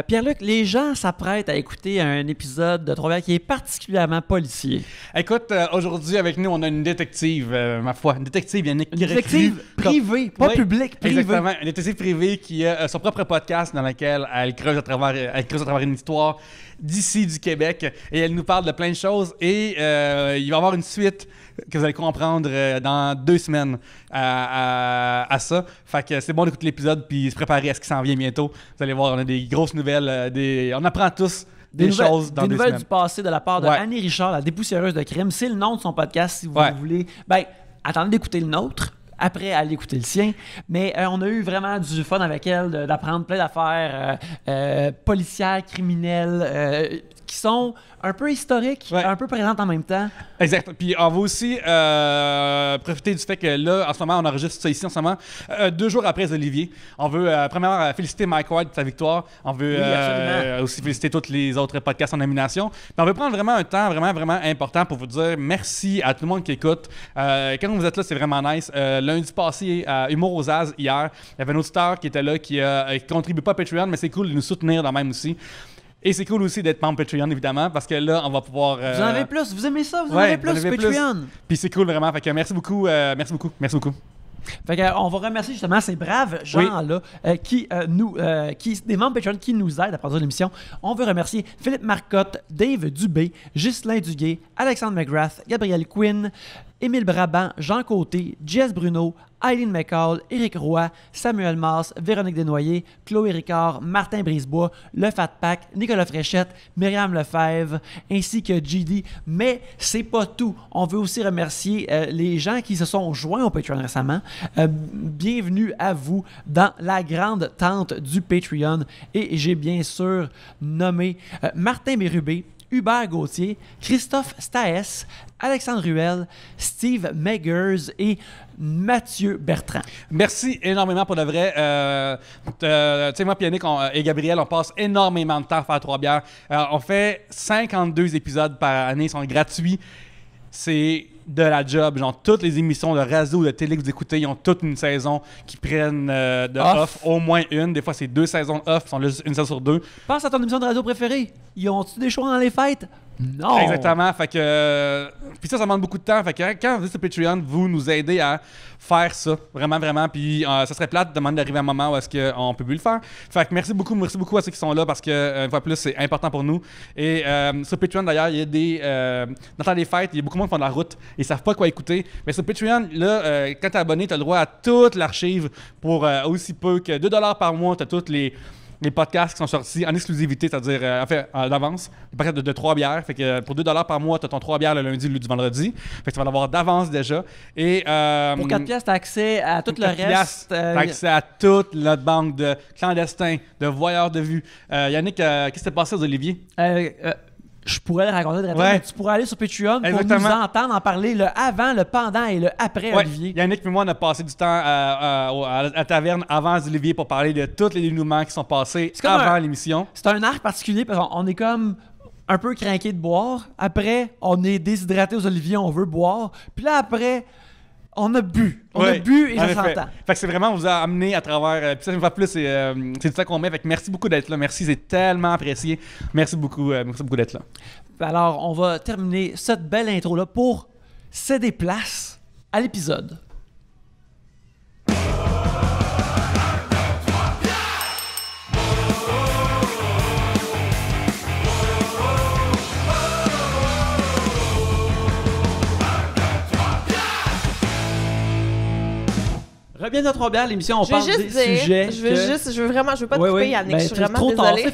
Pierre-Luc, les gens s'apprêtent à écouter un épisode de Trois-Bières qui est particulièrement policier. Écoute, aujourd'hui, avec nous, on a une détective, ma foi. Une détective, Yannick. Une détective privée, pas publique, privée. Exactement. Une détective privée qui a son propre podcast dans lequel elle creuse à travers une histoire d'ici, du Québec. Et elle nous parle de plein de choses. Et il va y avoir une suite que vous allez comprendre dans 2 semaines à ça. Fait que c'est bon d'écouter l'épisode puis se préparer à ce qui s'en vient bientôt. Vous allez voir, on a des grosses nouvelles. On apprend tous des choses dans 2 semaines. Des nouvelles du passé de la part de Annie Richard, la dépoussiéreuse de crime. C'est le nom de son podcast si vous voulez. Ben, attendez d'écouter le nôtre. Après, aller écouter le sien. Mais on a eu vraiment du fun avec elle d'apprendre plein d'affaires policières, criminelles, qui sont un peu historiques, un peu présentes en même temps. Exact. Puis on va aussi profiter du fait que là, en ce moment, on enregistre ça ici en ce moment, 2 jours après Olivier. On veut premièrement féliciter Mike Ward pour sa victoire. On veut aussi féliciter tous les autres podcasts en nomination. Puis on veut prendre vraiment un temps vraiment important pour vous dire merci à tout le monde qui écoute. Quand vous êtes là, c'est vraiment nice. Lundi passé, à Humour aux As, hier, il y avait un auditeur qui était là qui contribue pas à Patreon, mais c'est cool de nous soutenir dans même aussi. Et c'est cool aussi d'être membre Patreon, évidemment, parce que là, on va pouvoir... Vous en avez plus, vous aimez ça, vous en avez plus, Patreon. Puis c'est cool, vraiment. Fait que merci beaucoup. Fait que, on va remercier justement ces braves gens-là qui des membres Patreon qui nous aident à produire l'émission. On veut remercier Philippe Marcotte, Dave Dubé, Ghislain Duguay, Alexandre McGrath, Gabriel Quinn, Émile Brabant, Jean Côté, Jess Bruno, Eileen McCall, Éric Roy, Samuel Masse, Véronique Desnoyers, Chloé Ricard, Martin Brisebois, Le Fat Pack, Nicolas Fréchette, Myriam Lefebvre, ainsi que JD. Mais c'est pas tout. On veut aussi remercier les gens qui se sont joints au Patreon récemment. Bienvenue à vous dans la grande tente du Patreon. Et j'ai bien sûr nommé Martin Bérubé, Hubert Gauthier, Christophe Staes, Alexandre Ruel, Steve Meggers et Mathieu Bertrand. Merci énormément pour de vrai. Tu sais, moi, Yannick et Gabriel, on passe énormément de temps à faire Trois-Bières. On fait 52 épisodes par année, ils sont gratuits. C'est de la job. Genre, toutes les émissions de radio, de télé que vous écoutez, ils ont toute une saison qui prennent de off, au moins une. Des fois, c'est 2 saisons off, ils sont là juste une saison sur 2. Pense à ton émission de radio préférée. Ils ont-tu des shows dans les fêtes? Non! Exactement. Fait que... Puis ça demande beaucoup de temps. Fait que quand vous êtes sur Patreon, vous nous aidez à faire ça. Vraiment, vraiment. Puis ça serait plate de demander d'arriver à un moment où est-ce qu'on peut plus le faire. Fait que merci beaucoup à ceux qui sont là parce que, une fois plus, c'est important pour nous. Et sur Patreon, d'ailleurs, il y a des... dans le temps des fêtes, il y a beaucoup de monde qui font de la route. Ils savent pas quoi écouter. Mais sur Patreon, là, quand t'es abonné, t'as le droit à toute l'archive pour aussi peu que 2$ par mois. T'as toutes les podcasts qui sont sortis en exclusivité, c'est-à-dire d'avance. Les podcasts de 3 bières. Fait que pour 2$ par mois, tu as ton 3 bières le lundi, le du vendredi. Fait que tu vas l'avoir d'avance déjà. Et, pour 4$, tu as accès à tout le reste. Tu as accès à toute notre banque de clandestins, de voyeurs de vue. Yannick, qu'est-ce qui s'est passé aux Olivier? Je pourrais le raconter mais tu pourrais aller sur Patreon pour nous entendre en parler le avant, le pendant et le après Olivier. Yannick et moi, on a passé du temps à la taverne avant Olivier pour parler de tous les dénouements qui sont passés avant l'émission. C'est un arc particulier parce qu'on est comme un peu craqué de boire. Après, on est déshydraté aux Olivier, on veut boire. Puis là, après... On a bu. On a bu et ça s'entend. Fait que c'est vraiment, on vous a amené à travers... Puis ça, une fois plus, c'est du temps qu'on met. Fait que merci beaucoup d'être là. Merci, c'est tellement apprécié. Merci beaucoup d'être là. Alors, on va terminer cette belle intro-là pour céder place à l'épisode. Bienvenue à Trois-Bières, l'émission, on parle des sujets. Je veux pas te couper, Yannick, je suis vraiment désolée.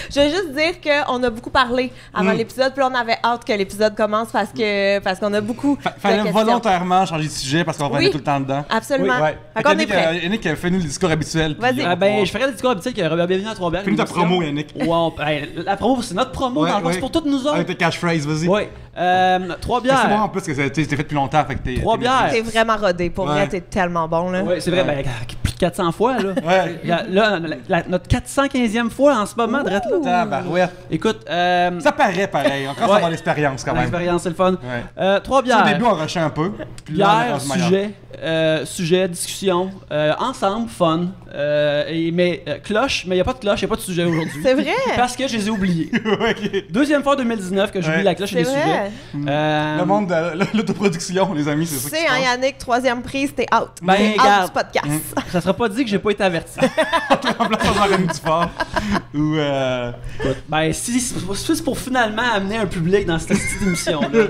Je veux juste dire qu'on a beaucoup parlé avant l'épisode, puis on avait hâte que l'épisode commence parce qu'on a beaucoup fallait volontairement changer de sujet parce qu'on revenait tout le temps dedans. Absolument. On est prêt. Yannick, fais-nous le discours habituel. Vas-y. Je ferai le discours habituel qui est bienvenue à Trois-Bières. Fais-nous ta promo, Yannick. La promo, c'est notre promo, dans le fond, c'est pour toutes nous autres. Avec tes catchphrases, vas-y. Oui. Trois-Bières. C'est moi en plus que t'es fait depuis longtemps. Trois-Bières. T'es vraiment rodé. Pour vrai, t'es tellement bon, là. Oui, c'est vrai. Plus de 400 fois, là. Ouais. Là, notre 415e fois en ce moment, drette là. Tabarouette. Écoute, ça paraît pareil. On commence à avoir l'expérience quand même. L'expérience, c'est le fun. Ouais. 3 bières. Au début, on rushait un peu. Puis là, Sujet, discussion, ensemble, fun. Cloche, mais il n'y a pas de cloche, il n'y a pas de sujet aujourd'hui. C'est vrai? Parce que je les ai oubliés. Okay. Deuxième fois en 2019 que j'oublie la cloche et les sujets. Le monde de l'autoproduction, les amis, c'est ça. Tu sais, Yannick, 3e prise, t'es out. Ben, t'es out du podcast. Ça sera pas dit que j'ai pas été averti. En place de Jean-Rémy Dufort. Ou Ben, si c'est pour finalement amener un public dans cette petite émission-là,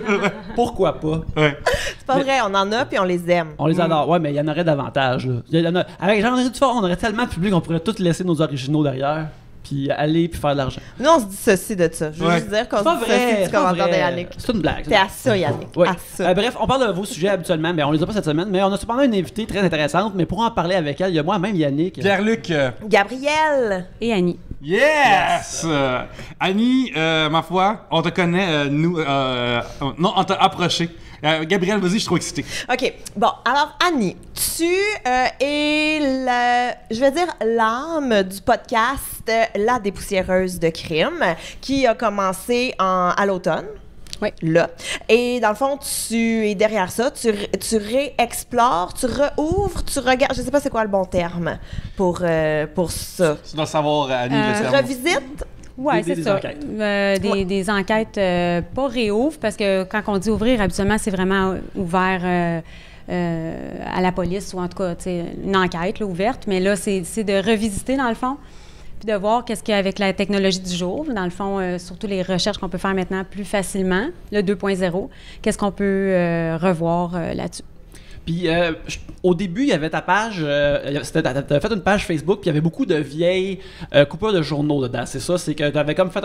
pourquoi pas? Ouais. C'est pas vrai, on en a puis on les aime. On les adore, ouais, mais il y en aurait davantage. Là. Avec Jean-Rémy Dufort, on aurait tellement de public, on pourrait tous laisser nos originaux derrière, puis aller puis faire de l'argent. Nous, on se dit ceci de ça. Je veux juste dire qu'on se dit ceci du commentaire de Yannick. C'est une blague. T'es à ça, Yannick. Ouais. À ça. Bref, on parle de vos sujets habituellement, mais on les a pas cette semaine. Mais on a cependant une invitée très intéressante. Mais pour en parler avec elle, il y a moi-même Yannick. Pierre-Luc. Gabrielle. Et Annie. Yes! Annie, ma foi, on te connaît, non, on t'a approché. Gabrielle, vas-y, je suis trop excité. OK. Bon, alors, Annie, tu es, je vais dire, l'âme du podcast La Dépoussiéreuse de crime, qui a commencé à l'automne. Oui. Là. Et dans le fond, tu es derrière ça, tu réexplores, tu rouvres, tu regardes, je sais pas c'est quoi le bon terme pour ça. Tu dois savoir, Annie, le Tu terme. revisites? Oui, c'est ça. Enquêtes. Des enquêtes pas réouvres, parce que quand on dit ouvrir, habituellement, c'est vraiment ouvert à la police, ou en tout cas, une enquête là, ouverte. Mais là, c'est de revisiter, dans le fond, puis de voir qu'est-ce qu'il y a avec la technologie du jour. Dans le fond, surtout les recherches qu'on peut faire maintenant plus facilement, le 2.0, qu'est-ce qu'on peut revoir là-dessus. Puis au début, il y avait ta page, t'avais fait une page Facebook, puis il y avait beaucoup de vieilles coupures de journaux dedans. C'est ça, c'est que tu avais comme fait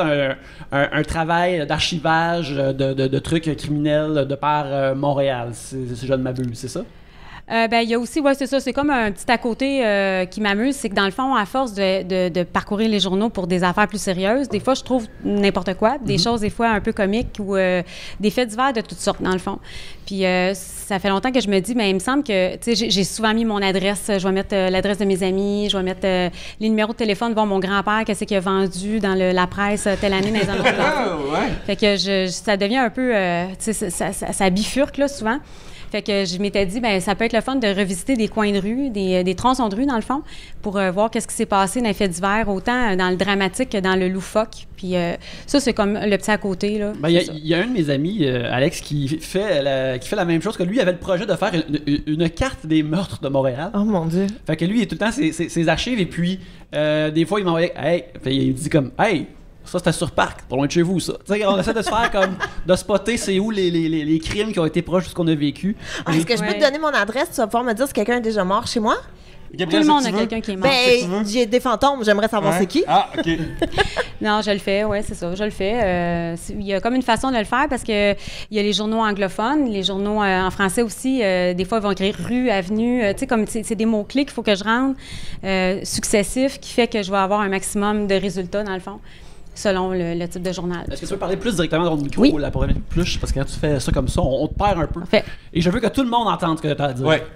un travail d'archivage de trucs criminels de par Montréal, si je ne m'abuse, c'est ça? Il y a aussi, c'est ça, c'est comme un petit à côté qui m'amuse, c'est que dans le fond, à force de parcourir les journaux pour des affaires plus sérieuses, des fois, je trouve n'importe quoi, des choses des fois un peu comiques ou des faits divers de toutes sortes, dans le fond. Puis ça fait longtemps que je me dis, mais il me semble que, tu sais, j'ai souvent mis mon adresse, je vais mettre l'adresse de mes amis, je vais mettre les numéros de téléphone, voir mon grand-père, qu'est-ce qu'il a vendu dans la presse telle année dans les annonces. Ouais. Fait que ça devient un peu, tu sais, ça bifurque, là, souvent. Fait que je m'étais dit, ça peut être le fun de revisiter des coins de rue, des tronçons de rue, dans le fond, pour voir qu'est-ce qui s'est passé dans les faits divers, autant dans le dramatique que dans le loufoque. Puis ça, c'est comme le petit à côté, là. Il y a un de mes amis, Alex, qui fait la même chose, que lui avait le projet de faire une carte des meurtres de Montréal. Oh mon Dieu. Fait que lui, il a tout le temps ses archives, et puis des fois, il m'envoyait « Hey! » Il dit comme « Hey! » Ça, c'était sur Parc, pas loin de chez vous, ça. Tu sais, on essaie de se faire comme, de spotter c'est où les crimes qui ont été proches de ce qu'on a vécu. Est-ce que je peux te donner mon adresse? Tu vas pouvoir me dire si quelqu'un est déjà mort chez moi? Gabriel, tout le monde a quelqu'un qui est mort. J'ai des fantômes, j'aimerais savoir c'est qui. Ah, OK. Non, je le fais, oui, c'est ça, je le fais. Il y a comme une façon de le faire parce que il y a les journaux anglophones, les journaux en français aussi, des fois, ils vont écrire rue, avenue, tu sais, comme c'est des mots-clés qu'il faut que je rende successifs, qui fait que je vais avoir un maximum de résultats, dans le fond, selon le type de journal. Est-ce que tu veux parler plus directement dans ton micro, oui, là, pour aller plus? Parce que quand tu fais ça comme ça, on te perd un peu. Parfait. Et je veux que tout le monde entende ce que tu as à dire. Ouais.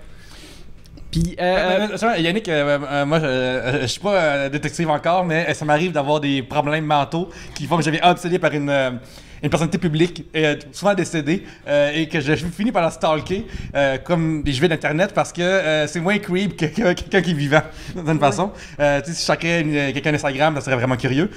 Puis, Yannick, moi, je suis pas détective encore, mais ça m'arrive d'avoir des problèmes mentaux qui font que j'avais obsédé par une personnalité publique, souvent décédée, et que je finis par la stalker, comme je vais d'Internet, parce que c'est moins creep que quelqu'un qui est vivant, d'une façon. Si je checkais quelqu'un d'Instagram, ça serait vraiment curieux.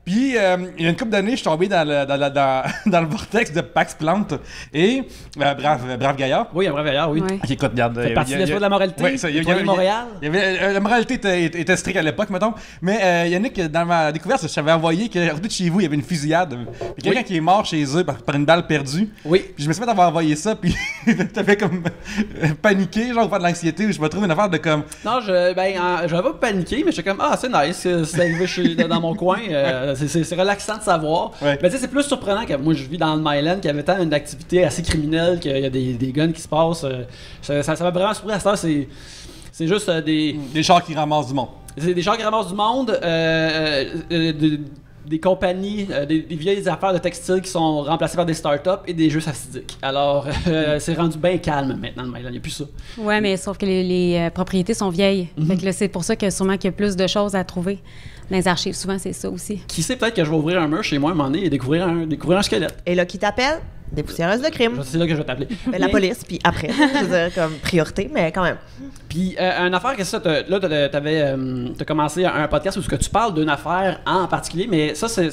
Puis, il y a une couple d'années, je suis tombé dans le vortex de Pax Plante et Brave Gaillard. Oui, un Brave Gaillard, oui. Ouais. Ok, écoute, regarde. C'est parti de la moralité. Oui, il y avait Montréal. La moralité était stricte à l'époque, mettons. Mais Yannick, dans ma découverte, je t'avais envoyé qu'à côté de chez vous, il y avait une fusillade. Puis quelqu'un qui est mort chez eux par une balle perdue. Oui. Puis je me suis fait d'avoir envoyé ça, puis t'avais comme paniqué, genre, ou pas de l'anxiété, ou je me trouve une affaire de comme. Non, j'avais pas paniqué, mais j'étais comme, c'est nice, c'est arrivé dans mon coin. C'est relaxant de savoir. Ouais. Mais tu sais, c'est plus surprenant que moi, je vis dans le Myland, qu'il y avait tant une activité assez criminelle, qu'il y a des guns qui se passent. Ça m'a vraiment surpris à ça. C'est juste des Des chars qui ramassent du monde. C'est des chars qui ramassent du monde, des compagnies, des vieilles affaires de textiles qui sont remplacées par des startups et des jeux fastidiques. Alors, c'est rendu bien calme maintenant. Il n'y a plus ça. Ouais, mais sauf que les propriétés sont vieilles. Fait que là, c'est pour ça que sûrement qu'il y a plus de choses à trouver dans les archives. Souvent, c'est ça aussi. Qui sait, peut-être que je vais ouvrir un mur chez moi un moment donné et découvrir un squelette. Et là, qui t'appelle? Des poussiéreuses de crime. C'est là que je vais t'appeler. La police, puis après, je veux dire, comme priorité, mais quand même. Puis, une affaire que ça, là, t'as commencé un podcast où tu parles d'une affaire en particulier, mais ça, c'est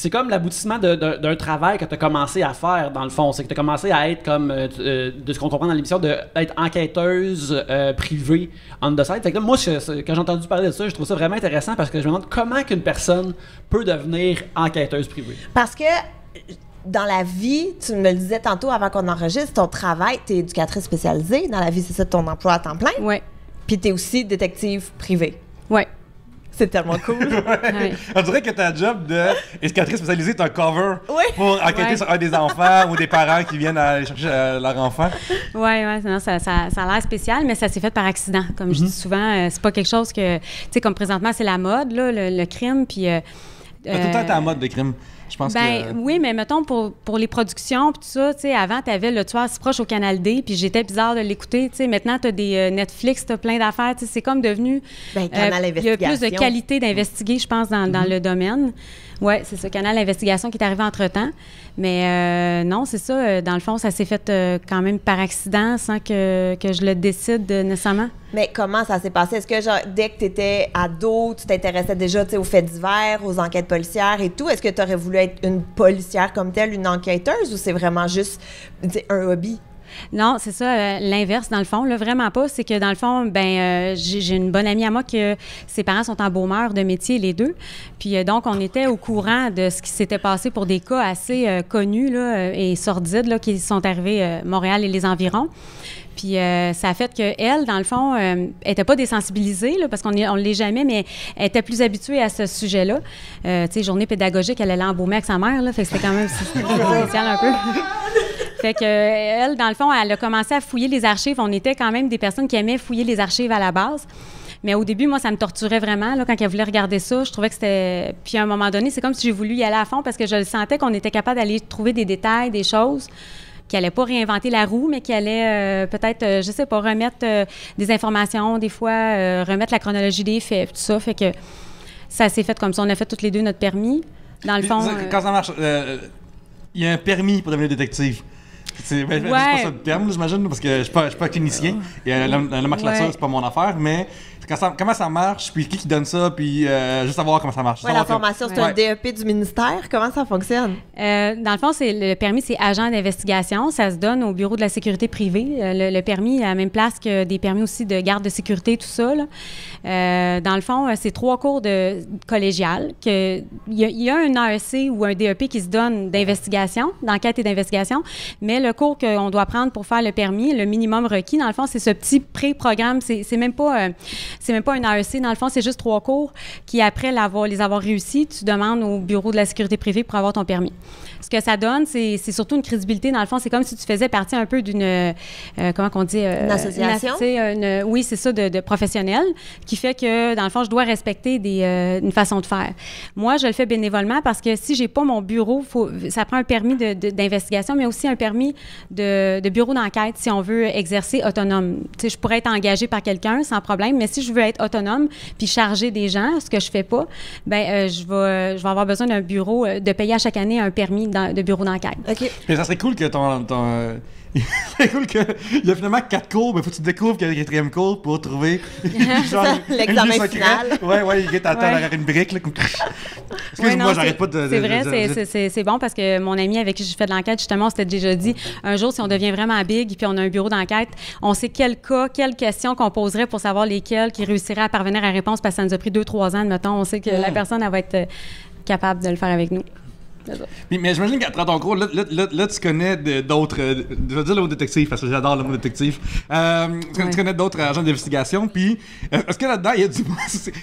comme l'aboutissement d'un travail que tu as commencé à faire, dans le fond. C'est que tu as commencé à être comme, de ce qu'on comprend dans l'émission, d'être enquêteuse privée on the side. Fait que là, moi, quand j'ai entendu parler de ça, je trouve ça vraiment intéressant parce que je me demande comment qu'une personne peut devenir enquêteuse privée. Parce que dans la vie, tu me le disais tantôt avant qu'on enregistre, ton travail, tu es éducatrice spécialisée. Dans la vie, c'est ça ton emploi à temps plein. Ouais. Puis tu es aussi détective privé. Ouais. C'est tellement cool. Ouais. On dirait que ta job d'éducatrice spécialisée est un cover Oui. pour enquêter sur un des enfants ou des parents qui viennent aller chercher leur enfant. Oui, non, ça a l'air spécial, mais ça s'est fait par accident. Comme je dis souvent, c'est pas quelque chose que... Tu sais, comme présentement, c'est la mode, là, le crime, puis... T'as tout le temps été en mode de crime. Je pense Oui, mais mettons, pour les productions, puis tout ça, tu sais, avant, t'avais Le Tueur si proche au Canal D, puis j'étais bizarre de l'écouter, tu sais. Maintenant, t'as des Netflix, t'as plein d'affaires, tu sais, c'est comme devenu... Canal il y a plus de qualité d'investiguer, je pense, dans le domaine. Oui, c'est ça, Canal Investigation qui est arrivé entre-temps. Mais non, c'est ça, dans le fond, ça s'est fait quand même par accident, sans que je le décide nécessairement. Mais comment ça s'est passé? Est-ce que, genre, dès que tu étais ado, tu t'intéressais déjà, tu sais, aux faits divers, aux enquêtes policières et tout? Est-ce que tu aurais voulu être une policière comme telle, une enquêteuse, ou c'est vraiment juste, tu sais, un hobby? Non, c'est ça, l'inverse, dans le fond. Là, vraiment pas. C'est que, dans le fond, j'ai une bonne amie à moi que ses parents sont embaummeurs de métier, les deux. Puis, donc, on était au courant de ce qui s'était passé pour des cas assez connus là, et sordides là, qui sont arrivés à Montréal et les environs. Puis ça a fait qu'elle, dans le fond, elle n'était pas désensibilisée, là, parce qu'on ne l'est jamais, mais elle était plus habituée à ce sujet-là. Tu sais, journée pédagogique, elle allait embaumer avec sa mère, là, fait que c'était quand même spécial un peu. Fait que elle, dans le fond, elle a commencé à fouiller les archives. On était quand même des personnes qui aimaient fouiller les archives à la base. Mais au début, moi, ça me torturait vraiment, là, quand elle voulait regarder ça. Je trouvais que c'était... Puis à un moment donné, c'est comme si j'ai voulu y aller à fond parce que je le sentais qu'on était capable d'aller trouver des détails, des choses qui n'allait pas réinventer la roue, mais qui allait peut-être, je sais pas, remettre des informations, des fois, remettre la chronologie des faits, tout ça. Fait que ça s'est fait comme ça. On a fait toutes les deux notre permis. Dans le fond... Quand ça marche, il y a un permis pour devenir détective. C'est pas ça le terme, j'imagine, parce que je suis pas clinicien. Et la nomenclature, c'est pas mon affaire, mais comment ça marche, puis qui donne ça, puis juste savoir comment ça marche. Oui, la formation, c'est un DEP du ministère. Comment ça fonctionne? Dans le fond, le permis, c'est agent d'investigation. Ça se donne au bureau de la sécurité privée. Le permis à la même place que des permis aussi de garde de sécurité, tout ça. Là. Dans le fond, c'est 3 cours de collégial. Il y a un AEC ou un DEP qui se donne d'investigation, d'enquête et d'investigation, mais le cours qu'on doit prendre pour faire le permis, le minimum requis, dans le fond, c'est ce petit pré-programme. C'est même pas un AEC. Dans le fond, c'est juste 3 cours qui, après les avoir réussis, tu demandes au bureau de la sécurité privée pour avoir ton permis. Ce que ça donne, c'est surtout une crédibilité. Dans le fond, c'est comme si tu faisais partie un peu d'une... comment qu'on dit? Une association? Oui, c'est ça, de professionnels, qui fait que, dans le fond, je dois respecter une façon de faire. Moi, je le fais bénévolement parce que si j'ai pas mon bureau, ça prend un permis d'investigation, mais aussi un permis de bureau d'enquête si on veut exercer autonome. Tu sais, je pourrais être engagée par quelqu'un sans problème, mais si je veux être autonome puis charger des gens, ce que je fais pas, je vais avoir besoin d'un bureau, de payer à chaque année un permis de bureau d'enquête. OK. Mais ça serait cool que c'est cool qu'il y a finalement 4 cours, mais faut que tu découvres qu'il y a le 4e cours pour trouver l'examen final. Ouais, il t'attend derrière une brique. Là. Excuse-moi, j'arrête pas de... C'est vrai, c'est bon parce que mon ami avec qui je fais de l'enquête, justement, on s'était déjà dit, un jour, si on devient vraiment big puis on a un bureau d'enquête, on sait quel cas, quelles questions qu'on poserait pour savoir lesquelles qui réussiraient à parvenir à la réponse parce que ça nous a pris 2-3 ans, admettons. On sait que la personne, elle va être capable de le faire avec nous. Mais j'imagine qu'après ton cours, là, tu connais d'autres... je vais dire le mot détective, parce que j'adore le mot détective. Tu connais d'autres agents d'investigation, puis est-ce que là-dedans, il y a du...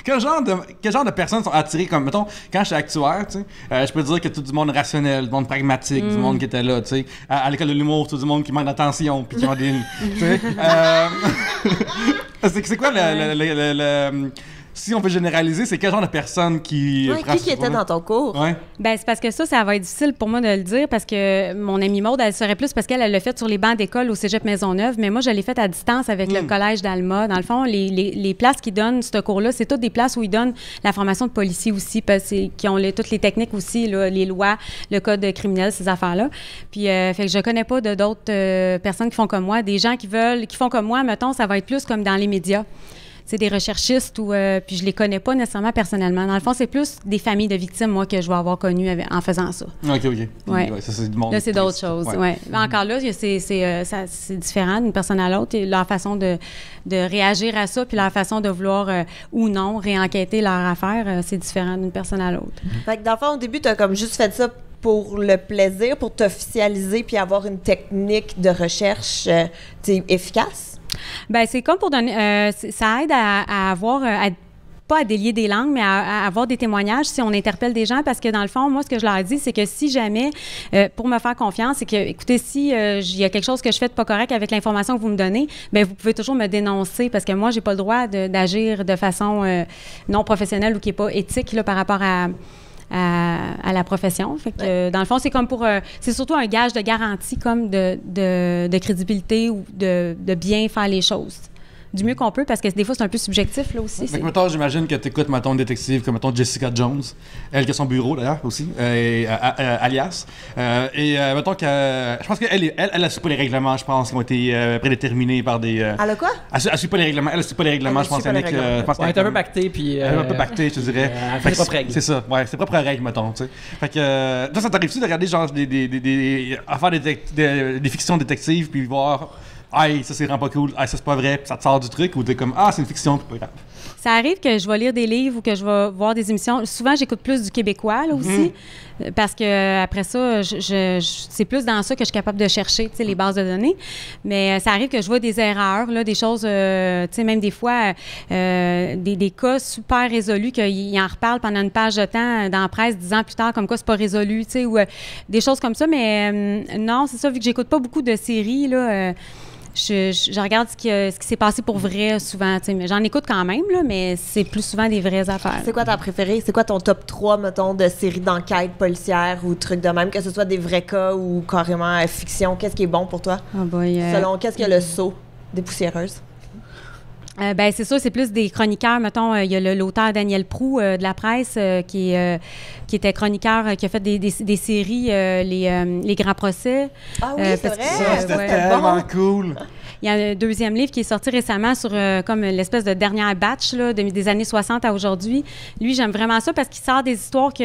Quel genre de personnes sont attirées, comme, mettons, quand je suis actuaire, tu sais, je peux dire que tout du monde rationnel, du monde pragmatique, du monde qui était là, tu sais. À l'école de l'humour, tout du monde qui manque d'attention, puis qui ont des... tu sais. C'est quoi si on veut généraliser, c'est quel genre de personne qui... Ouais, qui était dans ton cours? Ouais. Ben c'est parce que ça va être difficile pour moi de le dire parce que mon amie Maude, elle serait plus parce qu'elle l'a fait sur les bancs d'école au Cégep Maisonneuve, mais moi, je l'ai fait à distance avec le collège d'Alma. Dans le fond, les places qui donnent ce cours-là, c'est toutes des places où ils donnent la formation de policiers aussi, parce qui ont toutes les techniques aussi, là, les lois, le code criminel, ces affaires-là. Puis, fait que je connais pas d'autres personnes qui font comme moi. Des gens qui font comme moi, mettons, ça va être plus comme dans les médias. C'est des recherchistes ou puis je les connais pas nécessairement personnellement. Dans le fond, c'est plus des familles de victimes, moi, que je vais avoir connues en faisant ça. OK. Ouais. Ouais, ça, c'est du monde. Là, c'est d'autres choses, ouais. Mais encore là, c'est différent d'une personne à l'autre. Et leur façon de réagir à ça, puis leur façon de vouloir ou non réenquêter leur affaire, c'est différent d'une personne à l'autre. Fait que dans le fond, au début, tu as comme juste fait ça pour le plaisir, pour t'officialiser puis avoir une technique de recherche efficace? Bien, c'est comme pour donner... ça aide à avoir... pas à délier des langues, mais à avoir des témoignages si on interpelle des gens, parce que dans le fond, moi, ce que je leur dis, c'est que si jamais, pour me faire confiance, c'est que, écoutez, si il y a quelque chose que je fais de pas correct avec l'information que vous me donnez, bien, vous pouvez toujours me dénoncer, parce que moi, j'ai pas le droit d'agir de façon non professionnelle ou qui est pas éthique là, par rapport à la profession. Fait que, dans le fond, c'est comme pour... c'est surtout un gage de garantie comme de crédibilité ou de bien faire les choses. Du mieux qu'on peut, parce que des fois, c'est un peu subjectif, là, aussi. Fait que, mettons, j'imagine que tu écoutes, mettons, une détective comme, mettons, Jessica Jones, elle qui a son bureau, d'ailleurs, aussi, alias. Mettons que... je pense qu'elle elle suit pas les règlements, je pense, qui ont été prédéterminés par des... Elle a quoi? Elle suit pas les règlements. Elle suit pas les règlements, je pense. Elle est un peu pactée, puis... Elle est un peu pactée, je te dirais. Ses propres règles. C'est ça, ouais, ses propres règles, mettons, tu sais. Fait que... toi, ça t'arrive-tu de regarder, genre, faire des fictions détectives, puis voir... Aïe, ça c'est vraiment pas cool, aïe, ça c'est pas vrai, puis ça te sort du truc, ou t'es comme, ah, c'est une fiction, puis pas grave. Ça arrive que je vais lire des livres ou que je vais voir des émissions. Souvent, j'écoute plus du québécois, là, aussi, parce que après ça, c'est plus dans ça que je suis capable de chercher, tu sais, les bases de données. Mais ça arrive que je vois des erreurs, là, des choses, tu sais, même des fois, des cas super résolus qu'ils en reparlent pendant une page de temps dans la presse 10 ans plus tard, comme quoi c'est pas résolu, tu sais, ou des choses comme ça. Mais non, c'est ça, vu que j'écoute pas beaucoup de séries, là... Je regarde ce qui s'est passé pour vrai souvent, tu sais, mais j'en écoute quand même, là, mais c'est plus souvent des vraies affaires. C'est quoi ta préférée? C'est quoi ton top 3, mettons, de séries d'enquête policière ou trucs de même, que ce soit des vrais cas ou carrément fiction? Qu'est-ce qui est bon pour toi? Oh boy, selon qu'est-ce qu'il y a le saut des poussiéreuses? Ben c'est ça, c'est plus des chroniqueurs. Mettons, il y a l'auteur Daniel Proulx de la presse qui était chroniqueur, qui a fait des séries, les grands procès. Ah oui, c'est vrai! C'était tellement cool! Il y a un deuxième livre qui est sorti récemment sur comme l'espèce de dernière batch là, des années 60 à aujourd'hui. Lui, j'aime vraiment ça parce qu'il sort des histoires qui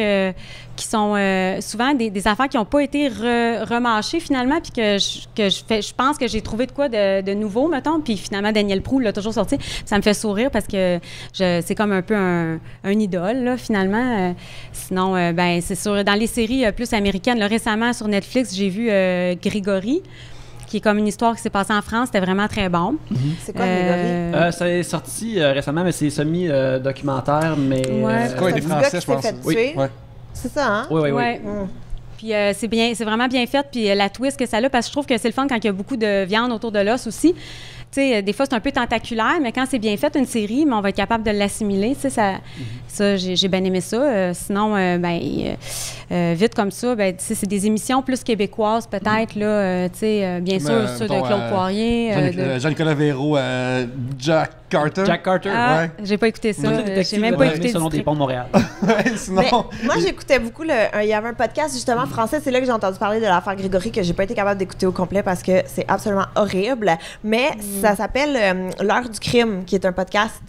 sont souvent des affaires qui n'ont pas été remâchées finalement, puis que je pense que j'ai trouvé de quoi de nouveau, mettons. Puis finalement, Daniel Proulx l'a toujours sorti. Ça me fait sourire parce que c'est comme un peu un idole, là, finalement. Sinon, ben c'est sûr, dans les séries plus américaines, là, récemment sur Netflix, j'ai vu Grégory, qui est comme une histoire qui s'est passée en France. C'était vraiment très bon. C'est quoi, Grégory? Ça est sorti récemment, mais c'est semi-documentaire, mais... Ouais. C'est quoi, des Français, je pense? Oui. Ouais. C'est ça, hein? Oui. Puis c'est vraiment bien fait. Puis la twist que ça a, parce que je trouve que c'est le fun quand il y a beaucoup de viande autour de l'os aussi. Tu sais, des fois, c'est un peu tentaculaire, mais quand c'est bien fait, une série, mais on va être capable de l'assimiler. Tu sais, ça j'ai bien aimé ça. Sinon, vite comme ça, ben, tu sais, c'est des émissions plus québécoises, peut-être, là. Tu sais, bien sûr, ceux de Claude Poirier. Jean-Nicolas Véraud, Jack Carter. Jack Carter, ouais. J'ai pas écouté ça. J'ai même pas écouté Selon des ponts de Montréal. Sinon... moi, j'écoutais beaucoup il y avait un podcast, justement, français. C'est là que j'ai entendu parler de l'affaire Grégory, que j'ai pas été capable d'écouter au complet parce que c'est absolument horrible. Mais ça s'appelle L'heure du crime, qui est un podcast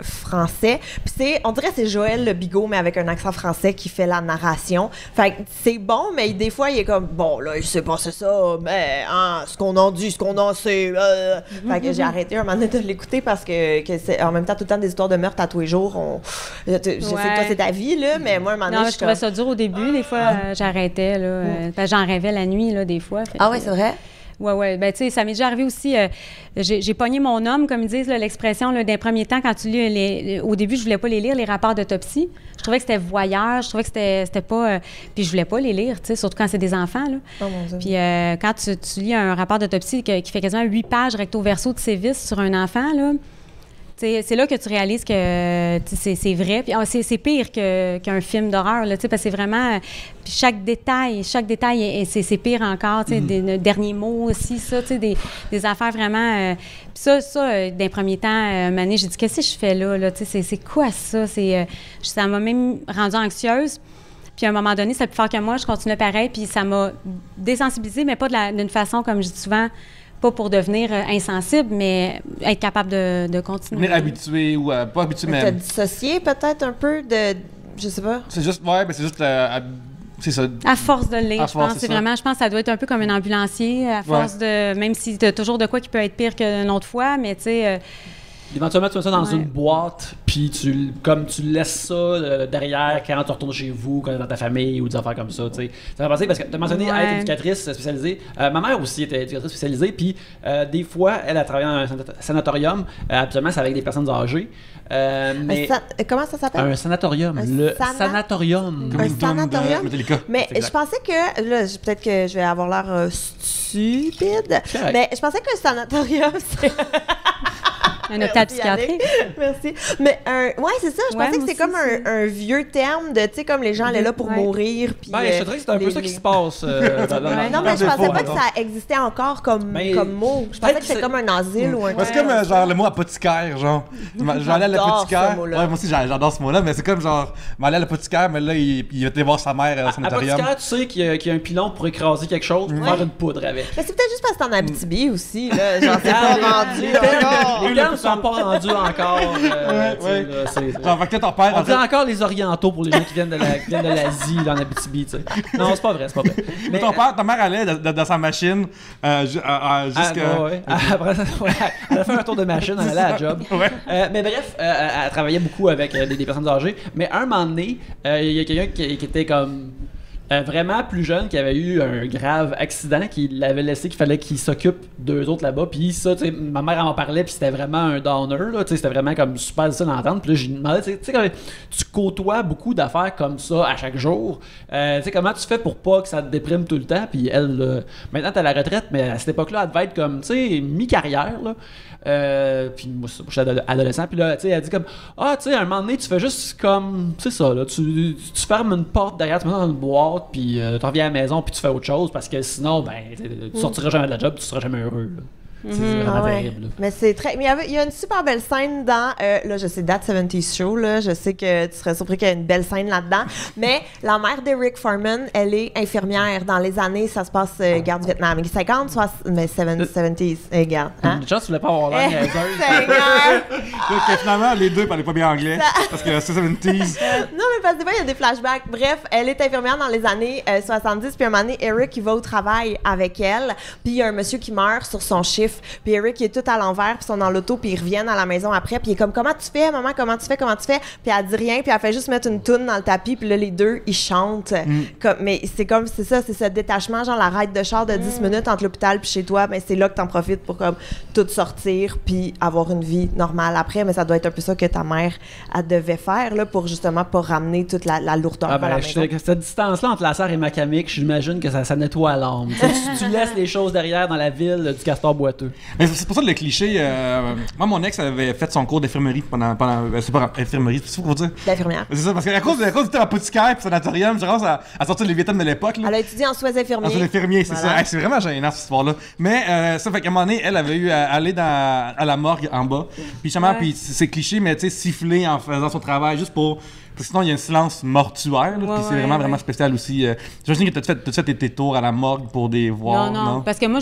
français. Puis on dirait que c'est Joël Le Bigot, mais avec un accent français qui fait la narration. Fait que c'est bon, mais des fois, il est comme, bon, là, il s'est passé ça, mais ce qu'on en dit, ce qu'on en sait. Fait que j'ai arrêté un moment donné de l'écouter parce que c'est en même temps tout le temps des histoires de meurtre à tous les jours. Je sais que toi, c'est ta vie, là, mais moi, un moment donné, je trouvais ça dur au début. Des fois, j'arrêtais, là. J'en rêvais la nuit, là, des fois. Ah ouais, c'est vrai? Oui. Ben, tu sais, ça m'est déjà arrivé aussi. J'ai pogné mon homme, comme ils disent, là, l'expression, d'un premier temps, quand tu lis au début, je voulais pas les lire, les rapports d'autopsie. Je trouvais que c'était voyeur, je trouvais que c'était pas... puis je voulais pas les lire, tu sais, surtout quand c'est des enfants, là. Oh mon Dieu. Puis quand tu lis un rapport d'autopsie qui fait quasiment 8 pages recto verso de sévices sur un enfant, là, c'est là que tu réalises que c'est vrai. Puis c'est pire qu'un film d'horreur, là, parce que c'est vraiment... Puis chaque détail, c'est pire encore. Des derniers mots aussi, ça, des affaires vraiment... puis ça, d'un premier temps, Mané, j'ai dit, qu'est-ce que je fais là? C'est quoi ça? Ça m'a même rendue anxieuse. Puis à un moment donné, ça a pu faire que moi, je continuais pareil, puis ça m'a désensibilisée, mais pas d'une façon, comme je dis souvent, pas pour devenir insensible, mais être capable de continuer. Devenir habitué ou pas habitué, mais... T'as dissocié peut-être un peu de... Je sais pas. C'est juste... Ouais, mais c'est juste... c'est ça. À force de lire, je pense. C'est vraiment, je pense que ça doit être un peu comme un ambulancier, à force de... Même si t'as toujours de quoi qui peut être pire qu'une autre fois, mais tu sais... Éventuellement, tu mets ça dans une boîte, puis tu laisses ça derrière quand tu retournes chez vous, quand tu es dans ta famille ou des affaires comme ça. T'sais. Ça m'a pensé parce que tu as mentionné être éducatrice spécialisée. Ma mère aussi était éducatrice spécialisée, puis des fois, elle a travaillé dans un sanatorium. Absolument, c'est avec des personnes âgées. Mais comment ça s'appelle? Un sanatorium. Sanatorium. Un sanatorium? Mais exact. je pensais que... Là, peut-être que je vais avoir l'air stupide, mais je pensais que le sanatorium, c'est... Un hôpital psychiatrique. Merci. Mais ouais, c'est ça. Je pensais que c'est comme un vieux terme de, tu sais, comme les gens allaient là pour mourir. Puis, je te dirais que c'est un peu ça qui se passe. Non, mais je pensais pas que ça existait encore comme mot. Je pensais que c'était comme un asile ou un... C'est comme genre le mot apothicaire, genre. J'allais à l'apothicaire. Ouais, moi aussi, j'adore ce mot-là, mais c'est comme genre, m'aller à l'apothicaire, mais là, il va aller voir sa mère au sanatorium. Apothicaire, tu sais qu'il y a un pilon pour écraser quelque chose, pour faire une poudre avec. Mais c'est peut-être juste parce que t'en Abitibi aussi, là. Genre, c'est pas rendu encore. Les termes sont pas rendus encore. Genre, fait que ton père... On dit encore les orientaux pour les gens qui viennent de l'Asie, là, en Abitibi, tu sais. Non, c'est pas vrai. Mais ta mère allait dans sa machine jusqu'à... Après ça, elle a fait un tour de machine, elle allait à la job. Mais bref, elle travaillait beaucoup avec des personnes âgées. Mais un moment donné, il y a quelqu'un qui était comme... vraiment plus jeune, qui avait eu un grave accident, qui l'avait laissé, qu'il fallait qu'il s'occupe d'eux autres là-bas. Puis ça, tu sais, ma mère en parlait, puis c'était vraiment un downer, là, tu sais, c'était vraiment comme super difficile d'entendre. Puis là, j'ai demandé, tu sais, quand tu côtoies beaucoup d'affaires comme ça à chaque jour, tu sais, comment tu fais pour pas que ça te déprime tout le temps? Puis elle, maintenant, t'es à la retraite, mais à cette époque-là, elle devait être comme, tu sais, mi-carrière, là. Puis moi, je suis adolescent, puis là, tu sais, elle dit comme, tu sais, à un moment donné, tu fais juste comme, tu sais ça, là, tu fermes une porte derrière, tu mets dans une boîte, puis tu reviens à la maison, puis tu fais autre chose, parce que sinon, ben, tu sortiras jamais de la job, tu seras jamais heureux, là. C'est vraiment terrible. Là. Mais c'est très. Mais il y a une super belle scène dans. Là, je sais, That 70s Show, là. Je sais que tu serais surpris qu'il y ait une belle scène là-dedans. Mais la mère d'Eric Foreman, elle est infirmière. Dans les années, ça se passe guerre du Vietnam. 50, 60, mais 70s. Regarde. Une chance, tu voulais pas avoir l'air niaiseuse. Finalement, les deux parlaient pas bien anglais. Parce que c'est 70s. Non, mais parce que des fois, il y a des flashbacks. Bref, elle est infirmière dans les années 70. Puis un moment donné, Eric, il va au travail avec elle. Puis il y a un monsieur qui meurt sur son chiffre. Puis Eric, il est tout à l'envers, puis ils sont dans l'auto, puis ils reviennent à la maison après, puis il est comme, comment tu fais, maman, comment tu fais? Puis elle dit rien, puis elle fait juste mettre une toune dans le tapis, puis là, les deux, ils chantent. Mais c'est ça, c'est ce détachement, genre la ride de char de 10 minutes entre l'hôpital puis chez toi, mais c'est là que t'en profites pour comme tout sortir, puis avoir une vie normale après, mais ça doit être un peu ça que ta mère, elle devait faire, là, pour justement pas ramener toute la lourdeur à la maison. Cette distance-là entre la serre et Macamic, j'imagine que ça nettoie l'âme. tu laisses les choses derrière dans la ville du castor boiteux. Mais c'est pour ça le cliché. Moi, mon ex avait fait son cours d'infirmerie pendant c'est pas infirmerie, c'est ça qu'on dire? D'infirmière. C'est ça, parce qu'à cause du apothicaire et sanatorium, je commence à sortir les vietnams de l'époque. Là. Elle a étudié en soins infirmiers. En soins infirmiers, c'est ça. Hey, c'est vraiment gênant cette histoire-là. Mais ça fait qu'à un moment donné, elle avait eu à aller à la morgue en bas. Puis justement, puis c'est cliché, mais tu sais, siffler en faisant son travail juste pour. Parce que sinon, il y a un silence mortuaire, puis c'est vraiment spécial aussi. J'imagine que tu as fait tes tours à la morgue pour des voir. Non, parce que moi,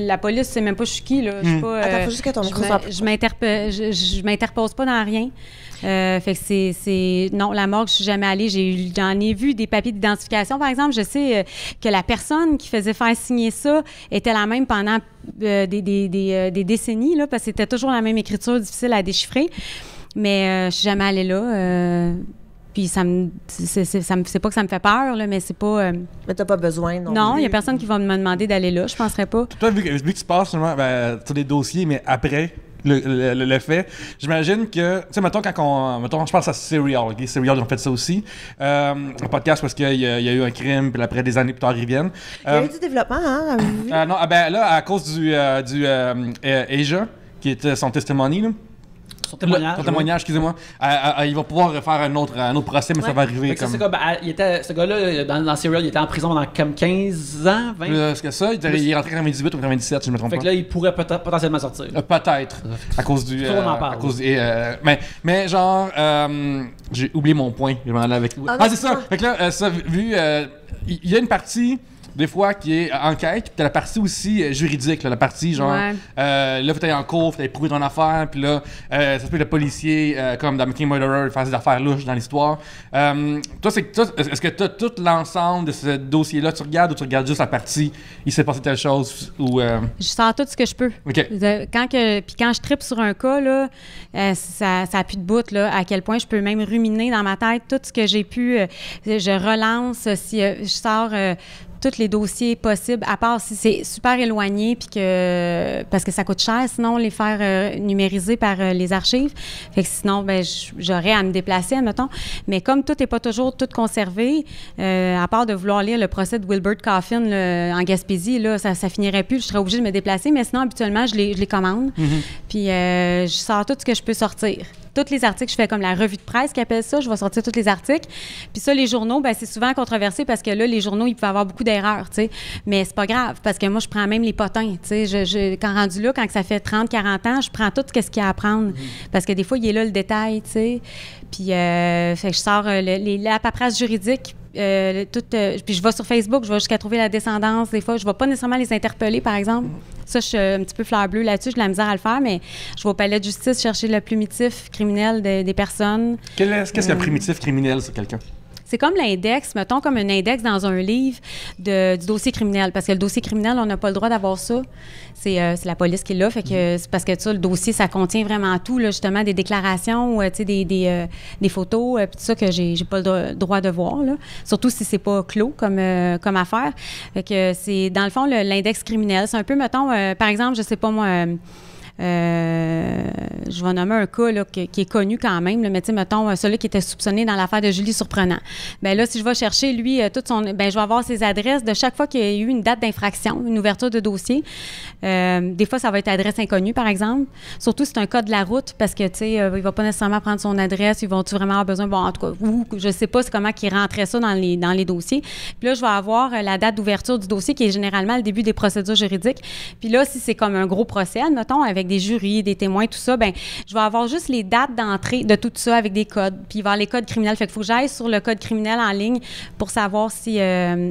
la police, c'est même pas je suis qui, là. Je suis pas. Attends, faut juste que ton micro soit. Je m'interpose pas dans rien. Fait que c'est. Non, la morgue, je suis jamais allée. J'en ai vu des papiers d'identification, par exemple. Je sais que la personne qui faisait faire signer ça était la même pendant des décennies, là, parce que c'était toujours la même écriture difficile à déchiffrer. Mais je suis jamais allée là. Puis c'est pas que ça me fait peur, là, mais c'est pas... Mais t'as pas besoin, non? Non, il y a personne qui va me demander d'aller là, je penserais pas. Toi, vu que tu passes seulement sur des dossiers, mais après le fait, j'imagine que... Tu sais, mettons, je pense à Serial, okay? Serial, ils ont fait ça aussi. Un podcast parce qu'il y a eu un crime, puis après, des années plus tard, ils reviennent. Il y a eu du développement, hein? Non, là, à cause du Asia, qui était son testimony, là. son témoignage. Son témoignage, excusez-moi. Il va pouvoir faire un autre procès, mais ça va arriver Fait que comme... ce gars-là, dans Serial, il était en prison pendant comme 15 ans, 20 ans. Plus que ça, il est rentré en 98 ou 97, si je me trompe Fait pas. que là, il pourrait potentiellement sortir. Peut-être, à cause du... Faut qu'on en parle. à cause mais genre, j'ai oublié mon point, je vais m'en aller avec... C'est ça! Fait que là, ça, vu... il y a une partie... des fois, qui est enquête, puis t'as la partie aussi juridique, là, la partie genre, là, faut aller en cours, faut aller prouver ton affaire, puis là, ça se peut le policier, comme dans Making Murderer, faire des affaires louches dans l'histoire. Toi, est-ce que t'as tout l'ensemble de ce dossier-là, tu regardes ou tu regardes juste la partie, il s'est passé telle chose, ou... Je sors tout ce que je peux. OK. Quand je trippe sur un cas, là, ça a plus de bout, là, à quel point je peux même ruminer dans ma tête tout ce que j'ai pu. Je relance, si je sors... tous les dossiers possibles, à part si c'est super éloigné, puis parce que ça coûte cher, sinon les faire numériser par les archives. Fait que sinon, ben, j'aurais à me déplacer, admettons. Mais comme tout n'est pas toujours tout conservé, à part de vouloir lire le procès de Wilbert Coffin en Gaspésie, là, ça finirait plus, je serais obligée de me déplacer, mais sinon, habituellement, je les commande. Puis je sors tout ce que je peux sortir. Tous les articles, je fais comme la revue de presse qui appelle ça, je vais sortir tous les articles. Puis ça, les journaux, ben c'est souvent controversé parce que là, les journaux, ils peuvent avoir beaucoup d'erreurs, tu sais. Mais c'est pas grave parce que moi, je prends même les potins, tu sais. Quand rendu là, quand ça fait 30, 40 ans, je prends tout ce qu'il y a à prendre parce que des fois, il est là le détail, tu sais. Puis, fait que je sors la paperasse juridique. Puis je vais sur Facebook, je vais jusqu'à trouver la descendance. Des fois, je ne vais pas nécessairement les interpeller, par exemple. Ça, je suis un petit peu fleur bleue là-dessus. J'ai de la misère à le faire, mais je vais au palais de justice chercher le plumitif criminel des personnes. Qu'est-ce qu'un primitif criminel sur quelqu'un? C'est comme l'index, mettons comme un index dans un livre du dossier criminel. Parce que le dossier criminel, on n'a pas le droit d'avoir ça. C'est la police qui l'a. Fait que c'est parce que ça, le dossier, ça contient vraiment tout, là, justement, des déclarations, des photos, puis tout ça que j'ai pas le droit de voir. Là. Surtout si c'est pas clos comme affaire. Fait que c'est, dans le fond, l'index criminel. C'est un peu, mettons, par exemple, je sais pas moi... je vais nommer un cas là, qui est connu quand même, là, mais tu sais, mettons, celui qui était soupçonné dans l'affaire de Julie Surprenant. Bien là, si je vais chercher, lui, je vais avoir ses adresses de chaque fois qu'il y a eu une date d'infraction, une ouverture de dossier. Des fois, ça va être adresse inconnue, par exemple. Surtout si c'est un cas de la route, parce que, tu sais, il va pas nécessairement prendre son adresse, ils vont-tu vraiment avoir besoin, bon, en tout cas, ou je sais pas c'est comment qu'ils rentraient ça dans les dossiers. Puis là, je vais avoir la date d'ouverture du dossier, qui est généralement le début des procédures juridiques. Puis là, si c'est comme un gros procès, admettons, avec des jurys, des témoins, tout ça, ben je vais avoir juste les dates d'entrée de tout ça avec des codes. Puis il va y avoir les codes criminels. Fait qu'il faut que j'aille sur le code criminel en ligne pour savoir si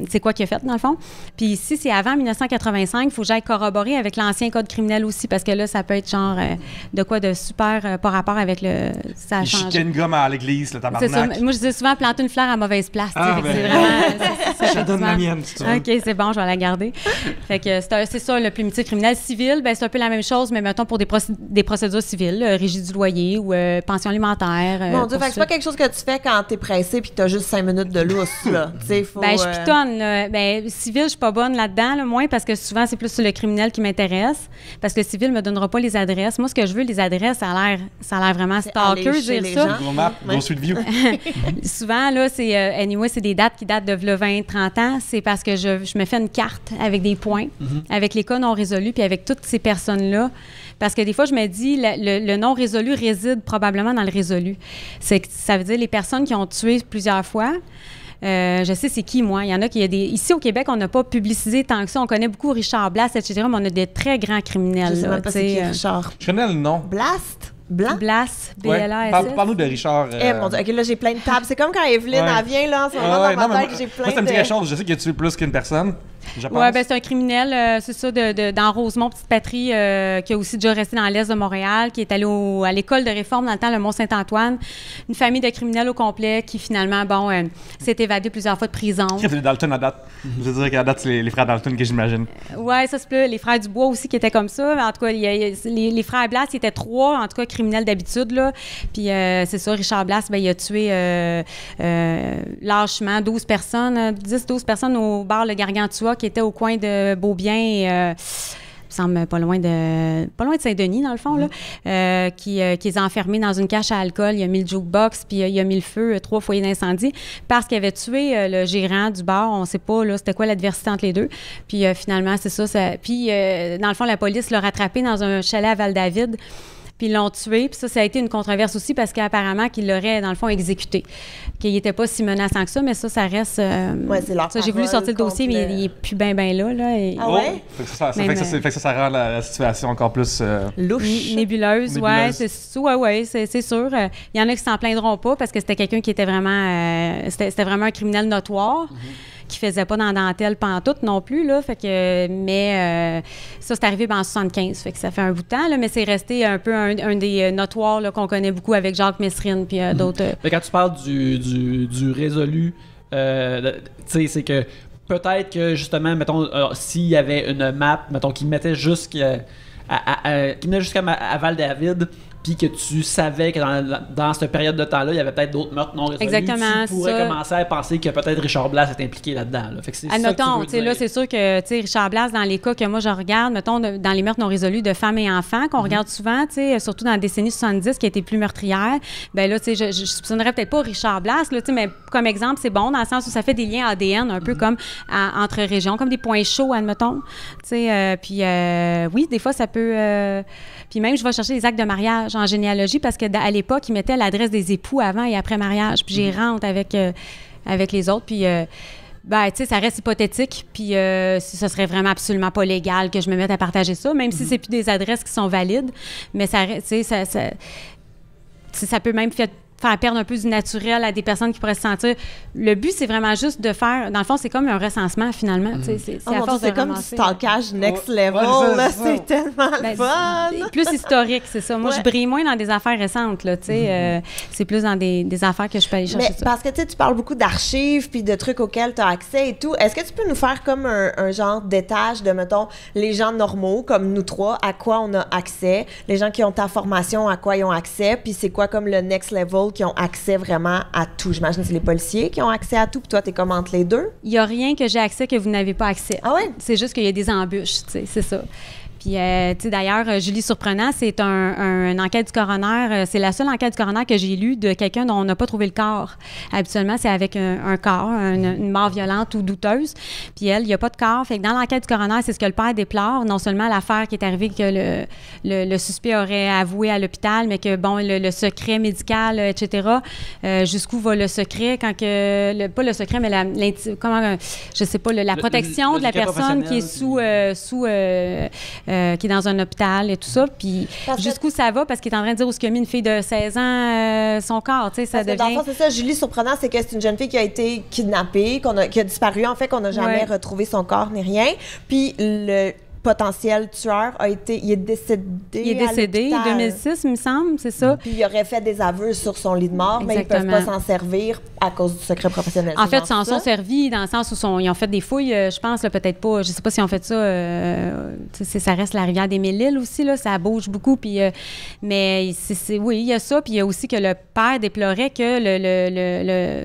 c'est quoi qu'il a fait, dans le fond. Puis si c'est avant 1985, il faut que j'aille corroborer avec l'ancien code criminel aussi, parce que là, ça peut être genre de quoi de super par rapport avec le... Ça a il changé. chiquait une gomme à l'église, le tabarnak. C'est ça. Moi, je disais souvent planter une fleur à mauvaise place. Ah, c'est vraiment... Je te donne la mienne, si tu veux. OK, c'est bon, je vais la garder. Fait que c'est ça, le primitif criminel. Civil, ben c'est un peu la même chose, mais mettons pour des procédures civiles, régie du loyer ou pension alimentaire. Mon Dieu, fait que c'est pas quelque chose que tu fais quand t'es pressé puis que t'as juste 5 minutes de lousse, là. Faut, ben, je pitonne, là. Ben, civil, je suis pas bonne là-dedans, là, moins parce que souvent, c'est plus sur le criminel qui m'intéresse. Parce que le civil me donnera pas les adresses. Moi, ce que je veux, les adresses, ça a l'air vraiment stalker, dire ça. Google Maps, Go Street View. Souvent, là, c'est des dates qui datent de 20-30 ans. C'est parce que je me fais une carte avec des points, avec les cas non résolus, puis avec toutes ces personnes-là. Parce que des fois, je me dis, le non résolu réside probablement dans le résolu. Ça veut dire les personnes qui ont tué plusieurs fois. Je sais c'est qui, moi. Il y en a qui... Ici, au Québec, on n'a pas publicisé tant que ça. On connaît beaucoup Richard Blast, etc., mais on a des très grands criminels. Je sais même pas c'est qui, Richard. Je connais le nom. Blast? Blanc? Blast, B-L-A-S-S. Parle-nous de Richard. Mon Dieu, OK, là, j'ai plein de tables. C'est comme quand Evelyne, elle vient, là, en ce moment, dans ma tête, j'ai plein de... Moi, ça me dit quelque chose. Je sais qu'il a tué plus qu'une personne. Oui, ben c'est un criminel, c'est ça, dans Rosemont, Petite-Patrie, qui a aussi déjà resté dans l'Est de Montréal, qui est allé à l'école de réforme dans le temps, le Mont-Saint-Antoine. Une famille de criminels au complet qui, finalement, s'est évadé plusieurs fois de prison. C'est les Dalton à date. Je veux dire qu'à date, c'est les frères Dalton que j'imagine. Oui, ça, c'est plus les frères Dubois aussi qui étaient comme ça. En tout cas, les frères Blas, ils étaient 3, en tout cas, criminels d'habitude, là. Puis, c'est ça, Richard Blas, il a tué lâchement 10-12 personnes au bar Le Gargantua, qui était au coin de Beaubien et me semble pas loin de Saint-Denis, dans le fond, là, qui les a enfermés dans une cache à alcool. Il a mis le jukebox, puis il a mis le feu, 3 foyers d'incendie, parce qu'il avait tué le gérant du bar. On sait pas, là, c'était quoi l'adversité entre les deux. Puis finalement, c'est ça. Puis, dans le fond, la police l'a rattrapé dans un chalet à Val-David. puis ils l'ont tué. Puis ça a été une controverse aussi parce qu'apparemment qu'il l'aurait, dans le fond, exécuté. Qu'il n'était pas si menaçant que ça, mais ça reste... c'est leur ça, j'ai voulu sortir le dossier, mais il est plus bien là. Et... Ah ouais? Fait que ça rend la situation encore plus... louche. Nébuleuse, ouais, c'est sûr. Il y en a qui s'en plaindront pas parce que c'était quelqu'un qui était vraiment... c'était vraiment un criminel notoire. Qui faisait pas dans dentelle pantoute non plus, là, fait que, mais ça, c'est arrivé en 75, fait que ça fait un bout de temps, là, mais c'est resté un peu un des notoires là, qu'on connaît beaucoup avec Jacques Messrine puis d'autres... Mais quand tu parles du résolu, tu sais, c'est que peut-être que, justement, mettons, s'il y avait une map, mettons, qui mettait jusqu'à Val-David, puis que tu savais que dans cette période de temps-là, il y avait peut-être d'autres meurtres non résolus. Exactement, tu pourrais commencer à penser que peut-être Richard Blas est impliqué là-dedans. Là. Fait que c'est ça admettons, que tu veux dire. Là, c'est sûr que Richard Blas, dans les cas que moi je regarde, mettons, dans les meurtres non résolus de femmes et enfants, qu'on regarde souvent, surtout dans la décennie 70, qui a été plus meurtrière, ben là, je soupçonnerais peut-être pas Richard Blas, là, mais comme exemple, c'est bon dans le sens où ça fait des liens ADN un peu comme entre régions, comme des points chauds, admettons. Puis oui, des fois, ça peut... puis même, je vais chercher les actes de mariage en généalogie parce qu'à l'époque, ils mettaient l'adresse des époux avant et après mariage. Puis j'y rentre avec les autres. Puis, ça reste hypothétique. Puis ce serait vraiment absolument pas légal que je me mette à partager ça, même si c'est plus des adresses qui sont valides. Mais ça peut même faire perdre un peu du naturel à des personnes qui pourraient se sentir... Le but, c'est vraiment juste de faire... Dans le fond, c'est comme un recensement, finalement. C'est comme du stalkage next level. C'est tellement le fun! Plus historique, c'est ça. Moi, je brille moins dans des affaires récentes. Là, c'est plus dans des affaires que je peux aller chercher. Mais parce que tu parles beaucoup d'archives puis de trucs auxquels tu as accès et tout. Est-ce que tu peux nous faire comme un genre d'étage de, mettons, les gens normaux, comme nous trois, à quoi on a accès? Les gens qui ont ta formation, à quoi ils ont accès? Puis c'est quoi comme le next level qui ont accès vraiment à tout? J'imagine que c'est les policiers qui ont accès à tout, puis toi, t'es comme entre les deux? Il n'y a rien que j'ai accès que vous n'avez pas accès. Ah ouais? C'est juste qu'il y a des embûches, c'est ça. Puis, d'ailleurs, Julie Surprenant, c'est une enquête du coroner. C'est la seule enquête du coroner que j'ai lue de quelqu'un dont on n'a pas trouvé le corps. Habituellement, c'est avec un corps, une mort violente ou douteuse. Puis elle, il n'y a pas de corps. Fait que dans l'enquête du coroner, c'est ce que le père déplore. Non seulement l'affaire qui est arrivée que le suspect aurait avoué à l'hôpital, mais que, bon, le secret médical, etc., jusqu'où va le secret quand que... pas le secret, mais je sais pas, la protection de la personne qui est qui est dans un hôpital et tout ça, puis jusqu'où ça va, parce qu'il est en train de dire où est-ce qu'il a mis une fille de 16 ans son corps, tu sais, ça devient... Dans le fond, c'est ça, Julie Surprenant, c'est que c'est une jeune fille qui a été kidnappée, qui a disparu, en fait, qu'on n'a jamais retrouvé son corps ni rien, puis le potentiel tueur il est décédé. Il est décédé en 2006, il me semble, c'est ça. Puis il aurait fait des aveux sur son lit de mort, mais ils peuvent pas s'en servir à cause du secret professionnel. En fait, ils s'en sont servis dans le sens où ils ont fait des fouilles, je pense, là, peut-être pas, je sais pas si on fait ça, ça reste la rivière des Mille-Îles aussi, là, ça bouge beaucoup, puis, mais oui, il y a ça, puis il y a aussi que le père déplorait que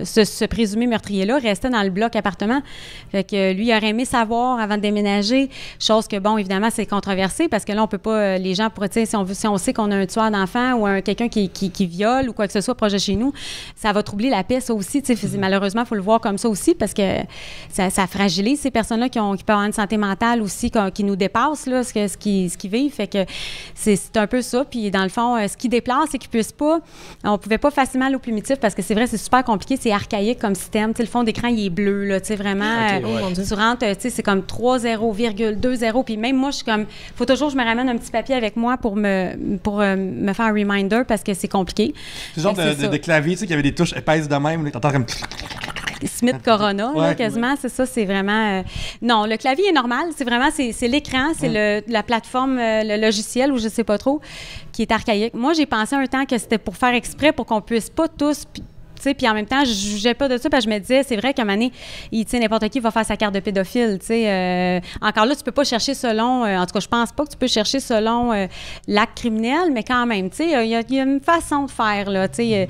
ce présumé meurtrier-là restait dans le bloc appartement. Fait que lui, il aurait aimé savoir avant de déménager, chose que, bon, évidemment, c'est controversé parce que là, on peut pas, les gens pourraient, tu sais, si on sait qu'on a un tueur d'enfants ou quelqu'un qui viole ou quoi que ce soit proche de chez nous, ça va troubler la paix, ça aussi, tu sais, malheureusement, il faut le voir comme ça aussi parce que ça fragilise ces personnes-là qui peuvent avoir une santé mentale aussi, qui nous dépasse, là, ce qu'ils vivent, fait que c'est un peu ça, puis dans le fond, ce qui déplace, c'est qu'ils puissent pas, on pouvait pas facilement aller au primitif parce que c'est vrai, c'est super compliqué, c'est archaïque comme système, tu sais, le fond d'écran, il est bleu, là, tu sais, vraiment, tu rentres, tu sais, c'est comme 3,0,20, puis même moi, je suis comme, faut toujours que je me ramène un petit papier avec moi pour me faire un reminder parce que c'est compliqué. C'est genre de clavier, tu sais, qu'il y avait des touches épaisses de même, t'entends comme... Smith Corona, là, quasiment, c'est ça, c'est vraiment... Non, le clavier est normal, c'est vraiment, c'est l'écran, c'est la plateforme, le logiciel, ou je sais pas trop, qui est archaïque. Moi, j'ai pensé un temps que c'était pour faire exprès, pour qu'on puisse pas tous... Puis en même temps, je jugeais pas de ça parce que je me disais, c'est vrai qu'à un moment donné, n'importe qui va faire sa carte de pédophile. Encore là, tu peux pas chercher selon... en tout cas, je pense pas que tu peux chercher selon l'acte criminel, mais quand même, il y a une façon de faire. Là, puis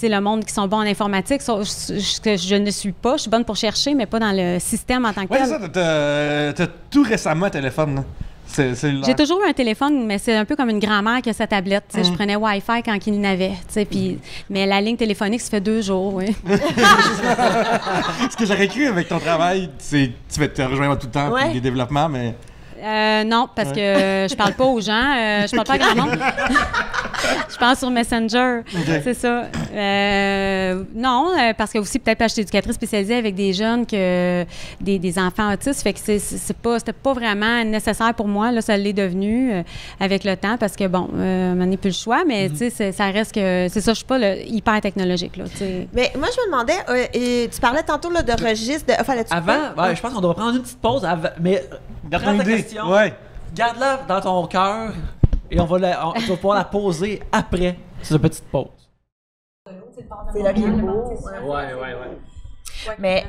le monde qui sont bons en informatique, je ne suis pas. Je suis bonne pour chercher, mais pas dans le système en tant que tel. Oui, c'est ça. T'as tout récemment un téléphone, là. J'ai toujours eu un téléphone, mais c'est un peu comme une grand-mère qui a sa tablette. Je prenais Wi-Fi quand il n'avait. Mais la ligne téléphonique, ça fait 2 jours, oui. Ce que j'aurais cru avec ton travail, c'est tu vas te rejoindre tout le temps pour les développements, mais... Non, parce que je parle pas aux gens. Je parle pas à grand monde. Je parle sur Messenger. C'est ça. Non, parce que aussi, peut-être, je suis éducatrice spécialisée avec des jeunes, des enfants autistes. Fait que c'était pas vraiment nécessaire pour moi. Là, ça l'est devenu avec le temps parce que, bon, on n'a plus le choix, mais tu sais, ça reste que. C'est ça, je suis pas hyper technologique. Là, t'sais. Mais moi, je me demandais, tu parlais tantôt là, de registre. Avant, je pense qu'on devrait prendre une petite pause. Mais prends ta question. Ouais. Garde-la dans ton cœur et tu vas pouvoir la poser après cette petite pause. C'est là qui est beau. Ouais. Mais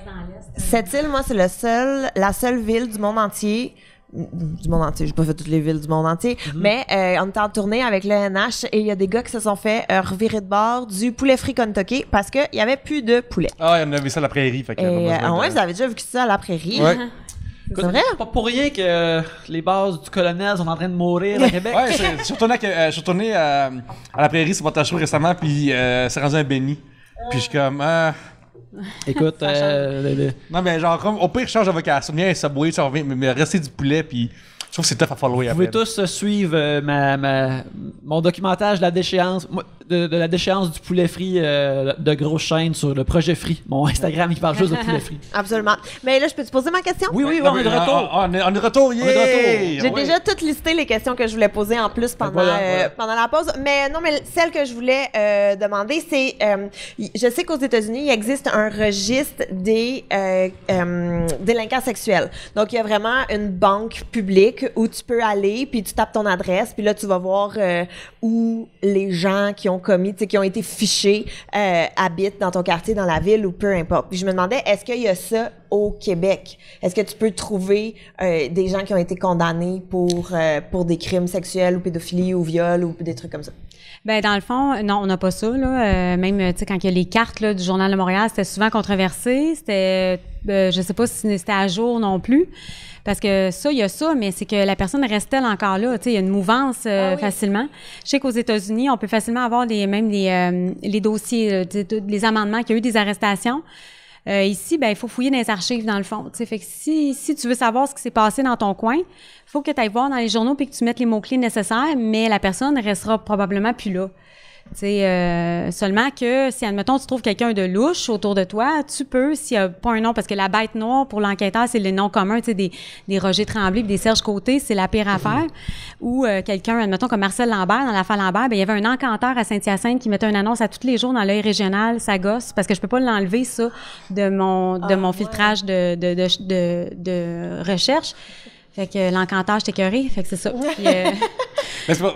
cette île, moi, c'est la seule ville du monde entier. J'ai pas fait toutes les villes du monde entier, mais on était en tournée avec l'ENH et il y a des gars qui se sont fait revirer de bord du poulet frit Kentucky parce qu'il y avait plus de poulet. Ah, on a vu ça à la prairie. Fait que ouais, vous avez déjà vu ça à la prairie. Ouais. C'est vrai? Pas pour rien que les bases du colonel sont en train de mourir au Québec. Ouais, je suis retourné à la prairie sur Montachour récemment, puis c'est rendu un béni. Puis je suis comme... Écoute, Non, mais genre, comme, au pire, je change de vocation. Viens, Subway, mais rester du poulet, puis je trouve que c'est tough à follower vous pouvez après. tous suivre mon documentage de la déchéance, de la déchéance du poulet frit de grosse chaîne sur le projet Free, mon Instagram qui parle juste de poulet frit. Absolument. Mais là, je peux te poser ma question? Oui, on est de retour. On est de retour, yeah! J'ai déjà toutes listé les questions que je voulais poser en plus pendant la pause. Mais non, mais celle que je voulais demander, c'est... je sais qu'aux États-Unis, il existe un registre des délinquants sexuels. Donc, il y a vraiment une banque publique où tu peux aller, puis tu tapes ton adresse, puis là, tu vas voir où les gens qui ont commis, qui ont été fichés, habitent dans ton quartier, dans la ville, ou peu importe. Puis je me demandais, est-ce qu'il y a ça au Québec? Est-ce que tu peux trouver des gens qui ont été condamnés pour des crimes sexuels ou pédophilie ou viol ou des trucs comme ça? Ben dans le fond, non, on n'a pas ça là. Même tu sais quand il y a les cartes là, du Journal de Montréal, c'était souvent controversé. C'était, je sais pas si c'était à jour non plus. Parce que ça, il y a ça, mais c'est que la personne reste-t-elle encore là? Tu sais, il y a une mouvance facilement. Je sais qu'aux États-Unis, on peut facilement avoir les dossiers, les amendements, qu'il y a eu des arrestations. Ici, ben il faut fouiller dans les archives, dans le fond. T'sais. Fait que si tu veux savoir ce qui s'est passé dans ton coin, il faut que tu ailles voir dans les journaux puis que tu mettes les mots-clés nécessaires, mais la personne restera probablement plus là. Seulement que si, admettons, tu trouves quelqu'un de louche autour de toi, tu peux, s'il n'y a pas un nom, parce que la bête noire, pour l'enquêteur, c'est les noms communs, tu sais, des Roger Tremblay, des Serge Côté, c'est la pire affaire. Ou quelqu'un, admettons, comme Marcel Lambert, dans l'affaire Lambert, ben il y avait un encanteur à Saint-Hyacinthe qui mettait une annonce à tous les jours dans l'œil régional, ça gosse, parce que je peux pas l'enlever, ça, de mon filtrage de recherche. Fait que l'encanteur, j'étais écœurée. Fait que c'est ça. Puis,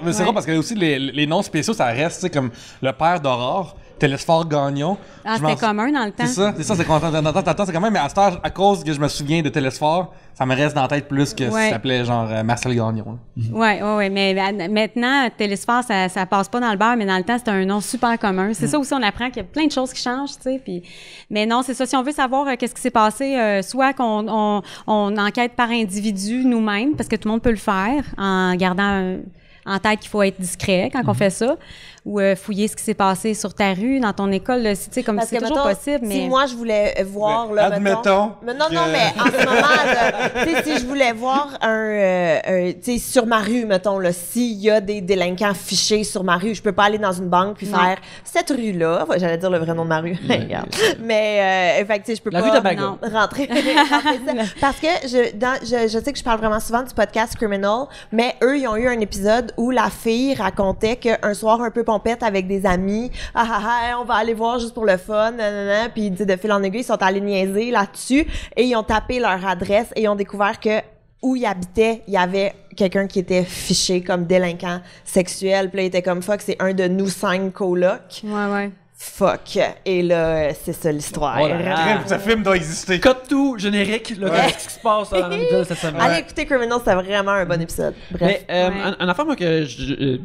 mais c'est vrai parce que aussi les noms spéciaux, ça reste, tu sais, comme le père d'Aurore, Télésphore Gagnon. Ah, c'était commun dans le temps. C'est ça, c'est quand même, mais à cette heure, à cause que je me souviens de Télésphore, ça me reste dans la tête plus que si ça s'appelait genre Marcel Gagnon. Ouais, mais maintenant, Télésphore, ça passe pas dans le beurre, mais dans le temps, c'était un nom super commun. C'est ça aussi, on apprend qu'il y a plein de choses qui changent, tu sais. Puis, mais non, c'est ça, si on veut savoir qu'est-ce qui s'est passé, soit qu'on enquête par individu nous-mêmes, parce que tout le monde peut le faire, en gardant en tête qu'il faut être discret quand on fait ça, ou fouiller ce qui s'est passé sur ta rue, dans ton école, là, c'est comme c'est toujours possible. Mais si moi je voulais voir là, admettons. Mais non, mais en ce moment, tu sais, si je voulais voir tu sais, sur ma rue, mettons là, s'il y a des délinquants fichés sur ma rue, je peux pas aller dans une banque puis faire cette rue-là. J'allais dire le vrai nom de ma rue. Regarde. Mais fait que tu sais, je peux la pas rue de Bagot. rentrer ça. Parce que je sais que je parle vraiment souvent du podcast Criminal, mais eux, ils ont eu un épisode où la fille racontait qu'un soir un peu pompette avec des amis, on va aller voir juste pour le fun, puis de fil en aiguille, ils sont allés niaiser là-dessus et ils ont tapé leur adresse et ils ont découvert que où ils habitaient, il y avait quelqu'un qui était fiché comme délinquant sexuel. Puis là, il était comme fuck, c'est un de nous 5 colocs. Ouais. Fuck. Et là, c'est ça l'histoire. Ce film doit exister. Cut tout, générique, là, qu'est-ce qui se passe dans l'épisode cette semaine? Allez écouter Criminal, c'est vraiment un bon épisode. Bref. Mais un affaire, moi, que je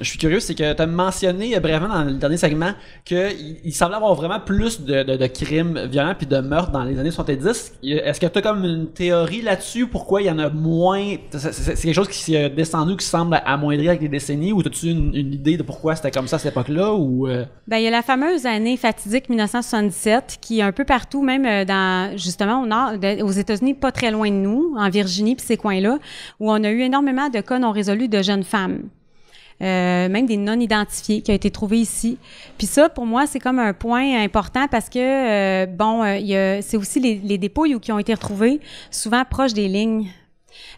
suis curieux, c'est que tu as mentionné brièvement dans le dernier segment qu'il semblait avoir vraiment plus de crimes violents puis de meurtres dans les années 70. Est-ce que tu as comme une théorie là-dessus? Pourquoi il y en a moins? C'est quelque chose qui s'est descendu, qui semble amoindrir avec les décennies? Ou as-tu une idée de pourquoi c'était comme ça à cette époque-là? Ou Ben, il y a a la fameuse année fatidique 1977 qui est un peu partout, même justement au nord, aux États-Unis, pas très loin de nous, en Virginie puis ces coins-là, où on a eu énormément de cas non résolus de jeunes femmes. Même des non-identifiés qui ont été trouvés ici. Puis ça, pour moi, c'est comme un point important parce que, c'est aussi les dépouilles qui ont été retrouvées souvent proches des lignes.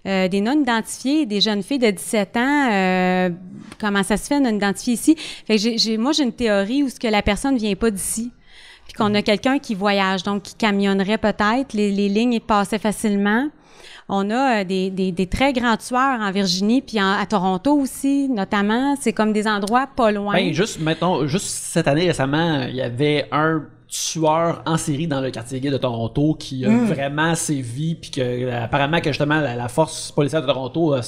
Des non-identifiés, des jeunes filles de 17 ans, comment ça se fait non-identifié ici? Fait que moi, j'ai une théorie où ce que la personne vient pas d'ici. Puis qu'on a quelqu'un qui voyage, donc qui camionnerait peut-être, les lignes passaient facilement. On a des très grands tueurs en Virginie, puis à Toronto aussi, notamment. C'est comme des endroits pas loin. Ben, juste cette année, récemment, il y avait un tueur en série dans le quartier gay de Toronto qui a vraiment sévi, puis que apparemment que justement la force policière de Toronto a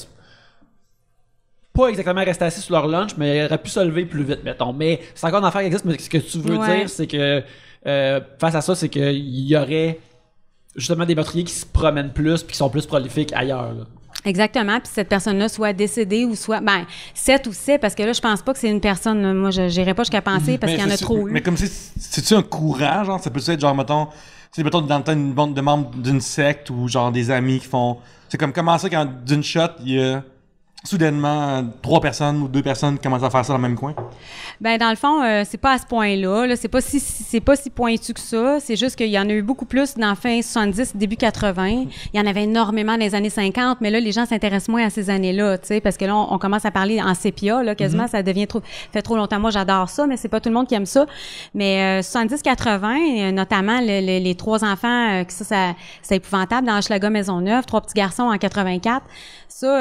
pas exactement resté assis sur leur lunch, mais il aurait pu se lever plus vite, mettons. Mais c'est encore une affaire qui existe, mais ce que tu veux dire, c'est que face à ça, c'est qu'il y aurait justement des meurtriers qui se promènent plus puis qui sont plus prolifiques ailleurs. Là. Exactement, puis cette personne-là soit décédée ou soit... Ben, 7 ou 7, parce que là, je pense pas que c'est une personne... Là, moi, je n'irais pas jusqu'à penser parce qu'il y en a trop eu. Mais comme si... C'est-tu un courant, genre? Ça peut être, genre, mettons dans une bande de membres d'une secte ou, genre, des amis qui font... C'est comme comment ça, quand d'une shot, il y a soudainement 3 personnes ou 2 personnes qui commencent à faire ça dans le même coin? Ben dans le fond, c'est pas à ce point-là. Là, c'est pas si pointu que ça. C'est juste qu'il y en a eu beaucoup plus dans fin 70, début 80. Il y en avait énormément dans les années 50, mais là, les gens s'intéressent moins à ces années-là, tu sais, parce que là, on commence à parler en sépia, là, quasiment, ça devient fait trop longtemps. Moi, j'adore ça, mais c'est pas tout le monde qui aime ça. Mais 70-80, notamment les 3 enfants, c'est épouvantable dans Hochelaga Maisonneuve, 3 petits garçons en 84. Ça,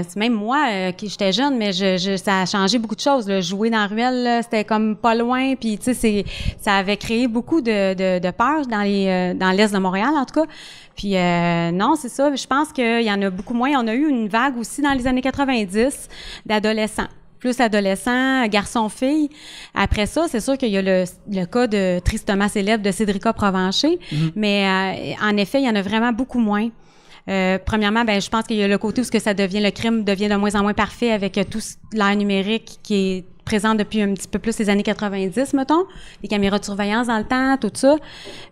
c'est même moi, qui j'étais jeune, mais ça a changé beaucoup de choses. Là. Jouer dans la ruelle, là, c'était comme pas loin, puis tu sais, ça avait créé beaucoup de peur dans l'est de Montréal, en tout cas. Puis non, c'est ça. Je pense qu'il y en a beaucoup moins. On a eu une vague aussi dans les années 90 d'adolescents. Plus adolescents, garçons-filles. Après ça, c'est sûr qu'il y a le cas de tristement célèbre de Cédrica Provencher, mais en effet, il y en a vraiment beaucoup moins. Premièrement, je pense qu'il y a le côté où le crime devient de moins en moins parfait avec tout l'ère numérique qui est présent depuis un petit peu plus les années 90, mettons. Les caméras de surveillance dans le temps, tout ça.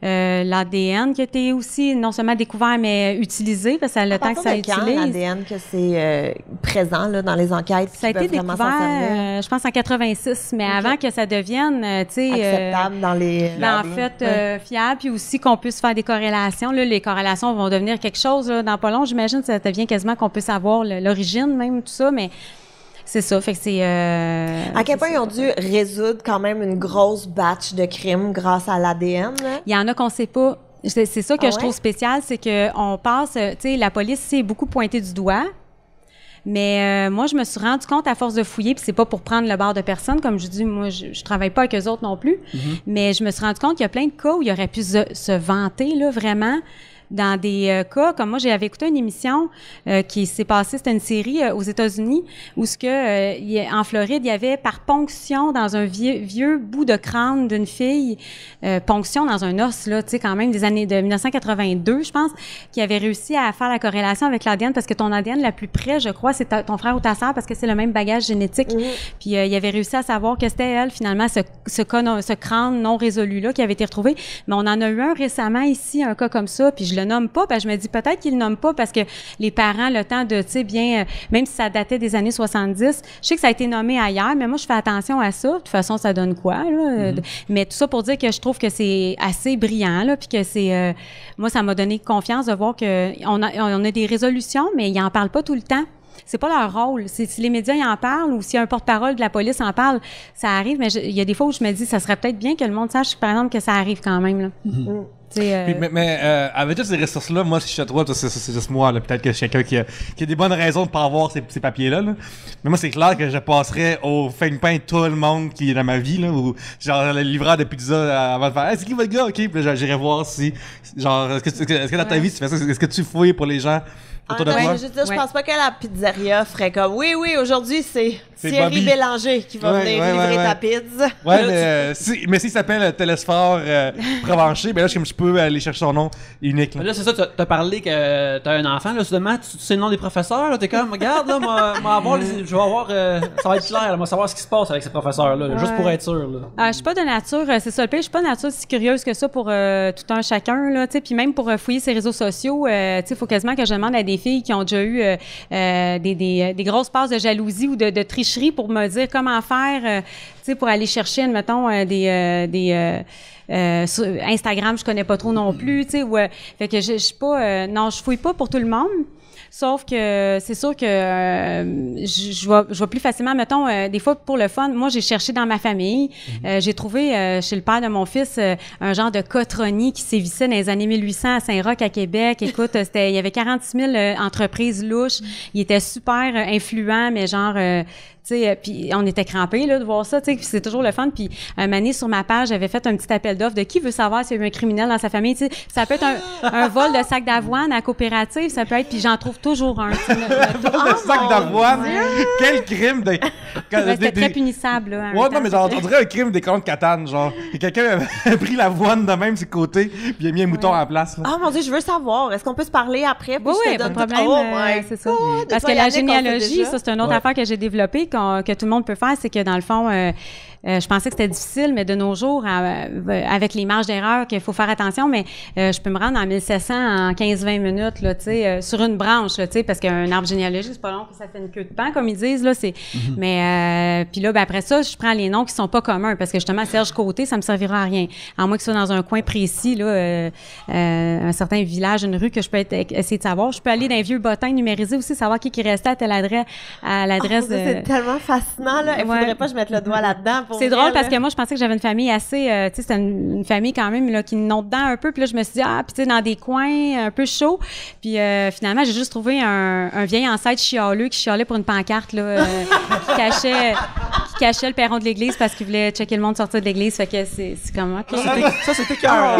L'ADN qui a été aussi non seulement découvert, mais utilisé, parce que ça a le temps que ça utilise. L'ADN que c'est présent là, dans les enquêtes. Ça a été découvert, je pense, en 86, mais avant que ça devienne, tu sais... acceptable dans les... en fait, fiable, puis aussi qu'on puisse faire des corrélations. Là, les corrélations vont devenir quelque chose là, dans pas long. J'imagine que ça devient quasiment qu'on peut savoir l'origine même, tout ça, mais... C'est ça, fait que c'est... à quel point ils ont dû résoudre quand même une grosse batch de crimes grâce à l'ADN? Il y en a qu'on sait pas. C'est ça que je trouve spécial, c'est qu'on passe... Tu sais, la police s'est beaucoup pointée du doigt, mais moi, je me suis rendu compte à force de fouiller, puis c'est pas pour prendre le bord de personne, comme je dis, moi, je travaille pas avec eux autres non plus, mais je me suis rendu compte qu'il y a plein de cas où il aurait pu se vanter, là, vraiment... Dans des cas, comme moi, j'avais écouté une émission qui s'est passée, c'était une série aux États-Unis, où en Floride, il y avait par ponction dans un vieux bout de crâne d'une fille, ponction dans un os, là, tu sais, quand même, des années de 1982, je pense, qui avait réussi à faire la corrélation avec l'ADN, parce que ton ADN la plus près, je crois, c'est ton frère ou ta sœur, parce que c'est le même bagage génétique. Puis il avait réussi à savoir que c'était elle, finalement, ce crâne non résolu-là qui avait été retrouvé. Mais on en a eu un récemment ici, un cas comme ça, puis je le nomme pas, je me dis peut-être qu'ils le nomment pas parce que les parents, le temps de, tu sais, bien, même si ça datait des années 70, je sais que ça a été nommé ailleurs, mais moi, je fais attention à ça. De toute façon, ça donne quoi, là? Mais tout ça pour dire que je trouve que c'est assez brillant, là, puis que c'est... moi, ça m'a donné confiance de voir qu'on a des résolutions, mais ils en parlent pas tout le temps. C'est pas leur rôle. Si les médias y en parlent ou si un porte-parole de la police en parle, ça arrive, mais il y a des fois où je me dis, ça serait peut-être bien que le monde sache, par exemple, que ça arrive quand même, là. Mais avec toutes ces ressources-là, moi, si je suis à toi, c'est juste moi. Peut-être que je suis quelqu'un qui a des bonnes raisons de pas avoir ces papiers-là. Là. Mais moi, c'est clair que je passerais au fin-pain tout le monde qui est dans ma vie. Là, ou genre le livreur de pizza avant de faire hey, c'est qui votre gars? OK, puis j'irai voir si... Genre, est-ce que dans ta vie, tu fais ça? Est-ce que tu fouilles pour les gens autour de toi? Je pense pas que la pizzeria ferait comme oui, aujourd'hui, c'est Thierry Bélanger qui va venir livrer ta pizza. Ouais, mais s'il s'appelle Télésphore Provencher, ben là, je peux aller chercher son nom unique. Là, c'est ça, t'as parlé que t'as un enfant, là, soudainement, tu sais le nom des professeurs, là, t'es comme, regarde, là, je vais avoir, ça va être clair, là, moi, savoir ce qui se passe avec ces professeurs-là, là, juste pour être sûr, là. Je suis pas de nature, c'est ça le pire, je suis pas de nature si curieuse que ça pour tout un chacun, là, tu sais, puis même pour fouiller ses réseaux sociaux, tu sais, il faut quasiment que je demande à des filles qui ont déjà eu des grosses passes de jalousie ou de tricherie pour me dire comment faire, tu sais, pour aller chercher, admettons, sur Instagram, je connais pas trop non plus, tu sais, fait que je suis pas, non, je fouille pas pour tout le monde. Sauf que c'est sûr que je vois plus facilement, mettons, des fois pour le fun, moi j'ai cherché dans ma famille, j'ai trouvé chez le père de mon fils un genre de cotronie qui sévissait dans les années 1800 à Saint-Roch à Québec. Écoute, il y avait 46 000 entreprises louches, il était super influent, mais genre... tu sais, puis on était crampés là de voir ça, tu sais, puis c'est toujours le fun. Puis un moment donné, sur ma page, j'avais fait un petit appel d'offres de qui veut savoir s'il y a eu un criminel dans sa famille, tu sais. Ça peut être un vol de sac d'avoine à la coopérative, ça peut être, puis j'en trouve toujours un. Un sac d'avoine? Quel crime de... C'était très punissable, là. Ouais, non, mais genre, on dirait un crime des comptes Catane, genre. Que quelqu'un a pris l'avoine de même, ses côtés, puis il a mis un mouton en place, là. Ah, mon Dieu, je veux savoir. Est-ce qu'on peut se parler après? Oui, pas de problème. C'est ça. Parce que la généalogie, ça, c'est une autre affaire que j'ai développée, que tout le monde peut faire, c'est que dans le fond, je pensais que c'était difficile, mais de nos jours, avec les marges d'erreur, qu'il faut faire attention, mais je peux me rendre en 1700 en 15-20 minutes, là, tu sais, sur une branche, là, tu sais, parce qu'un arbre généalogique, c'est pas long, puis ça fait une queue de pain, comme ils disent, là, c'est... Mais, puis là, ben, après ça, je prends les noms qui sont pas communs, parce que justement, Serge Côté, ça me servira à rien. À moins que ce soit dans un coin précis, là, un certain village, une rue que je peux essayer de savoir. Je peux aller dans un vieux bottin numérisé aussi, savoir qui restait à telle adresse, c'est tellement fascinant, là. Il faudrait pas que je mette le doigt là-dedans. C'est drôle parce que moi, je pensais que j'avais une famille assez, tu sais, c'était une famille quand même là, qui note dedans un peu. Puis là, je me suis dit, puis tu sais, dans des coins un peu chauds. Puis finalement, j'ai juste trouvé un vieil ancêtre chialeux qui chialait pour une pancarte là, qui cachait le perron de l'église parce qu'il voulait checker le monde sortir de l'église. Fait que c'est comment que... Ça, c'était cœur.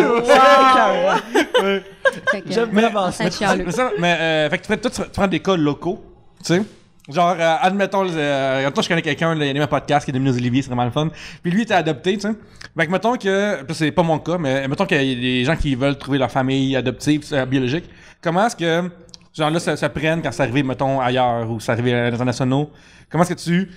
J'aime vraiment ça. Mais fait que tu prends des cas locaux, tu sais. Genre, admettons, je connais quelqu'un, il y a un podcast qui est Dominique Olivier, c'est vraiment le fun. Puis lui, il était adopté, tu sais. Fait que mettons que, c'est pas mon cas, mais mettons qu'il y a des gens qui veulent trouver leur famille adoptive, biologique. Comment est-ce que, genre là, ça prenne quand c'est arrivé, mettons, ailleurs ou c'est arrivé à l'international? Comment est-ce que tu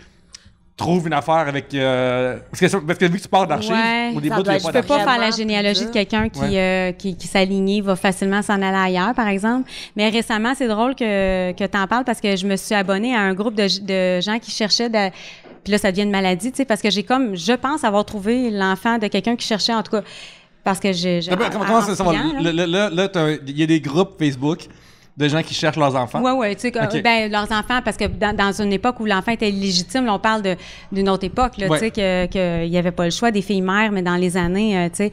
trouves une affaire avec... parce que vu que tu parles d'archives, au début, tu n'as pas peux pas faire la généalogie de quelqu'un qui s'alignait, va facilement s'en aller ailleurs, par exemple. Mais récemment, c'est drôle que tu en parles parce que je me suis abonnée à un groupe de gens qui cherchaient puis là, ça devient une maladie, tu sais, parce que je pense avoir trouvé l'enfant de quelqu'un qui cherchait, en tout cas, parce que comment ça va? Là, il y a des groupes Facebook de gens qui cherchent leurs enfants? Oui, tu sais, ben, leurs enfants, parce que dans une époque où l'enfant était illégitime, là, on parle d'une autre époque, là, tu sais, qu'il n'y avait pas le choix des filles mères, mais dans les années, tu sais.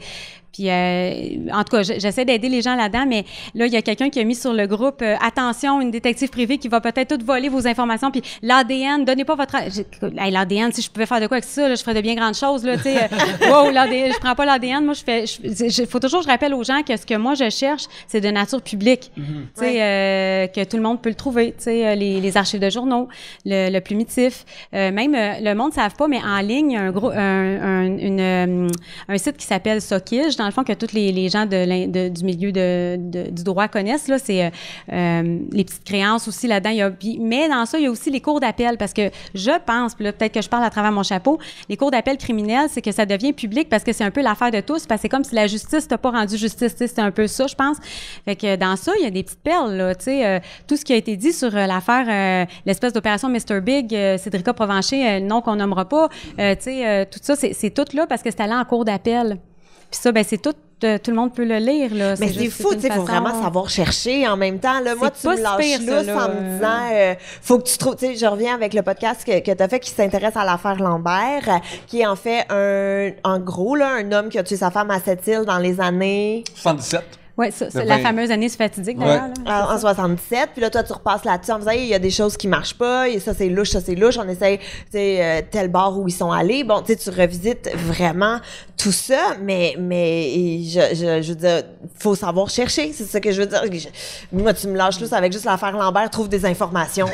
Puis, en tout cas, j'essaie d'aider les gens là-dedans, mais là, il y a quelqu'un qui a mis sur le groupe attention, une détective privée qui va peut-être tout voler vos informations. Puis l'ADN, donnez pas votre... l'ADN, si je pouvais faire de quoi avec ça, là, je ferais de bien grandes choses, là, tu sais. Wow, l'ADN, je prends pas l'ADN. Moi, faut toujours que je rappelle aux gens que ce que moi, je cherche, c'est de nature publique. Tu sais, que tout le monde peut le trouver. Tu sais, les archives de journaux, le plumitif. Même, le monde ne savent pas, mais en ligne, il y a un site qui s'appelle Sokige, dans le fond, que tous les gens du milieu du droit connaissent, là, c'est les petites créances aussi là-dedans. Mais dans ça, il y a aussi les cours d'appel, parce que je pense, puis là, peut-être que je parle à travers mon chapeau, les cours d'appel criminels, c'est que ça devient public parce que c'est un peu l'affaire de tous, parce que c'est comme si la justice t'a pas rendu justice, c'est un peu ça, je pense. Fait que dans ça, il y a des petites perles, là, tu sais, tout ce qui a été dit sur l'affaire, l'espèce d'opération Mr. Big, Cédrica Provencher, nom qu'on nommera pas, tu sais, tout ça, c'est tout là parce que c'est allé en cours d'appel. Puis ça, ben c'est tout le monde peut le lire, là. Mais c'est fou, tu sais, il faut vraiment savoir chercher en même temps. Là, moi, tu me lâches là en me disant, faut que tu trouves, tu sais, je reviens avec le podcast que tu as fait qui s'intéresse à l'affaire Lambert, qui est en fait en gros, là, un homme qui a tué sa femme à Sept-Îles dans les années... 77. Oui, c'est la fameuse année fatidique, d'ailleurs. En 77. Puis là, toi, tu repasses là-dessus en disant, il y a des choses qui marchent pas, et ça, c'est louche, ça, c'est louche. On essaie, tu sais, tel bar où ils sont allés. Bon, tu sais, tu revisites vraiment tout ça, mais je veux dire, faut savoir chercher, c'est ça que je veux dire. Moi, tu me lâches là, avec juste l'affaire Lambert, trouve des informations.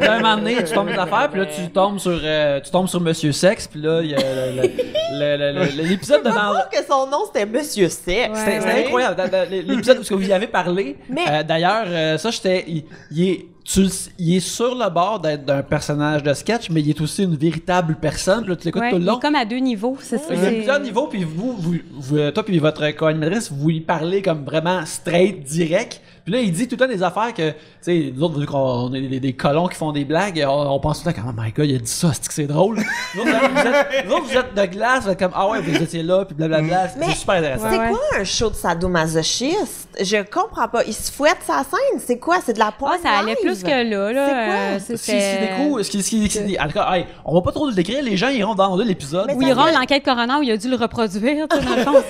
Là, un moment donné, tu tombes des affaires, puis là, tu tombes sur Monsieur Sexe, puis là, il y a l'épisode de Je dans... que son nom, c'était Monsieur Sex. Ouais. C'était incroyable. Dans l'épisode où vous y avez parlé, Mais- d'ailleurs, ça, il est sur le bord d'être un personnage de sketch, mais il est aussi une véritable personne. Puis là, tu l'écoutes Ouais, tout le il long. est comme à 2 niveaux, c'est ça. Il y a c'est- plusieurs niveaux, puis vous, toi puis votre co-animatrice, vous y parlez comme vraiment straight, direct. Puis là, il dit tout le temps des affaires que, tu sais, nous autres, vu qu'on est des colons qui font des blagues, on pense tout le temps comme, oh my god, il a dit ça, c'est drôle. Nous autres, vous êtes de glace, vous êtes comme, ah ouais, vous étiez là, puis blablabla. Mais C'est super intéressant. C'est Ouais. quoi un show de sadomasochiste? Je comprends pas. Il se fouette sa scène? C'est quoi? C'est de la porn Ah, ça allait live? plus que là. C'est quoi? Si des coups, en tout cas, hey, on va pas trop le décrire, les gens iront dans l'épisode. Mais Où il rend l'enquête coroner où il a dû le reproduire, tu sais, dans le fond.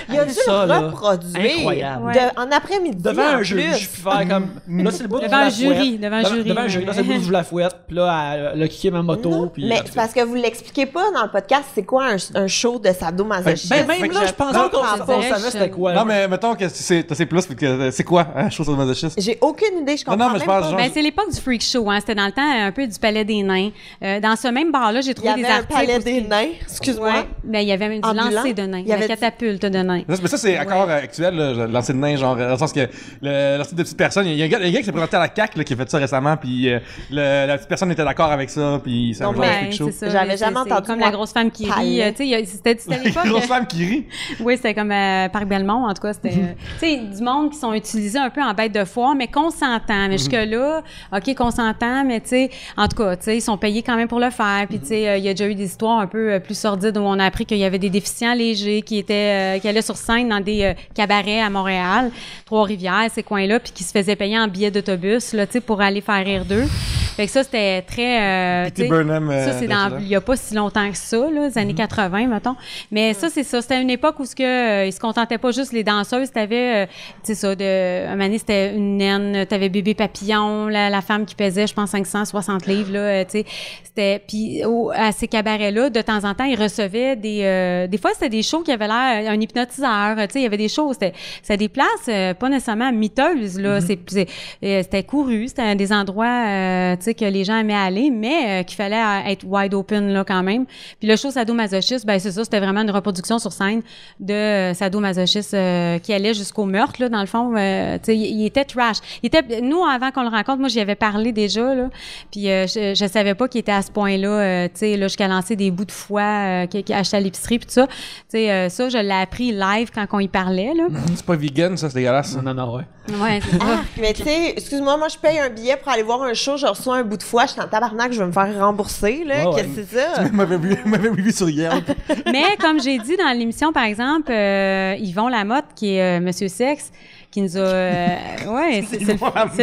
Il a dû ça, le là, reproduire incroyable. en après-midi. Devant en un juge, puis faire comme. Là, c'est le bout où Devant je la un jury, fouette. devant un jury, Devant un jury, là, c'est le bout où je la fouette, puis là, elle a kické ma moto, Non, puis. mais c'est parce que vous l'expliquez pas dans le podcast, c'est quoi un show de sadomasochisme? Ben, même là, je pense pas qu'on pas. savait c'était quoi. Non, mais mettons que c'est plus, puis que c'est quoi, hein, chose sur masochiste? J'ai aucune idée, je comprends Non, mais je même parle pas. genre- Ben, c'est l'époque du freak show, hein. C'était dans le temps un peu du Palais des Nains. Dans ce même bar-là, j'ai Il y trouvé avait des un articles. palais où des c'est- nains, excuse-moi. Ouais. Ben, il y avait même du Ambulant. lancer de nains. Il y avait La catapulte de nains. Mais ça, c'est encore actuel, là, lancer de nain, genre, dans le sens que le lancer de petites personnes, il y a un gars qui s'est présenté à la CAQ, là, qui a fait ça récemment, puis la petite personne était d'accord avec ça, puis c'est un Non, genre mais de Ben, freak show. c'est ça. J'avais Mais jamais c'est entendu comme moi. la grosse femme qui rit. Palais. Tu sais, c'était Une l'époque. grosse femme qui rit. Oui, c'était comme Parc Belmont, en tout cas. C'était, tu sais, du monde qui sont utilisés un peu en bête de foire, mais consentant. Mais jusque-là, OK, consentant, mais tu sais, en tout cas, tu sais, ils sont payés quand même pour le faire. Puis, tu sais, il y a déjà eu des histoires un peu plus sordides où on a appris qu'il y avait des déficients légers qui allaient sur scène dans des cabarets à Montréal, Trois-Rivières, ces coins-là, puis qui se faisaient payer en billets d'autobus, là, tu sais, pour aller faire rire d'eux. Fait que ça, c'était très... P.T. tu sais, Burnham, ça, c'est il y a pas si longtemps que ça, là, les années 80, mettons. Mais ça, c'est ça. C'était une époque où ils se contentaient pas juste les danseuses. T'avais, tu sais ça, un moment donné, c'était une naine. T'avais Bébé Papillon, la femme qui pesait, je pense, 560 livres, là, tu sais. C'était, puis à ces cabarets-là, de temps en temps, ils recevaient des fois, c'était des shows qui avaient l'air, un hypnotiseur, tu sais, il y avait des shows, c'était des places pas nécessairement miteuses, là. C'était couru, c'était des endroits, tu sais, que les gens aimaient aller, mais qu'il fallait être wide open, là, quand même. Puis le show sadomasochiste, ben c'est ça, c'était vraiment une reproduction sur scène de sadomasochiste qui allait jusqu'au meurtre, là, dans le fond. Tu sais, il était trash. Nous, avant qu'on le rencontre, moi, j'y avais parlé déjà, là, puis je savais pas qu'il était à ce point-là, tu sais, là, jusqu'à lancer des bouts de foie qu'il achetait à l'épicerie, puis tout ça. Tu sais, ça, je l'ai appris live quand on y parlait, là. C'est pas vegan, ça, c'est dégueulasse. Non, ouais. Ouais, c'est ça. Ah, mais tu sais, excuse-moi, moi je paye un billet pour aller voir un show, je reçois un bout de foie, je suis en tabarnak, je vais me faire rembourser, là. Ouais, Qu'est-ce que c'est ça? m'avait vu sur Yelp. Mais comme j'ai dit dans l'émission, par exemple, Yvon Lamotte, qui est Monsieur Sexe, qui nous a... ouais, c'est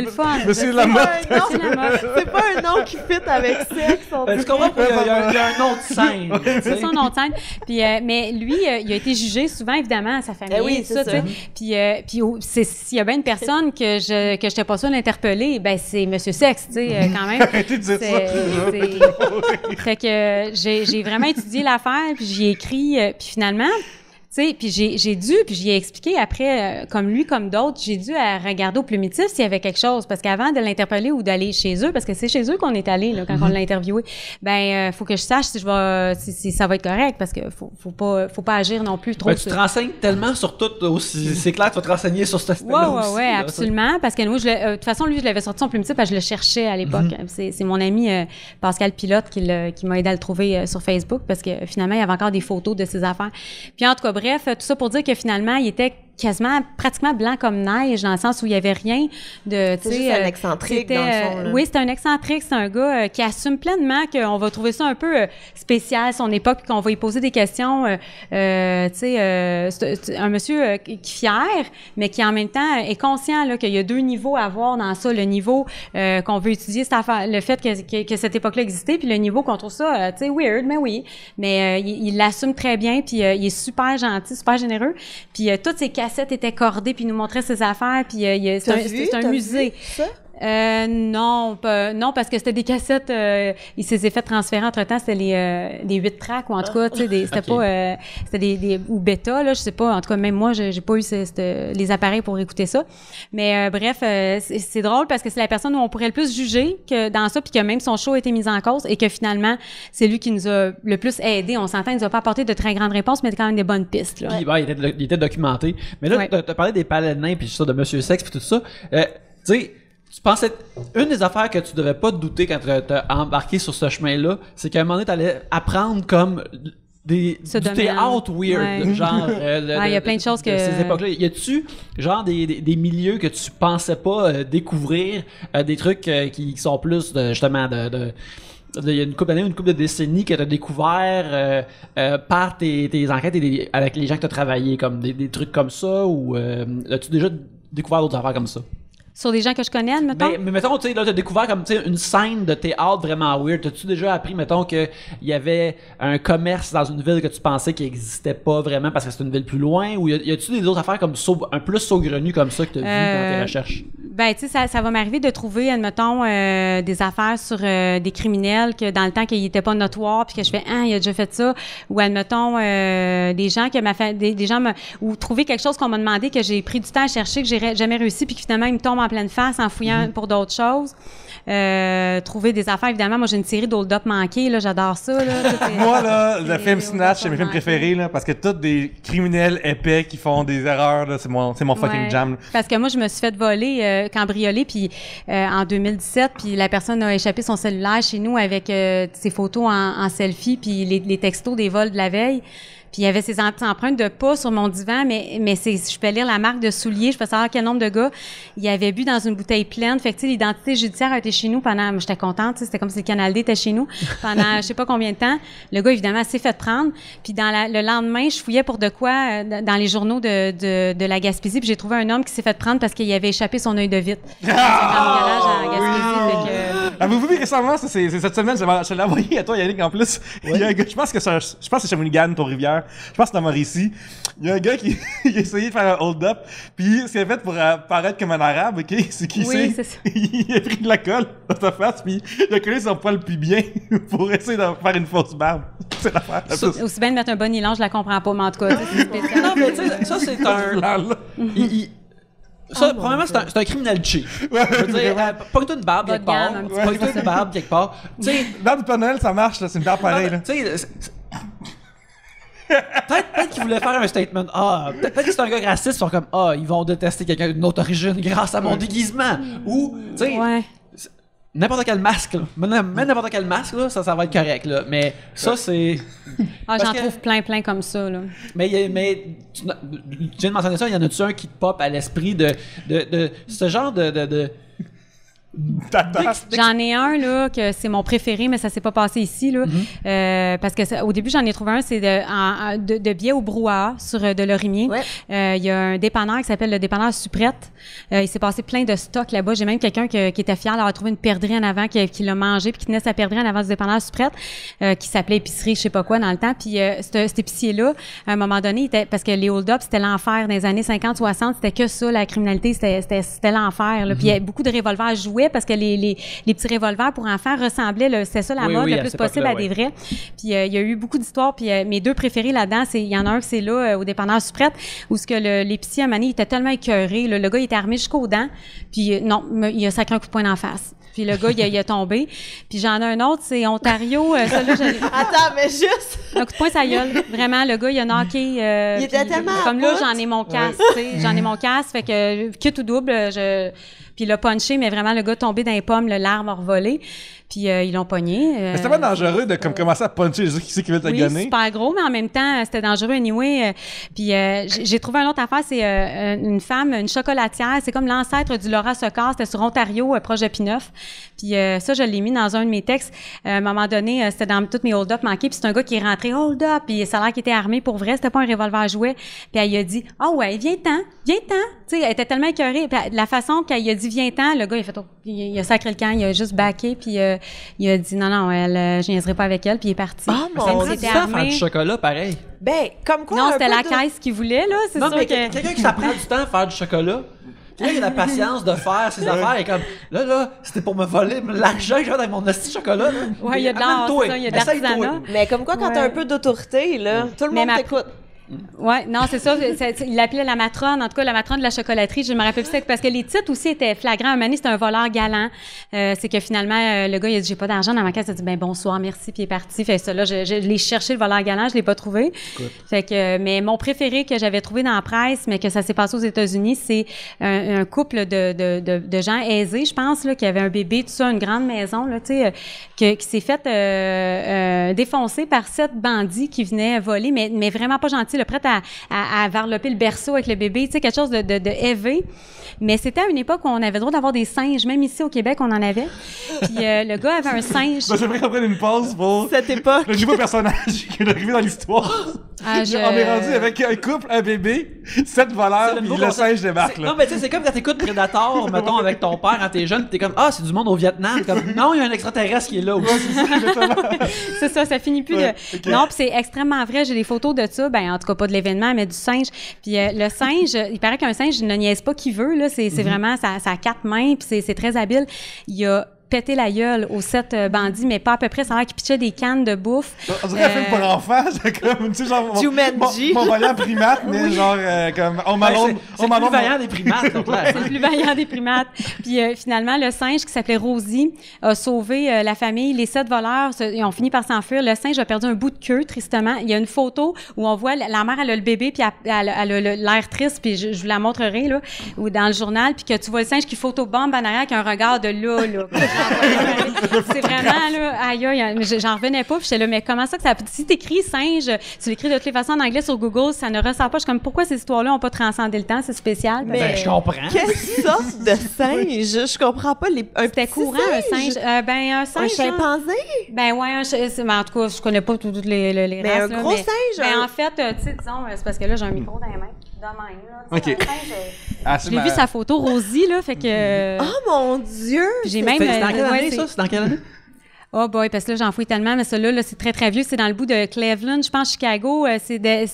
le fun. Monsieur C'est Lamotte. pas un nom- Monsieur Lamotte. C'est pas un nom qui fit avec sexe. on Tu dit. comprends qu'il y a un nom de scène. tu C'est sais. son nom de scène. Puis, mais lui, il a été jugé souvent, évidemment, à sa famille. Eh oui, tout c'est tu ça. sais. Puis s'il y a bien une personne que j'étais pas sûre d'interpeller, ben c'est Monsieur Sexe, tu sais, quand même. Arrêtez de dire ça. Fait que j'ai vraiment étudié l'affaire, puis j'y ai écrit, puis finalement... Tu sais, puis puis j'y ai expliqué après, comme lui, comme d'autres, j'ai dû regarder au plumitif s'il y avait quelque chose, parce qu'avant de l'interpeller ou d'aller chez eux, parce que c'est chez eux qu'on est allé, là, quand on l'a interviewé, ben, faut que je sache si ça va être correct, parce que faut pas agir non plus trop. Ben, tu te renseignes tellement sur tout aussi. C'est clair que tu vas te renseigner sur cet aspect-là aussi. Ouais, là, absolument. Parce que moi, de toute façon, lui, je l'avais sorti son plumitif parce que je le cherchais à l'époque. C'est mon ami Pascal Pilote qui m'a aidé à le trouver sur Facebook parce que finalement, il y avait encore des photos de ses affaires. Puis en tout cas, bref, tout ça pour dire que finalement, il était pratiquement blanc comme neige, dans le sens où il y avait rien de, tu sais... C'est juste un excentrique, dans le fond, là. Oui, c'est un excentrique, c'est un gars qui assume pleinement qu'on va trouver ça un peu spécial, son époque, puis qu'on va y poser des questions, tu sais, c'est un monsieur qui est fier, mais qui en même temps est conscient là, qu'il y a 2 niveaux à voir dans ça, le niveau qu'on veut étudier, cette affaire, le fait que cette époque-là existait, puis le niveau qu'on trouve ça, tu sais, weird, mais oui, mais il l'assume très bien, puis il est super gentil, super généreux, puis toutes ces cassettes étaient cordées, puis il nous montrait ses affaires, puis c'est un musée. Ça? Non, parce que c'était des cassettes. Il s'est fait transférer entre-temps. C'était les 8 tracks, ou en tout cas, tu sais, c'était pas... c'était des ou bêta, là, je sais pas. En tout cas, même moi, j'ai pas eu les appareils pour écouter ça. Mais bref, c'est drôle parce que c'est la personne où on pourrait le plus juger que dans ça, puis que même son show a été mis en cause et que finalement, c'est lui qui nous a le plus aidé. On s'entend, il nous a pas apporté de très grandes réponses, mais quand même des bonnes pistes, là. Puis, il était documenté. Mais là, t'as parlé des paladins, puis ça, de Monsieur Sex, puis tout ça. Tu sais, tu pensais... Une des affaires que tu devais pas te douter quand t'as embarqué sur ce chemin-là, c'est qu'à un moment donné, t'allais apprendre comme... du théâtre weird, genre... il y a plein de choses que... Ces époques-là. Y a-tu, genre, des milieux que tu pensais pas découvrir, des trucs qui sont plus, justement, il y a une couple d'années, une couple de décennies que tu as découvert par tes enquêtes et avec les gens que tu as travaillé, comme des trucs comme ça, ou as-tu déjà découvert d'autres affaires comme ça? Sur des gens que je connais, mettons? Mais mettons, tu sais, là, t'as découvert comme, tu sais, une scène de théâtre vraiment weird. T'as-tu déjà appris, mettons, qu'il y avait un commerce dans une ville que tu pensais qu'il existait pas vraiment parce que c'était une ville plus loin? Ou y a-tu des autres affaires comme un plus saugrenu comme ça que t'as vu dans tes recherches? Ben, tu sais, ça va m'arriver de trouver, admettons, des affaires sur des criminels que dans le temps qu'ils étaient pas notoires, puis que je fais, il a déjà fait ça. Ou admettons, des gens ou trouver quelque chose qu'on m'a demandé que j'ai pris du temps à chercher, que j'ai jamais réussi, puis que finalement, il me tombe en pleine face en fouillant pour d'autres choses. Trouver des affaires, évidemment. Moi, j'ai une série d'Hold Up manquées, là, j'adore ça, là. Moi, là, le film Snatch, c'est mes films préférés, là, parce que tous des criminels épais qui font des erreurs, là, c'est mon fucking jam. Parce que moi, je me suis fait voler, cambrioler, puis en 2017, puis la personne a échappé son cellulaire chez nous avec ses photos en selfie, puis les textos des vols de la veille. Puis il y avait ces empreintes de pas sur mon divan, mais je peux lire la marque de souliers, je peux savoir quel nombre de gars il avait bu dans une bouteille pleine. Fait que, tu sais, l'identité judiciaire a été chez nous pendant, j'étais contente, tu sais, c'était comme si le Canal D était chez nous pendant je sais pas combien de temps. Le gars, évidemment, s'est fait prendre. Puis le lendemain, je fouillais pour de quoi dans les journaux de la Gaspésie, puis j'ai trouvé un homme qui s'est fait prendre parce qu'il avait échappé son œil de vitre. C'est un cambriolage à Gaspésie, fait que... Avez-vous vu récemment, ça, c'est cette semaine, je l'ai envoyé à toi, Yannick, en plus. Il y a un gars, je pense que c'est Shawinigan, Trois-Rivières. Je pense que c'est dans Mauricie. Il y a un gars qui a essayé de faire un hold-up, puis ce qu'il a fait pour paraître comme un arabe, ok, c'est qu'il il a pris de la colle dans sa face, puis il a collé son poil pubien pour essayer de faire une fausse barbe. C'est l'affaire. Aussi bien de mettre un bon élan, je la comprends pas, mais en tout cas, c'est spécial. Non, mais tu sais, ça, c'est un... Ça, probablement, c'est un criminel cheap. Je veux dire, pogne-toi une barbe quelque part. Pogne-toi une barbe quelque part. Tu sais, barbe du Père Noël, ça marche, là, c'est une barbe pareille, là. Tu sais, peut-être qu'il voulait faire un statement. Peut-être que c'est un gars raciste, ils sont comme, ils vont détester quelqu'un d'une autre origine grâce à mon déguisement. Ou, tu sais, n'importe quel masque, là. Même n'importe quel masque, là, ça va être correct, là. Mais ça, c'est... j'en trouve plein comme ça, là. Mais tu viens de mentionner ça, il y en a-tu un qui te pop à l'esprit de ce genre de J'en ai un, là, que c'est mon préféré, mais ça s'est pas passé ici, là. Parce que au début, j'en ai trouvé un, c'est de biais au brouhaha sur de Lorimier. Il y a un dépanneur qui s'appelle le dépanneur Suprette. Il s'est passé plein de stocks là-bas. J'ai même quelqu'un qui était fier d'avoir trouvé une perdrix en avant, qui l'a mangé, puis qui tenait sa perdrix en avant du dépanneur Suprette, qui s'appelait épicerie, je sais pas quoi, dans le temps. Puis cet épicier-là, à un moment donné, parce que les hold-up, c'était l'enfer. Dans les années 50-60, c'était que ça, la criminalité, c'était l'enfer, là. Puis il y a beaucoup de revolvers joués parce que les petits revolvers pour enfants ressemblaient, c'était ça la mode, le plus possible à des vrais. Puis il y a eu beaucoup d'histoires, puis mes deux préférés là-dedans, il y en a un, c'est là, au dépanneur Suprette, où ce que l'épicier, à un moment donné, il était tellement écœuré, le gars, il était armé jusqu'aux dents, puis non, il a sacré un coup de poing d'en face. Puis le gars, il a tombé. Puis j'en ai un autre, c'est Ontario. Attends, mais juste... Un coup de poing, ça gueule. Vraiment, le gars, il a knocké. Il était tellement comme là, j'en ai mon casque, tu sais. J'en ai mon casque, fait que quitte ou double, puis il a punché, mais vraiment, le gars tombé dans les pommes, l'arme a revolé. Puis ils l'ont pogné. Mais c'était pas dangereux de commencer à puncher les gens qui veulent te gonner. Oui, super gros, mais en même temps, c'était dangereux anyway. Puis j'ai trouvé une autre affaire, c'est une femme, une chocolatière. C'est comme l'ancêtre du Laura Secord. C'était sur Ontario, proche de Pineuf. Puis ça, je l'ai mis dans un de mes textes. À un moment donné, c'était dans toutes mes hold-up manqués. Puis c'est un gars qui est rentré hold-up. Puis ça a l'air qu'il était armé pour vrai. C'était pas un revolver jouet. Puis elle a dit, ouais, viens-ten. Tu sais, elle était tellement écœurée. Puis la façon qu'elle a dit viens-ten, le gars, il a sacré le camp. Il a juste backé. Puis il a dit non, je niaiserai pas avec elle, puis il est parti. Mon Dieu, faire du chocolat, pareil. Ben, comme quoi. Non, c'était la caisse qui voulait, là. C'est sûr mais quelqu'un qui s'apprend du temps à faire du chocolat, Quelqu'un qui a la patience de faire ses affaires et comme, là, c'était pour me voler l'argent que j'ai avec mon esti de chocolat, là. Ouais, il y a de l'art, c'est ça, il y a de l'artisanat. Mais comme quoi, quand t'as un peu d'autorité, là, tout le monde t'écoute. Oui, non, c'est ça. Il l'appelait la matrone, en tout cas, la matrone de la chocolaterie. Je me rappelle plus, parce que les titres aussi étaient flagrants. Un moment donné, c'était un voleur galant. C'est que finalement, le gars, il a dit, j'ai pas d'argent dans ma caisse. Il a dit, ben bonsoir, merci, puis il est parti. Fait que ça, là, je l'ai cherché, le voleur galant, je l'ai pas trouvé. Fait que, mais mon préféré que j'avais trouvé dans la presse, mais que ça s'est passé aux États-Unis, c'est un couple de gens aisés, je pense, là, qui avaient un bébé, tout ça, une grande maison, là, tu sais, qui s'est fait défoncer par 7 bandits qui venaient voler, mais vraiment pas gentils, là, prête à varloper le berceau avec le bébé, tu sais, quelque chose de élevé. Mais c'était à une époque où on avait le droit d'avoir des singes. Même ici, au Québec, on en avait. Puis le gars avait un singe. J'aimerais qu'on prenne une pause pour cette époque. Le nouveau personnage qui est arrivé dans l'histoire. On est rendu avec un couple, un bébé, 7 voleurs, puis le singe débarque. Non, mais tu sais, c'est comme quand t'écoutes Predator, mettons, avec ton père quand t'es jeune, t'es comme, ah, c'est du monde au Vietnam. Comme, non, il y a un extraterrestre qui est là aussi. C'est ça, ça finit plus de... Non, puis c'est extrêmement vrai. J'ai des photos de ça. Ben, en tout cas, pas de l'événement, mais du singe. Puis le singe, il paraît qu'un singe ne niaise pas qui veut, là. C'est vraiment, ça a 4 mains, puis c'est très habile. Il a pété la gueule aux 7 bandits, mais pas à peu près. Ça a l'air qu'ils pitchaient des cannes de bouffe. On dirait un film pour enfants. C'est comme, tu sais, genre... Jumanji. Mon vaillant primate, mais genre, comme... C'est le plus vaillant des primates, donc là. C'est le plus vaillant des primates. Puis finalement, le singe qui s'appelait Rosie a sauvé la famille. Les 7 voleurs, ils ont fini par s'enfuir. Le singe a perdu un bout de queue, tristement. Il y a une photo où on voit la mère, elle a le bébé, puis elle a l'air triste, puis je vous la montrerai, là, ou dans le journal, puis que tu vois le singe qui photobombe en arrière avec un regard de là. C'est vraiment, là, aïe, j'en revenais pas, puis j'étais là, mais comment ça que ça... Si t'écris singe, tu l'écris de toutes les façons en anglais sur Google, ça ne ressort pas. Je suis comme, pourquoi ces histoires-là n'ont pas transcendé le temps? C'est spécial. Mais je comprends. Quelle sorte de singe? Je comprends pas. C'était courant, un singe. Un singe. Un chimpanzé? Ben ouais, en tout cas, je connais pas toutes les mais races. Un gros singe? Ben en fait, tu sais, disons, c'est parce que là, j'ai un micro dans les mains. De même, là. OK. Je l'ai vu sa photo, Rosie, là, fait que... Oh mon Dieu! J'ai même... C'est dans quelle année, ça? C'est dans quelle année? Oh boy, parce que là, j'en fouille tellement, mais ça, là, c'est très, très vieux. C'est dans le bout de Cleveland, je pense, Chicago. C'est des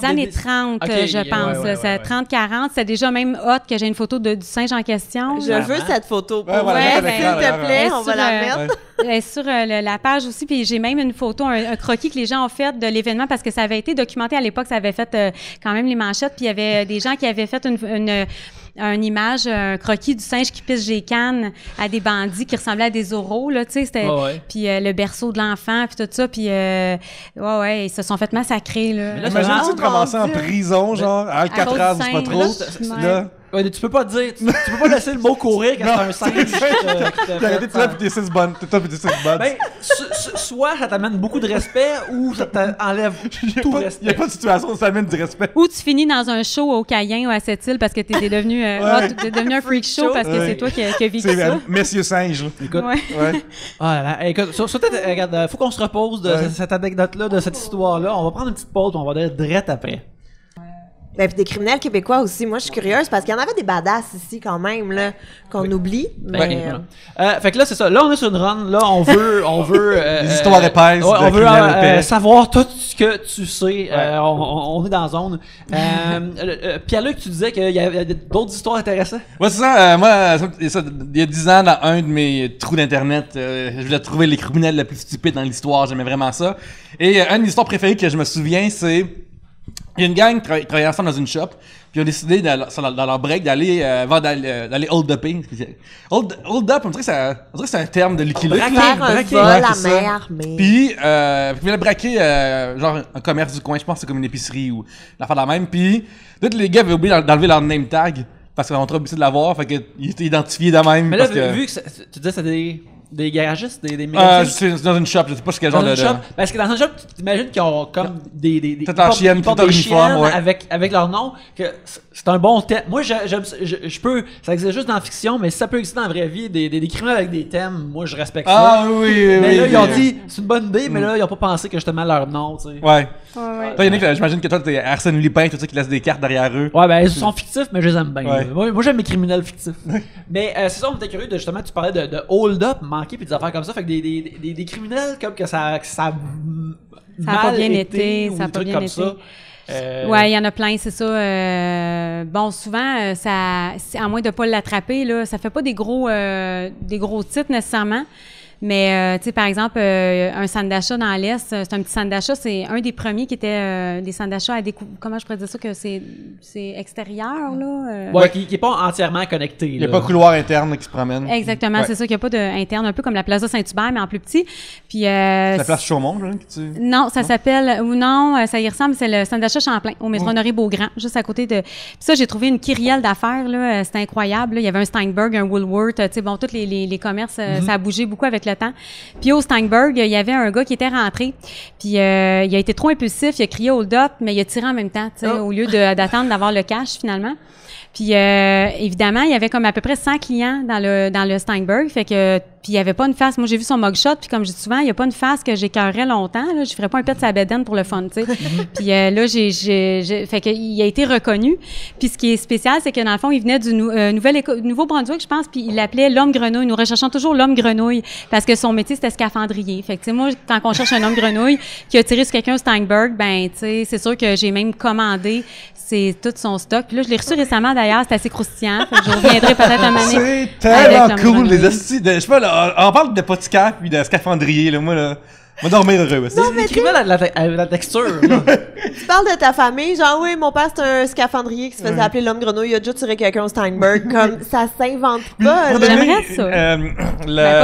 années 30, je pense. Ouais. 30-40. C'est déjà même hot que j'ai une photo du singe en question. Je veux cette photo. S'il te plaît, on va la mettre. Sur la page aussi, puis j'ai même une photo, un croquis que les gens ont fait de l'événement parce que ça avait été documenté à l'époque, ça avait fait quand même les manchettes, puis il y avait des gens qui avaient fait une image, un croquis du singe qui pisse des cannes à des bandits qui ressemblaient à des oraux, là, tu sais, c'était... Puis le berceau de l'enfant, puis tout ça, puis ils se sont fait massacrer, là. Imagine-tu te ramasser en prison, genre, à Alcatraz, c'est pas trop, là... Ouais, tu peux pas dire, tu peux pas laisser le mot courir quand c'est un singe. T'as arrêté de ça puis t'es 6 bonnes. Ben, soit ça t'amène beaucoup de respect ou ça t'enlève tout le respect. Il y a pas de situation où ça amène du respect. Ou tu finis dans un show au Cayenne ou à Sept-Îles parce que t'es devenu un freak show parce que c'est toi qui as vécu ça. Messieurs singes. Écoute. Ouais. Ah là là. Écoute, regarde, faut qu'on se repose de cette anecdote-là, de cette histoire-là. On va prendre une petite pause et on va être direct après. Ben, puis des criminels québécois aussi. Moi, je suis curieuse parce qu'il y en avait des badass ici quand même, là, qu'on oublie. Mais... fait que là, c'est ça. Là, on est sur une run. Là, on veut des histoires épaisses. On veut savoir tout ce que tu sais. On est dans la zone. Pierre-Luc, tu disais qu'il y avait d'autres histoires intéressantes. Ouais, c'est ça. Moi, il y a 10 ans, dans un de mes trous d'Internet, je voulais trouver les criminels les plus stupides dans l'histoire. J'aimais vraiment ça. Et une des histoires préférées que je me souviens, c'est... Il y a une gang qui travaillait ensemble dans une shop, puis ils ont décidé dans leur break d'aller hold-upper. Hold up, on dirait que c'est un terme de liquide. Faire un vol à main armée. Puis ils voulaient braquer genre un commerce du coin, je pense que c'est comme une épicerie ou l'affaire de la même. Puis tous les gars avaient oublié d'enlever leur name tag parce qu'on trop obligé de l'avoir, fait qu'ils étaient identifiés de même. Mais là, vu que tu disais que c'était des garagistes, des mécanistes. C'est dans une shop, je sais pas quel genre de... shop. Parce que dans une shop, tu t'imagines qu'ils ont comme des peut-être en chienne, tout en uniforme, ouais. avec leur nom, que c'est un bon thème. Moi, je peux, ça existe juste dans la fiction, mais si ça peut exister dans la vraie vie, des criminels avec des thèmes, moi, je respecte ça. Ah oui. Mais là, ils ont dit, c'est une bonne idée, mais là, ils ont pas pensé que justement leur nom, tu sais. Ouais. Toi, Yannick, j'imagine que toi, t'es Arsène Lupin, tout ça, qui laisse des cartes derrière eux. Ouais, ben, ils sont fictifs, mais je les aime bien. Ouais. Moi, j'aime mes criminels fictifs. Mais c'est ça, on était curieux de, justement, tu parlais de hold-up, manquer, puis des affaires comme ça. Fait que des criminels comme que ça a pas bien été, ça a pas bien été. Ouais, il y en a plein, c'est ça. Bon, souvent, ça, à moins de pas l'attraper, là, ça fait pas des gros titres nécessairement. Mais, tu sais, par exemple, un centre d'achat dans l'Est, c'est un petit centre d'achat, c'est un des premiers qui était des centres d'achat à découvrir. Comment je pourrais dire ça, que c'est extérieur, là? Ouais, qui est pas entièrement connecté. Il n'y a pas de couloir interne qui se promène. Exactement, c'est ça, qu'il n'y a pas d'interne, un peu comme la Plaza Saint-Hubert, mais en plus petit. Puis, c'est la place Chaumont, là, Non, ça s'appelle, ou non, ça y ressemble, c'est le centre d'achat Champlain, au métro Honoré-Beaugrand, juste à côté de... Puis ça, j'ai trouvé une kyrielle d'affaires, là, c'était incroyable, là. Il y avait un Steinberg, un Woolworth, tu sais, bon, tous les commerces, ça a bougé beaucoup avec le temps. Puis au Steinberg, il y avait un gars qui était rentré, puis il a été trop impulsif, il a crié hold up, mais il a tiré en même temps, tu sais, au lieu d'attendre d'avoir le cash finalement. Puis évidemment, il y avait comme à peu près 100 clients dans le Steinberg, fait que puis il y avait pas une face. Moi, j'ai vu son mugshot, puis comme je dis souvent, il y a pas une face que j'écœurais longtemps. Là, je ferais pas un pet de sa bedaine pour le fun, tu sais. Puis là, fait que il a été reconnu. Puis ce qui est spécial, c'est que dans le fond, il venait du Nouveau-Brunswick, je pense, puis il l'appelait l'homme grenouille. Nous recherchons toujours l'homme grenouille parce que son métier c'était scaphandrier. Fait que tu sais, moi, quand on cherche un homme grenouille qui a tiré sur quelqu'un au Steinberg, ben tu sais, c'est sûr que j'ai même commandé c'est tout son stock. Puis là, je l'ai reçu récemment, d'ailleurs. C'est assez croustillant. Fait que je reviendrai peut-être un moment. C'est tellement cool, les hosties. Je sais pas, là, on parle de podcast puis de scaphandrier, là. Moi, là, on va dormir heureux aussi. Décrivez la texture. Tu parles de ta famille, genre, oui, mon père, c'est un scaphandrier qui se faisait appeler l'homme grenouille. Il a déjà tiré quelqu'un au Steinberg. Comme, ça s'invente pas. J'aimerais ça. Pas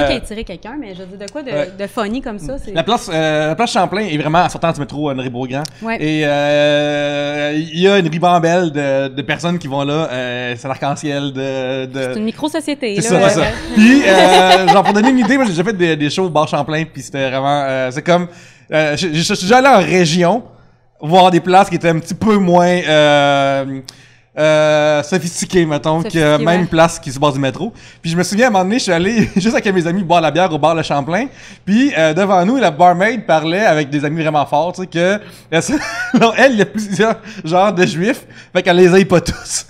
qu'il ait tiré quelqu'un, mais je veux dire de quoi de funny comme ça. La place Champlain est vraiment en sortant du métro Honoré-Beaugrand. Ouais. Et il y a une ribambelle de personnes qui vont là. C'est l'arc-en-ciel C'est une micro-société. C'est ça, c'est ça. Puis, genre, pour donner une idée, moi, j'ai déjà fait des shows au bar Champlain, puis c'était vraiment... c'est comme... je suis déjà allé en région, voir des places qui étaient un petit peu moins... sophistiquées, mettons, que même une place qui se base du métro. Puis je me souviens, à un moment donné, je suis allé juste avec mes amis boire la bière au bar Le Champlain. Puis devant nous, la barmaid parlait avec des amis vraiment forts, tu sais, que... elle, il y a plusieurs genres de juifs, fait qu'elle les aille pas tous.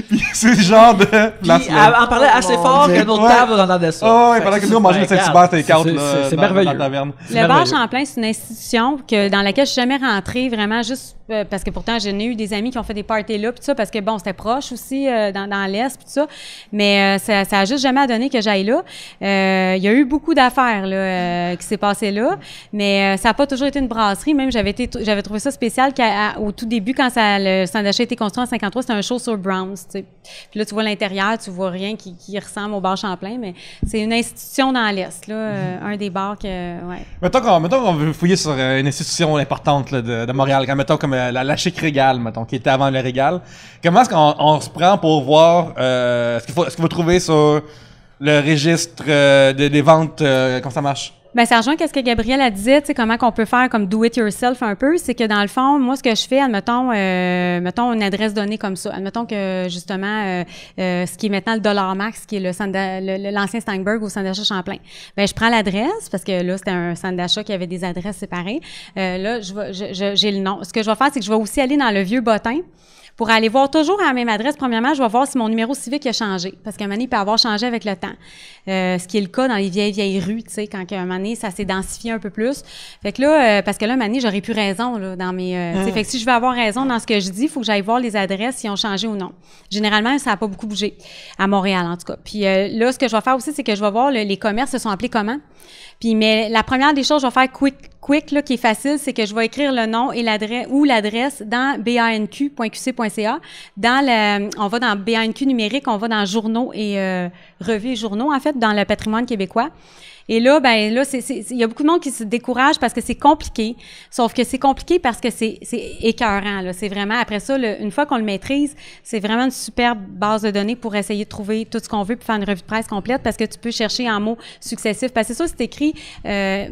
Puis c'est le genre de place. Elle en parlait assez fort que notre table entendait ça. Oh, ouais, pendant que nous on mangeait le Saint-Hubert take-out c'est dans merveilleux. la taverne. Le bar Champlain, c'est une institution dans laquelle je suis jamais rentrée, vraiment juste parce que pourtant j'en ai eu des amis qui ont fait des parties là, puis ça, parce que bon, c'était proche aussi dans l'Est, puis tout ça. Mais ça a juste jamais donné que j'aille là. Il y a eu beaucoup d'affaires là qui s'est passé là, mais ça a pas toujours été une brasserie. Même j'avais trouvé ça spécial qu'au tout début, quand le centre d'achat a été construit en 53, c'était un show sur Browns. T'sais. Puis là, tu vois l'intérieur, tu vois rien qui ressemble au bar Champlain, mais c'est une institution dans l'Est, là, un des bars que, ouais. Mettons qu'on veut fouiller sur une institution importante là, de Montréal, mettons comme la Chic Régal, mettons, qui était avant le Régal. Comment est-ce qu'on se prend pour voir ce qu'il faut trouver sur le registre des ventes, comment ça marche? Ben ça rejoint ce que Gabrielle a dit, tu sais, comment qu'on peut faire comme do it yourself un peu, c'est que dans le fond, moi ce que je fais, admettons une adresse donnée comme ça, admettons que justement ce qui est maintenant le Dollar Max, qui est l'ancien Steinberg au centre d'achat Champlain. Ben je prends l'adresse parce que là c'était un centre d'achat qui avait des adresses séparées. Là j'ai le nom. Ce que je vais faire, c'est que je vais aussi aller dans le vieux bottin. Pour aller voir toujours à la même adresse, premièrement, je vais voir si mon numéro civique a changé. Parce qu'à un moment donné, il peut avoir changé avec le temps. Ce qui est le cas dans les vieilles rues, tu sais, quand à un moment donné, ça s'est densifié un peu plus. Fait que là, parce que là, à un moment donné, j'aurais plus raison, là, dans mes... Fait que si je veux avoir raison dans ce que je dis, il faut que j'aille voir les adresses, si ont changé ou non. Généralement, ça n'a pas beaucoup bougé. À Montréal, en tout cas. Puis là, ce que je vais faire aussi, c'est que je vais voir les commerces se sont appelés comment. Puis, mais la première des choses, je vais faire quick là, qui est facile, c'est que je vais écrire le nom et l'adresse dans banq.qc.ca. On va dans BANQ numérique, on va dans journaux et revues et journaux, en fait, dans le patrimoine québécois. Et là, il y a beaucoup de monde qui se décourage parce que c'est compliqué. Sauf que c'est compliqué parce que c'est écœurant, là. C'est vraiment, après ça, une fois qu'on le maîtrise, c'est vraiment une superbe base de données pour essayer de trouver tout ce qu'on veut puis faire une revue de presse complète parce que tu peux chercher en mots successifs. Parce que c'est ça, c'est écrit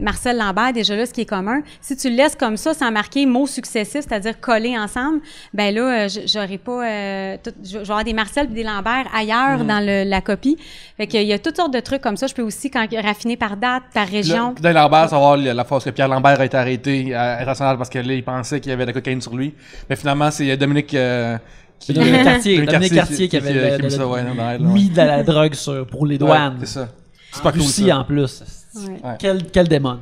Marcel Lambert, déjà là, ce qui est commun. Si tu le laisses comme ça, sans marquer mots successifs, c'est-à-dire collés ensemble, ben là, j'aurais pas... je vais avoir des Marcel et des Lambert ailleurs dans la copie. Fait qu'il y a toutes sortes de trucs comme ça. Je peux aussi raffiner par date, par région. Dans Lambert, savoir la fois que Pierre Lambert a été arrêté à International parce que là, il pensait qu'il y avait de la cocaïne sur lui. Mais finalement, c'est Dominique Cartier qui avait mis de la drogue pour les douanes. C'est ça. C'est pas Russie en plus. Ouais. Quel démon.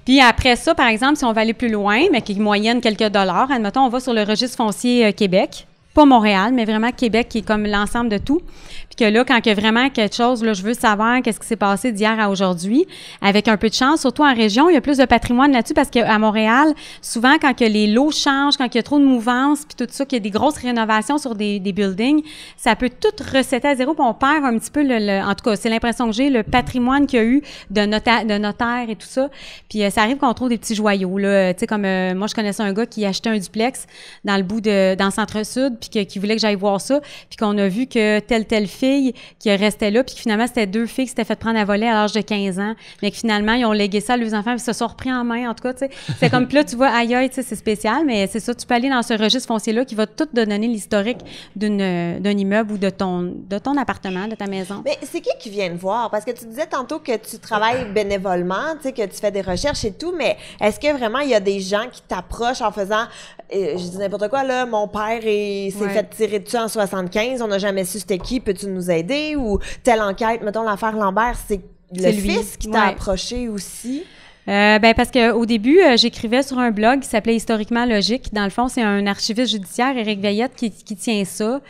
Puis après ça, par exemple, si on va aller plus loin, mais qui moyenne quelques dollars, admettons, on va sur le registre foncier Québec. Pas Montréal, mais vraiment Québec qui est comme l'ensemble de tout. Puis que là, quand il y a vraiment quelque chose, là, je veux savoir qu'est-ce qui s'est passé d'hier à aujourd'hui, avec un peu de chance, surtout en région, il y a plus de patrimoine là-dessus parce qu'à Montréal, souvent, quand que les lots changent, quand il y a trop de mouvance, puis tout ça, qu'il y a des grosses rénovations sur des buildings, ça peut tout resetter à zéro, puis on perd un petit peu, en tout cas, c'est l'impression que j'ai, le patrimoine qu'il y a eu de notaires et tout ça. Puis ça arrive qu'on trouve des petits joyaux, là. Tu sais, comme moi, je connaissais un gars qui achetait un duplex dans le centre-sud, puis qui voulait que j'aille voir ça, puis qu'on a vu que telle fille qui restait là, puis que finalement, c'était 2 filles qui s'étaient fait prendre à voler à l'âge de 15 ans, mais que finalement, ils ont légué ça à leurs enfants, puis se sont repris en main, en tout cas, tu sais. C'est comme, puis là, tu vois, aïe, tu sais, c'est spécial, mais c'est ça, tu peux aller dans ce registre foncier-là qui va tout te donner l'historique d'un immeuble ou de ton appartement, de ta maison. Mais c'est qui vient te voir? Parce que tu disais tantôt que tu travailles bénévolement, tu sais, que tu fais des recherches et tout, mais est-ce que vraiment il y a des gens qui t'approchent en faisant, je dis n'importe quoi, là, mon père s'est fait tirer dessus en 75, on n'a jamais su c'était qui, peux-tu nous aider? Ou telle enquête, mettons l'affaire Lambert, c'est le fils qui t'a approché aussi? Parce que au début, j'écrivais sur un blog qui s'appelait Historiquement Logique. Dans le fond, c'est un archiviste judiciaire, Éric Veillette, qui tient ça.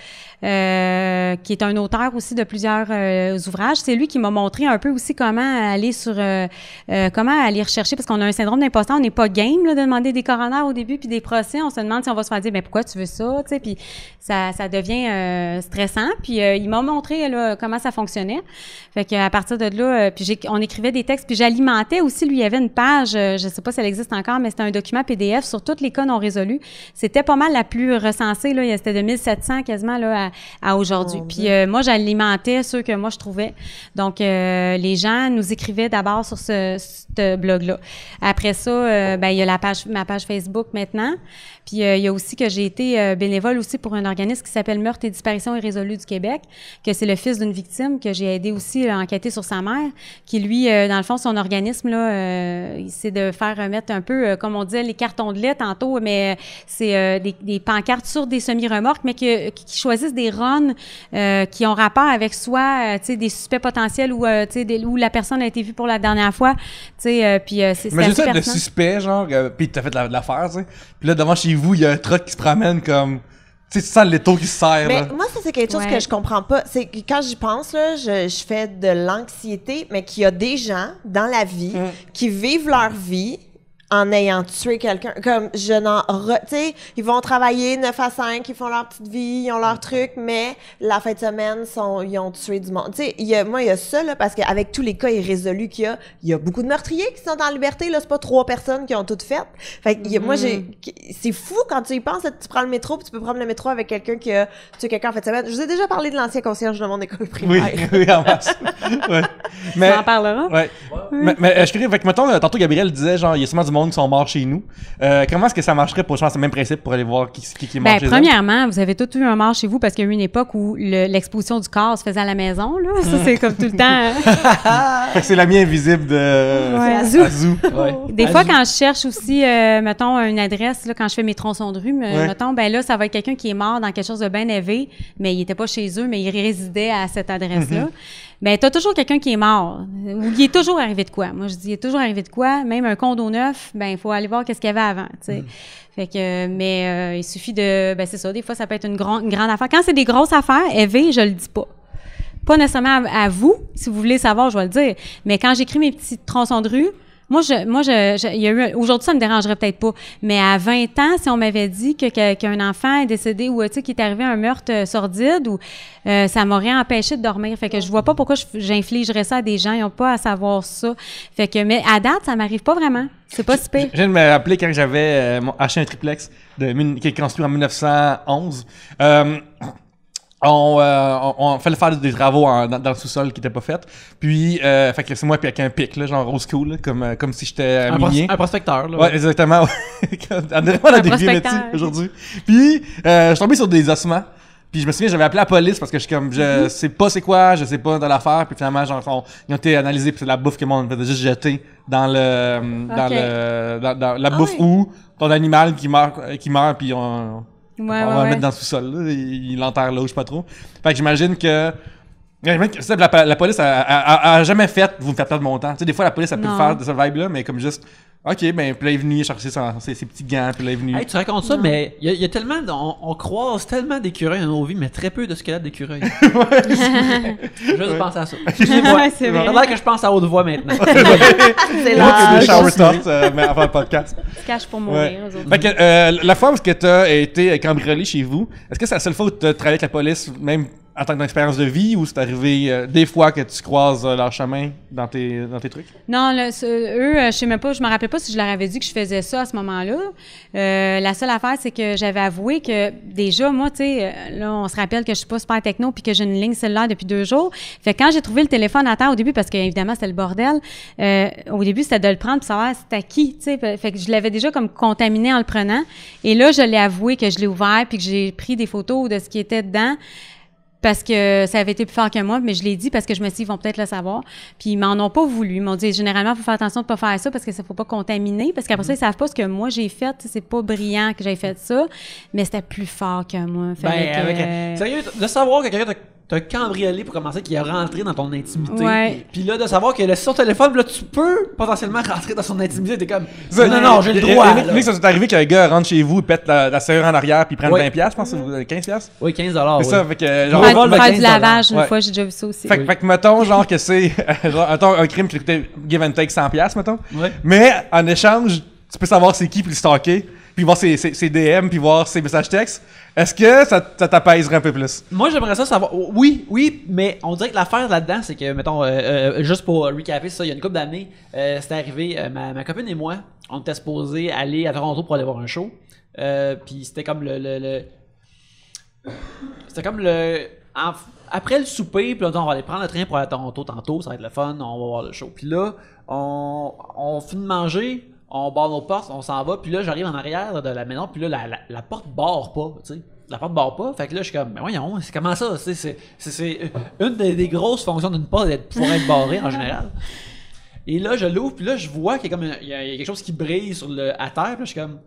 Qui est un auteur aussi de plusieurs ouvrages. C'est lui qui m'a montré un peu aussi comment aller rechercher, parce qu'on a un syndrome d'imposteur, on n'est pas game là, de demander des coroners au début puis des procès, on se demande si on va se faire dire pourquoi tu veux ça, tu sais, puis ça devient stressant. Puis il m'a montré là comment ça fonctionnait. Fait qu'à partir de là, on écrivait des textes, puis j'alimentais aussi, lui il y avait une page, je sais pas si elle existe encore, mais c'était un document PDF sur tous les cas non résolus. C'était pas mal la plus recensée là, c'était de 1700 quasiment là à aujourd'hui. Puis moi, j'alimentais ceux que moi, je trouvais. Donc, les gens nous écrivaient d'abord sur ce blog-là. Après ça, il y a ma page Facebook maintenant. Puis il y a aussi que j'ai été bénévole aussi pour un organisme qui s'appelle Meurtres et disparitions irrésolues du Québec, que c'est le fils d'une victime que j'ai aidé aussi à enquêter sur sa mère, qui lui, dans le fond, son organisme, là, c'est de faire remettre un peu, comme on disait, les cartons de lait tantôt, mais c'est des pancartes sur des semi-remorques, mais qui choisissent des runs qui ont rapport avec soit, tu sais, des suspects potentiels ou, tu sais, où la personne a été vue pour la dernière fois, tu sais, puis c'est imagine ça, le suspect, genre, puis t'as fait l'affaire, tu sais, puis là, devant chez vous, il y a un truck qui se promène comme... Tu sais, tu sens l'étau qui se serre, mais là. moi, ça, c'est quelque chose que je comprends pas. C'est que quand j'y pense, là, je fais de l'anxiété, mais qu'il y a des gens dans la vie qui vivent leur vie en ayant tué quelqu'un. Comme, tu sais, ils vont travailler 9 à 5, ils font leur petite vie, ils ont leur truc, mais la fin de semaine, ils ont tué du monde. Tu sais, il y a ça, là, parce qu'avec tous les cas irrésolus qu'il y a beaucoup de meurtriers qui sont en liberté, là, c'est pas 3 personnes qui ont tout fait. Fait que, moi, c'est fou quand tu y penses, tu prends le métro, puis tu peux prendre le métro avec quelqu'un qui a tué quelqu'un en fin de semaine. Je vous ai déjà parlé de l'ancien concierge de mon école primaire. Oui, en masse. Ouais. Mais, on en parlera. Ouais. Mais je dirais, fait que, mettons, tantôt, Gabriel disait, genre, il y a sûrement du monde qui sont morts chez nous. Comment est-ce que ça marcherait pour, je pense, le même principe pour aller voir qui est mort chez eux? Premièrement, vous avez tous eu un mort chez vous parce qu'il y a eu une époque où l'exposition du corps se faisait à la maison, là. Ça, c'est comme tout le temps. Fait que c'est l'ami invisible de Azou. Ouais. Des fois, quand je cherche aussi, mettons, une adresse, là, quand je fais mes tronçons de rue, mettons, là, ça va être quelqu'un qui est mort dans quelque chose de bien élevé, mais il était pas chez eux, mais il résidait à cette adresse-là. Ben, t'as toujours quelqu'un qui est mort. Ou il est toujours arrivé de quoi. Moi, je dis, il est toujours arrivé de quoi. Même un condo neuf, ben, il faut aller voir qu'est-ce qu'il y avait avant, tu sais. Fait que, mais il suffit c'est ça. Des fois, ça peut être une grande affaire. Quand c'est des grosses affaires, Eve, je le dis pas. Pas nécessairement à vous. Si vous voulez savoir, je vais le dire. Mais quand j'écris mes petits tronçons de rue, moi, il y a eu, aujourd'hui, ça me dérangerait peut-être pas, mais à 20 ans, si on m'avait dit qu'un enfant est décédé ou, tu sais, qu'il est arrivé un meurtre sordide, ou ça m'aurait empêché de dormir. Fait que je vois pas pourquoi j'infligerais ça à des gens, ils ont pas à savoir ça. Fait que, mais à date, ça m'arrive pas vraiment. C'est pas si pire. Je viens de me rappeler quand j'avais acheté un triplex qui est construit en 1911. On fallait faire des travaux dans le sous-sol qui n'étaient pas faits. Puis, fait que c'est moi puis avec un pic, là, genre old school, là, comme si j'étais minier. Un prospecteur, là. Ouais, exactement. On dirait pas des vieux métiers aujourd'hui. Puis, je suis tombé sur des ossements. Puis je me souviens, j'avais appelé la police parce que je sais pas c'est quoi, je sais pas de l'affaire. Puis finalement, genre, ils ont été analysés, puis c'est de la bouffe que moi, on faisait juste jeter dans la bouffe où ton animal qui meurt, puis on va le mettre dans le sous-sol, là. Il l'enterre là, je sais pas trop. Fait que j'imagine que Ça, la police a jamais fait vous me faites perdre mon temps. Tu sais, des fois, la police a pu Non. faire de ce vibe-là, mais comme juste, OK, ben, puis là, il est venu, il a cherché ses petits gants, puis là, il est venu. Hey, tu racontes ça, mais il y a tellement. On croise tellement d'écureuils dans nos vies, mais très peu de squelettes d'écureuils. Juste penser à ça. Excusez-moi. Ouais, c'est vrai. Ça a l'air que je pense à haute voix maintenant. C'est Moi, c'est là. des shower thoughts, mais avant le podcast. Ils se cachent pour Ouais. mourir, eux autres. Fait que, la fois où tu as été cambriolé chez vous, est-ce que c'est la seule fois où tu as travaillé avec la police, même en tant qu'expérience de vie, ou c'est arrivé des fois que tu croises leur chemin dans tes trucs? Non, eux, je sais même pas, je me rappelais pas si je leur avais dit que je faisais ça à ce moment-là. La seule affaire, c'est que j'avais avoué que déjà, moi, tu sais, là, on se rappelle que je suis pas super techno puis que j'ai une ligne cellulaire depuis 2 jours. Fait que quand j'ai trouvé le téléphone à terre au début, parce qu'évidemment, c'était le bordel, au début, c'était de le prendre pour savoir c'était qui, tu sais. Fait que je l'avais déjà comme contaminé en le prenant. Et là, je l'ai avoué que je l'ai ouvert puis que j'ai pris des photos de ce qui était dedans. Parce que ça avait été plus fort que moi, mais je l'ai dit parce que je me suis dit, ils vont peut-être le savoir. Puis ils m'en ont pas voulu. Ils m'ont dit, généralement, il faut faire attention de pas faire ça parce que ça faut pas contaminer. Parce qu'après ça, ils savent pas ce que moi j'ai fait. C'est pas brillant que j'ai fait ça, mais c'était plus fort que moi. Sérieux, de savoir que quelqu'un t'a cambriolé pour commencer, qui est rentré dans ton intimité. Ouais. Puis là, de savoir qu'il a laissé son téléphone, là, tu peux potentiellement rentrer dans son intimité. T'es comme, Ça, non, j'ai le droit. là. Nick, ça t'est arrivé qu'un gars rentre chez vous, pète la serrure en arrière, puis prenne Oui. 20$, je pense, ou 15$. Oui, 15$. C'est oui. ça, fait que, genre, Ouais. vol de faire 15 du lavage, une Ouais. fois, j'ai déjà vu ça aussi. Fait que mettons, genre, que c'est genre, mettons, un crime qui coûtait give and take 100$, mettons. Ouais. Mais, en échange, tu peux savoir c'est qui, puis le stalker, puis voir ses DM, puis voir ses messages textes. Est-ce que ça t'apaiserait un peu plus? Moi, j'aimerais ça savoir. Oui, mais on dirait que l'affaire là-dedans, c'est que, mettons, juste pour recaper ça, il y a une couple d'années, c'était arrivé, ma copine et moi, on était supposés aller à Toronto pour aller voir un show. Puis c'était comme c'était comme après le souper, puis là, on va aller prendre le train pour aller à Toronto tantôt, ça va être le fun, on va voir le show. Puis là, on finit de manger, on barre nos portes, on s'en va, puis là, j'arrive en arrière de la maison, puis là, la porte barre pas, tu sais. La porte barre pas, fait que là, je suis comme, mais voyons, c'est comment ça? C'est une des grosses fonctions d'une porte, d'être pouvoir être barrée en général. Et là, je l'ouvre, puis là, je vois qu'il y a comme il y a quelque chose qui brille à terre, puis là, je suis comme,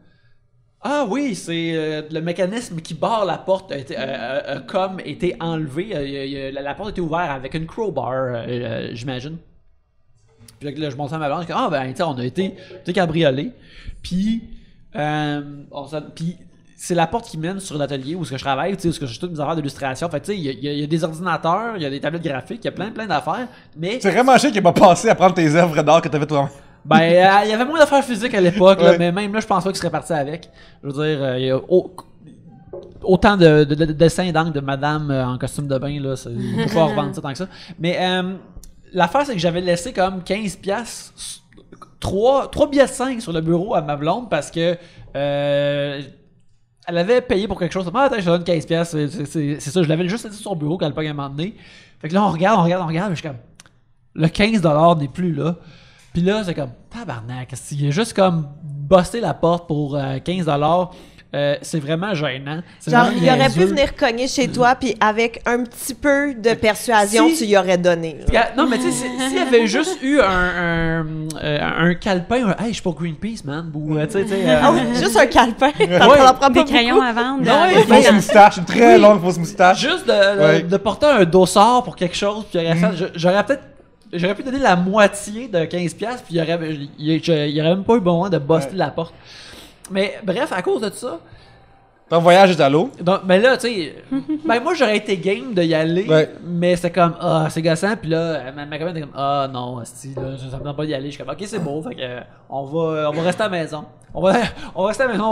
ah oui, c'est le mécanisme qui barre la porte a comme été enlevé. La porte était ouverte avec une crowbar, j'imagine. Puis là, je monte à ma blonde, je dis, ah ben, tu sais, on a été cabriolés. Puis, puis c'est la porte qui mène sur l'atelier où je travaille, où je suis toutes mes affaires d'illustration. Fait tu sais, il y a des ordinateurs, il y a des tablettes graphiques, il y a plein d'affaires. Mais C'est vraiment chiant qu'il m'a passé à prendre tes œuvres d'art que t'avais toi. ben, il y avait moins d'affaires physiques à l'époque, là, mais même là, je pense pas qu'il serait parti avec. Je veux dire, il y a autant de dessins d'angles de madame en costume de bain, là, il ne faut pas revendre ça tant que ça. Mais l'affaire, c'est que j'avais laissé comme 15$, 3 billets de 5 sur le bureau à ma blonde parce que elle avait payé pour quelque chose. Ah, attends, je te donne 15$, c'est ça, je l'avais juste laissé sur son bureau quand elle pas un moment donné. Fait que là, on regarde, je suis comme, le 15$ n'est plus là. Puis là, c'est comme, tabarnak, il a juste comme bossé la porte pour 15$. C'est vraiment gênant. C'est Genre, vraiment il aurait niaiseux. pu venir cogner chez toi, puis avec un petit peu de persuasion, Si- tu y aurais donné. là. Non, mais tu sais, s'il y avait juste eu un calepin, hey, je suis pour Greenpeace, man, ou tu sais, Ah oui, juste un calepin. Ouais. T'en prends Des pas crayons beaucoup. à vendre. Non, Une fausse moustache, une très longue fausse moustache. juste Ouais. de porter un dossard pour quelque chose, puis j'aurais pu donner la moitié de 15$, puis il y aurait même pas eu besoin de buster la porte. Mais bref, à cause de ça, Ton voyage est à l'eau. donc, mais là, tu sais, ben moi j'aurais été game de y aller, Ouais. mais c'était comme, ah, c'est gossant, puis là, ma copine était comme, ah non, asti, là, ça me donne pas d'y aller. Je suis comme, ok, c'est beau, fait que on va rester à la maison. On va rester à la maison,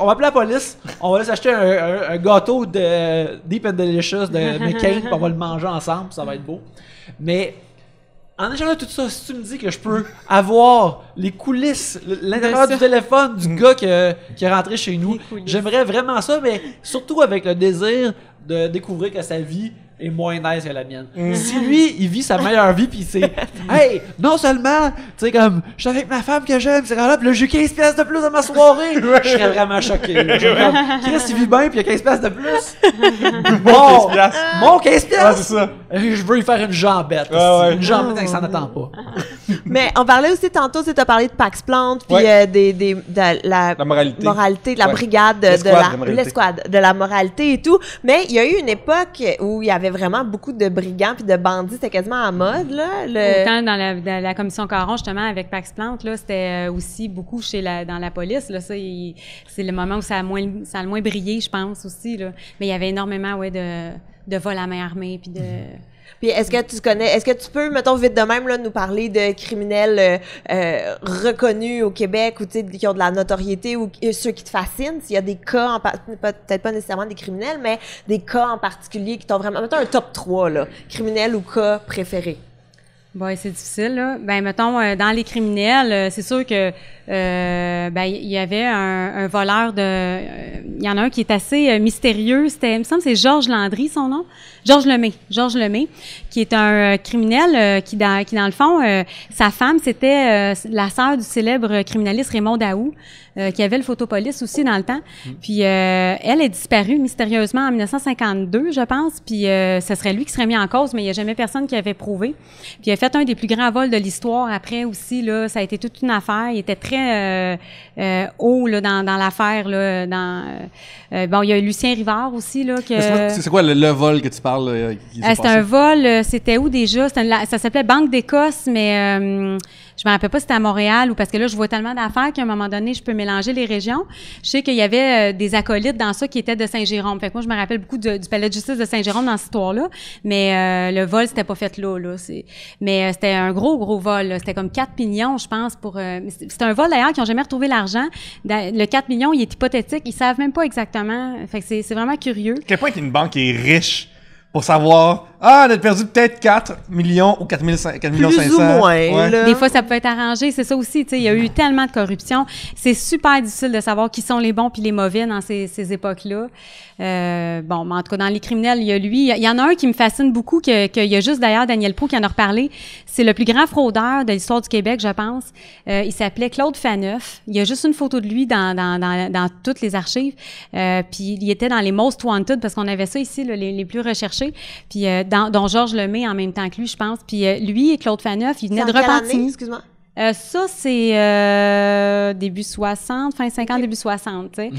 on va appeler la police, on va aller s'acheter un gâteau de Deep and Delicious de McCain, puis on va le manger ensemble, puis ça va être beau. Mais en échange de tout ça, si tu me dis que je peux avoir les coulisses, l'intérieur De du ça. téléphone du gars qui est rentré chez nous, Les coulisses. j'aimerais vraiment ça, mais surtout avec le désir de découvrir que sa vie est moins nice que la mienne. Si lui, il vit sa meilleure vie, puis c'est hey, non seulement, tu sais, comme, je suis avec ma femme que j'aime, c'est là, puis là, j'ai 15$ de plus dans ma soirée, je serais vraiment choqué. Là. Je serais comme, Chris, il vit bien, puis il y a 15$ de plus. Bon, 15$. mon 15$! Ouais, c'est ça. Je veux lui faire une jambette. Ouais, ouais. Une jambette quand il s'en attend pas. Mais on parlait aussi tantôt, tu as parlé de Pax Plante, puis de la moralité, de la brigade, de l'escouade, de la moralité et tout. Mais il y a eu une époque où il y avait vraiment beaucoup de brigands puis de bandits, c'était quasiment à mode, là. Autant dans la commission Caron, justement, avec Pax Plante, là, c'était aussi beaucoup dans la police, là. Ça, c'est le moment où ça a le moins brillé, je pense, aussi, là. Mais il y avait énormément, de vols à main armée, puis de... Puis est-ce que tu peux, mettons, vite de même, là, nous parler de criminels reconnus au Québec ou, tu sais, qui ont de la notoriété ou ceux qui te fascinent? S'il y a des cas, peut-être pas nécessairement des criminels, mais des cas en particulier qui t'ont vraiment... Mettons un top 3, là, criminels ou cas préférés. Bon, c'est difficile, là. Ben, mettons, dans les criminels, c'est sûr que, il y avait un voleur il y en a un qui est assez mystérieux. Il me semble que c'est Georges Landry, son nom. Georges Lemay, qui est un criminel qui, dans le fond, sa femme, c'était la sœur du célèbre criminaliste Raymond Daou, qui avait le Photopolice aussi dans le temps. Puis elle est disparue mystérieusement en 1952, je pense. Puis ce serait lui qui serait mis en cause, mais il n'y a jamais personne qui avait prouvé. Puis il a fait un des plus grands vols de l'histoire après aussi. Là, ça a été toute une affaire. Il était très haut là, dans l'affaire. Là, bon, il y a Lucien Rivard aussi. Là, c'est quoi le vol que tu parles? C'était un vol, c'était où déjà? Ça s'appelait Banque d'Écosse, mais je me rappelle pas si c'était à Montréal ou parce que là, je vois tellement d'affaires qu'à un moment donné, je peux mélanger les régions. Je sais qu'il y avait des acolytes dans ça qui étaient de Saint-Jérôme. Fait que moi, je me rappelle beaucoup du palais de justice de Saint-Jérôme dans cette histoire-là. Mais le vol, c'était pas fait là. Mais c'était un gros vol. Là. C'était comme 4 millions, je pense. C'était un vol, d'ailleurs, qui n'ont jamais retrouvé l'argent. Le 4 millions, il est hypothétique. Ils savent même pas exactement. Fait que c'est vraiment curieux. À quel point une banque est riche pour savoir, on a perdu peut-être 4 millions ou 4 500. Plus ou moins, là. Des fois, ça peut être arrangé. C'est ça aussi, tu sais. Il y a eu tellement de corruption. C'est super difficile de savoir qui sont les bons puis les mauvais dans ces époques-là. Bon, mais en tout cas, dans les criminels, il y a lui. Il y en a un qui me fascine beaucoup, qu'il y a juste d'ailleurs Daniel Proulx qui en a reparlé. C'est le plus grand fraudeur de l'histoire du Québec, je pense. Il s'appelait Claude Faneuf. Il y a juste une photo de lui dans toutes les archives. Puis il était dans les Most Wanted, parce qu'on avait ça ici, là, les plus recherchés. Puis dont Georges Lemay en même temps que lui, je pense. Puis lui et Claude Faneuf, ils venaient de Repentigny. Excuse-moi. Ça, c'est début 60, fin 50, début 60, tu sais.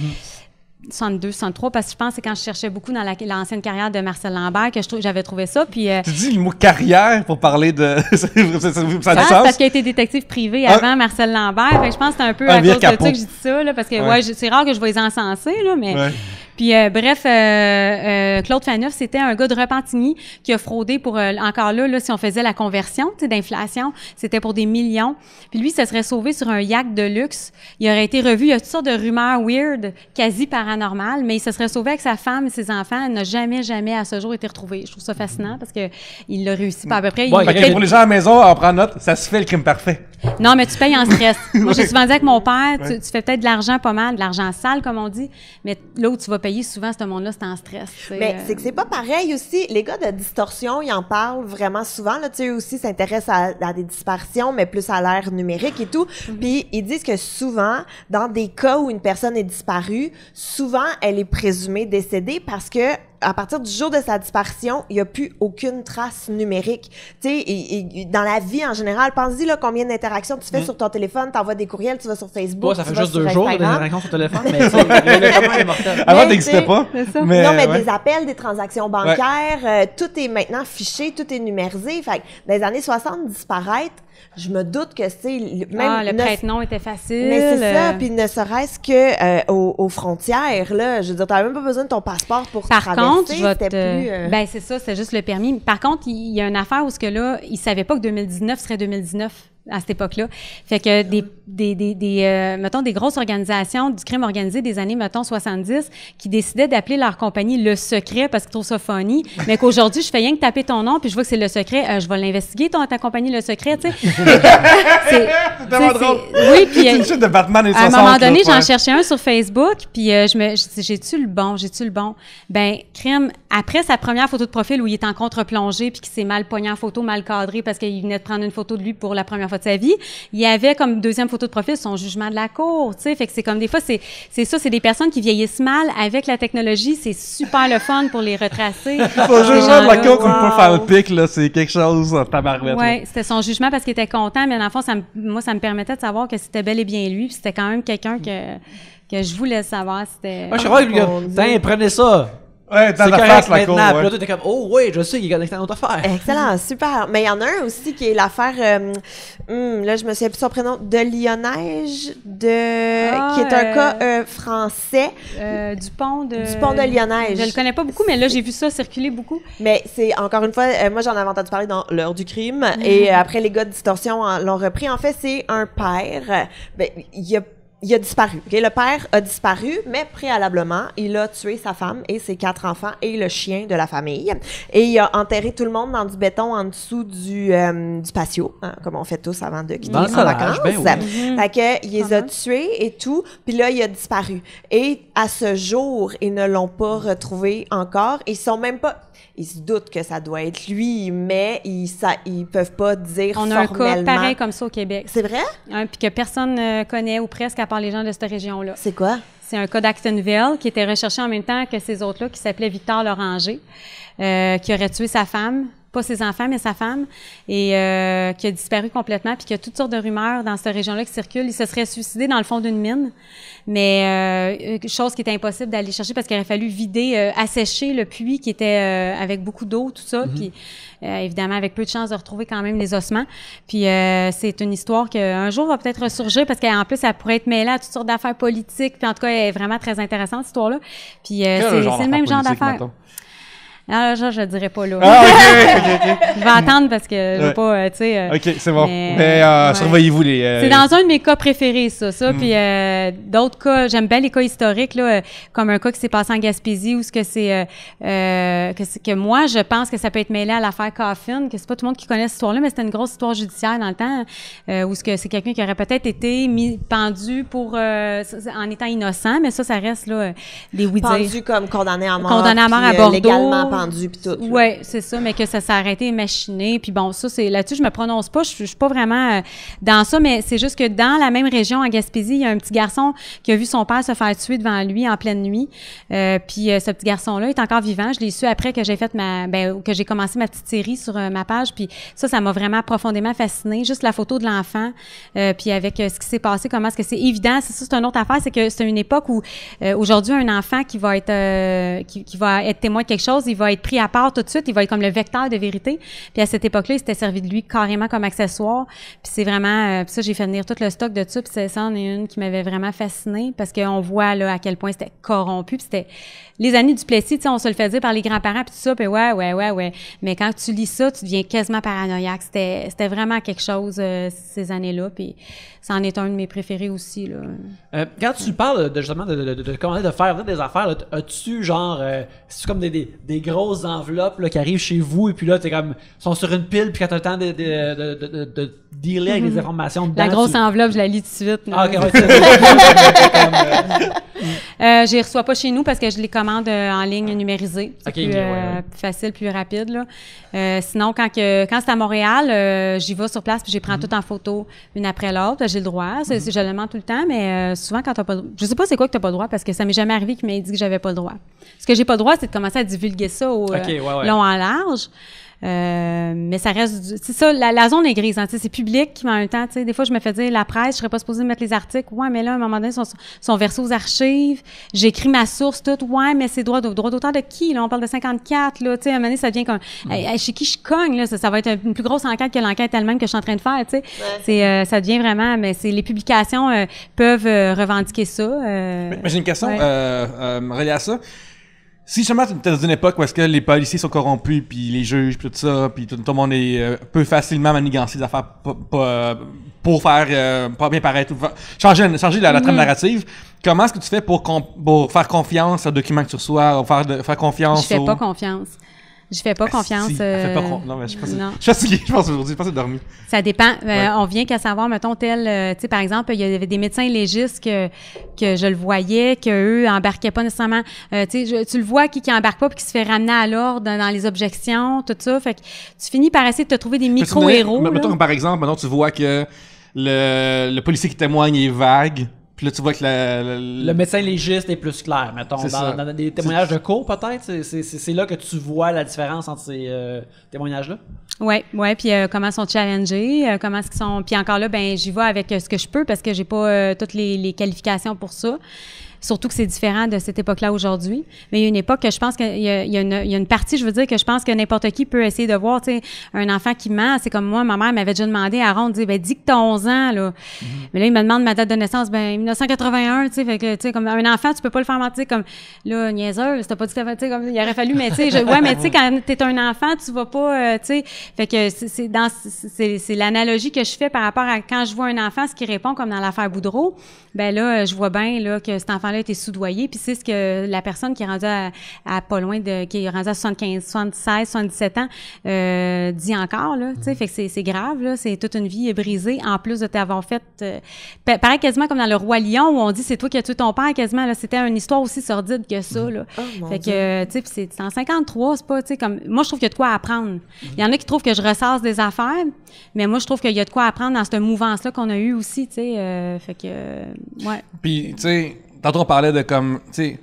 62, 63, parce que je pense que c'est quand je cherchais beaucoup dans l'ancienne carrière de Marcel Lambert que j'avais trouvé ça. Puis, tu dis le mot carrière pour parler de... ça a du sens? Parce qu'il a été détective privé avant Marcel Lambert. Fait que je pense que c'est un peu à cause de ça que je dis ça, là, parce que c'est rare que je vois les encenser, là, mais... Ouais. Puis, bref, Claude Faneuf, c'était un gars de Repentigny qui a fraudé pour, encore là, si on faisait la conversion, tu sais, d'inflation, c'était pour des millions. Puis lui, ça serait sauvé sur un yacht de luxe. Il aurait été revu, il y a toutes sortes de rumeurs weird, quasi paranormales, mais il se serait sauvé avec sa femme et ses enfants. Il n'a jamais à ce jour été retrouvé. Je trouve ça fascinant parce que il l'a réussi pas à peu près. Bon, pour les gens à la maison, on prend note, ça se fait le crime parfait. Non, mais tu payes en stress. Moi, j'ai souvent dit avec mon père, tu fais peut-être de l'argent pas mal, de l'argent sale, comme on dit, mais là où tu vas payer souvent, ce monde-là, c'est en stress. Mais c'est que c'est pas pareil aussi. Les gars de distorsion, ils en parlent vraiment souvent. Là, tu sais, eux aussi s'intéressent à des disparitions, mais plus à l'ère numérique et tout. Puis ils disent que souvent, dans des cas où une personne est disparue, souvent, elle est présumée décédée parce que à partir du jour de sa disparition, il n'y a plus aucune trace numérique. Tu sais, et dans la vie en général, pense-y là combien d'interactions tu fais sur ton téléphone, t'envoies des courriels, tu vas sur Facebook, ça fait tu juste vas 2 sur jours des Instagram. interactions sur téléphone, mais le commun est mortel. Avant, ça n'existait pas. Mais, non, mais des appels, des transactions bancaires, tout est maintenant fiché, tout est numérisé. Fait que dans les années 60, disparaître, je me doute que c'est même le prête-nom était facile. Mais c'est ça, puis ne serait-ce que aux frontières là, je veux dire, t'avais même pas besoin de ton passeport pour traverser. Par contre, ben c'est ça, c'est juste le permis. Par contre, il y a une affaire où ce que là, ils savaient pas que 2019 serait 2019 à cette époque-là. Fait que mettons, des grosses organisations du crime organisé des années, mettons, 70, qui décidaient d'appeler leur compagnie Le Secret parce qu'ils trouvent ça funny, mais qu'aujourd'hui, je fais rien que taper ton nom puis je vois que c'est Le Secret, je vais l'investiguer, ta compagnie Le Secret, tu sais. C'est tellement drôle. Oui, puis c'est une chute de Batman et 60. À un moment donné, j'en cherchais un sur Facebook, puis je dis, j'ai-tu le bon? Ben, crime, après sa première photo de profil où il est en contre-plongée puis qu'il s'est mal pogné en photo, mal cadré parce qu'il venait de prendre une photo de lui pour la première fois pas de sa vie. Il y avait comme deuxième photo de profil son jugement de la cour, tu sais. Fait que c'est comme des fois, c'est ça, c'est des personnes qui vieillissent mal avec la technologie. C'est super le fun pour les retracer. Son jugement de la cour comme profile pic, là, c'est quelque chose en tabarouette. Oui, c'était son jugement parce qu'il était content, mais dans le fond, ça me permettait de savoir que c'était bel et bien lui, puis c'était quand même quelqu'un que je voulais savoir. C'était... Moi, je suis vrai que prenez ça. Ouais, dans C'est la correct face, la cour, maintenant. ouais. Puis là, t'es comme, oh oui, je sais, il est connecté à une autre affaire. Excellent, super. Mais il y en a un aussi qui est l'affaire, là, je me souviens plus son prénom, de Lyonneige, qui est un cas français. Dupont de Lyonneige. Je le connais pas beaucoup, mais là, j'ai vu ça circuler beaucoup. Mais c'est, encore une fois, moi, j'en avais entendu parler dans L'heure du crime. Et après, les gars de Distorsion l'ont repris. En fait, c'est un père. Il a disparu. Okay? Le père a disparu, mais préalablement, il a tué sa femme et ses 4 enfants et le chien de la famille. Et il a enterré tout le monde dans du béton en dessous du patio, hein, comme on fait tous avant de quitter Dans le en solage, vacances. ben oui. Fait que, il les a tués et tout, puis là, il a disparu. Et à ce jour, ils ne l'ont pas retrouvé encore. Ils sont même pas... Ils se doutent que ça doit être lui, mais ils peuvent pas dire formellement. On a un cas pareil comme ça au Québec. C'est vrai? Puis que personne ne connaît ou presque à part les gens de cette région-là. C'est quoi? C'est un cas d'Actonville qui était recherché en même temps que ces autres-là, qui s'appelait Victor Loranger, qui aurait tué sa femme, pas ses enfants, mais sa femme, et qui a disparu complètement, puis qu'il y a toutes sortes de rumeurs dans cette région-là qui circulent. Il se serait suicidé dans le fond d'une mine, mais chose qui était impossible d'aller chercher parce qu'il aurait fallu vider, assécher le puits qui était avec beaucoup d'eau, tout ça, puis évidemment avec peu de chances de retrouver quand même les ossements. Puis c'est une histoire qu'un jour va peut-être ressurgir parce qu'en plus, elle pourrait être mêlée à toutes sortes d'affaires politiques, puis en tout cas, elle est vraiment très intéressante, cette histoire-là. Puis c'est le même genre d'affaires. Ah, je le dirais pas là. Ah, ok. Je vais attendre parce que je veux pas, tu sais... OK, c'est bon. Mais ouais. surveillez-vous les... C'est dans un de mes cas préférés, ça. Puis d'autres cas, j'aime bien les cas historiques, là, comme un cas qui s'est passé en Gaspésie où que c'est... que moi, je pense que ça peut être mêlé à l'affaire Coffin, que c'est pas tout le monde qui connaît cette histoire-là, mais c'était une grosse histoire judiciaire dans le temps, où c'est quelqu'un qui aurait peut-être été pendu pour... en étant innocent, mais ça reste, là, des oui-dire. Pendu comme condamné à mort. Condamné à mort à Bordeaux. Légalement pendu, puis tout. Oui, c'est ça, mais que ça s'est arrêté machiné. Puis bon, ça, c'est là-dessus, je me prononce pas. Je suis pas vraiment dans ça, mais c'est juste que dans la même région, en Gaspésie, il y a un petit garçon qui a vu son père se faire tuer devant lui en pleine nuit. Puis ce petit garçon-là est encore vivant. Je l'ai su après que j'ai fait que j'ai commencé ma petite série sur ma page. Puis ça m'a vraiment profondément fascinée. Juste la photo de l'enfant, puis avec ce qui s'est passé, comment est-ce que c'est évident. C'est une autre affaire, c'est que c'est une époque où aujourd'hui, un enfant qui va être qui va être témoin de quelque chose, il va être pris à part tout de suite, il va être comme le vecteur de vérité. Puis à cette époque-là, il s'était servi de lui carrément comme accessoire. Puis c'est vraiment... puis ça, j'ai fait venir tout le stock de ça. Puis ça en est une qui m'avait vraiment fascinée parce qu'on voit là à quel point c'était corrompu. Puis c'était... Les années du Plessis, tu sais, on se le fait dire par les grands-parents puis tout ça, puis ouais. Mais quand tu lis ça, tu deviens quasiment paranoïaque. C'était vraiment quelque chose, ces années-là, puis ça en est un de mes préférés aussi, là. Quand tu parles justement de commander, de faire des affaires, là, as-tu genre, c'est comme des grosses enveloppes là, qui arrivent chez vous et puis là, t'es comme, sont sur une pile puis quand t'as le temps de dealer avec les informations dedans. La grosse enveloppe, je la lis tout de suite. Ah, ok, j'y reçois pas chez nous parce que je les commande en ligne numérisée. C'est plus facile, plus rapide, là. Sinon, quand c'est à Montréal, j'y vais sur place puis je les prends toutes en photo, une après l'autre. J'ai le droit. Je le demande tout le temps, mais souvent, quand t'as pas le droit. Je sais pas c'est quoi que t'as pas le droit parce que ça m'est jamais arrivé qu'il m'ait dit que j'avais pas le droit. Ce que j'ai pas le droit, c'est de commencer à divulguer ça au long en large. Mais ça reste c'est ça, la zone est grise, hein, c'est public, mais en même temps, tu sais, des fois je me fais dire la presse, je serais pas supposée mettre les articles, ouais, mais là à un moment donné sont versés aux archives, j'écris ma source toute, ouais, mais c'est droit d'auteur de qui, là, on parle de 54, là, tu sais, à un moment donné ça devient comme chez qui je cogne, là, ça va être une plus grosse enquête que l'enquête elle-même que je suis en train de faire, tu sais. C'est ça devient vraiment, mais c'est les publications peuvent revendiquer ça. Mais j'ai une question reliée à ça. Si justement tu es dans une époque où est-ce que les policiers sont corrompus, puis les juges, puis tout ça, puis tout le monde peut facilement manigancer des affaires pour faire pas bien paraître, changer la trame narrative, comment est-ce que tu fais pour faire confiance aux documents que tu reçois, faire confiance Je fais pas confiance. Je fais pas confiance. Si, elle fait pas non, mais je suis non. fatigué, je pense aujourd'hui, je pense que j'ai dormi. Ça dépend. Ouais. On vient qu'à savoir, mettons, tu sais, par exemple, il y avait des médecins légistes que je le voyais, qu'eux embarquaient pas nécessairement. Tu sais, tu le vois qui embarque pas puis qui se fait ramener à l'ordre dans les objections, tout ça. Fait que tu finis par essayer de te trouver des micro-héros. Mettons, par exemple, maintenant, tu vois que le policier qui témoigne est vague. Puis là, tu vois que le médecin légiste est plus clair, mettons. C'est ça. Dans des témoignages de cours, peut-être. C'est là que tu vois la différence entre ces témoignages-là. Ouais, puis comment sont challengés, comment est-ce qu'ils sont. Puis encore là, ben j'y vais avec ce que je peux parce que j'ai pas toutes les qualifications pour ça. Surtout que c'est différent de cette époque-là aujourd'hui. Mais il y a une époque que je pense qu'il y a une partie, je veux dire, que je pense que n'importe qui peut essayer de voir, tu sais, un enfant qui ment. C'est comme moi, ma mère m'avait déjà demandé à Ron, dis que t'as 11 ans, là. Mais là, il me demande ma date de naissance, 1981, tu sais, fait que, tu sais, comme un enfant, tu peux pas le faire mentir, comme, là, niaiseuse, t'as pas dit que tu sais, comme, il aurait fallu, mais tu sais, mais tu sais, quand t'es un enfant, tu vas pas, tu sais, fait que c'est l'analogie que je fais par rapport à quand je vois un enfant, ce qui répond, comme dans l'affaire Boudreau, ben là, je vois bien, là, que cet enfant-là a été soudoyé, puis c'est ce que la personne qui est rendue à pas loin qui est rendue à 75, 76, 77 ans, dit encore, là, tu sais, fait que c'est grave, là, c'est toute une vie brisée, en plus de t'avoir fait, pareil quasiment comme dans Le Roi Lion, où on dit c'est toi qui as tué ton père, quasiment, là, c'était une histoire aussi sordide que ça, là. Fait que, tu sais, puis c'est en 53, c'est pas, tu sais, comme, moi, je trouve qu'il y a de quoi apprendre. Il y en a qui trouvent que je ressasse des affaires, mais moi, je trouve qu'il y a de quoi apprendre dans cette mouvance-là qu'on a eue aussi, tu sais, fait que, ouais. Puis, tu sais, tantôt on parlait de comme, tu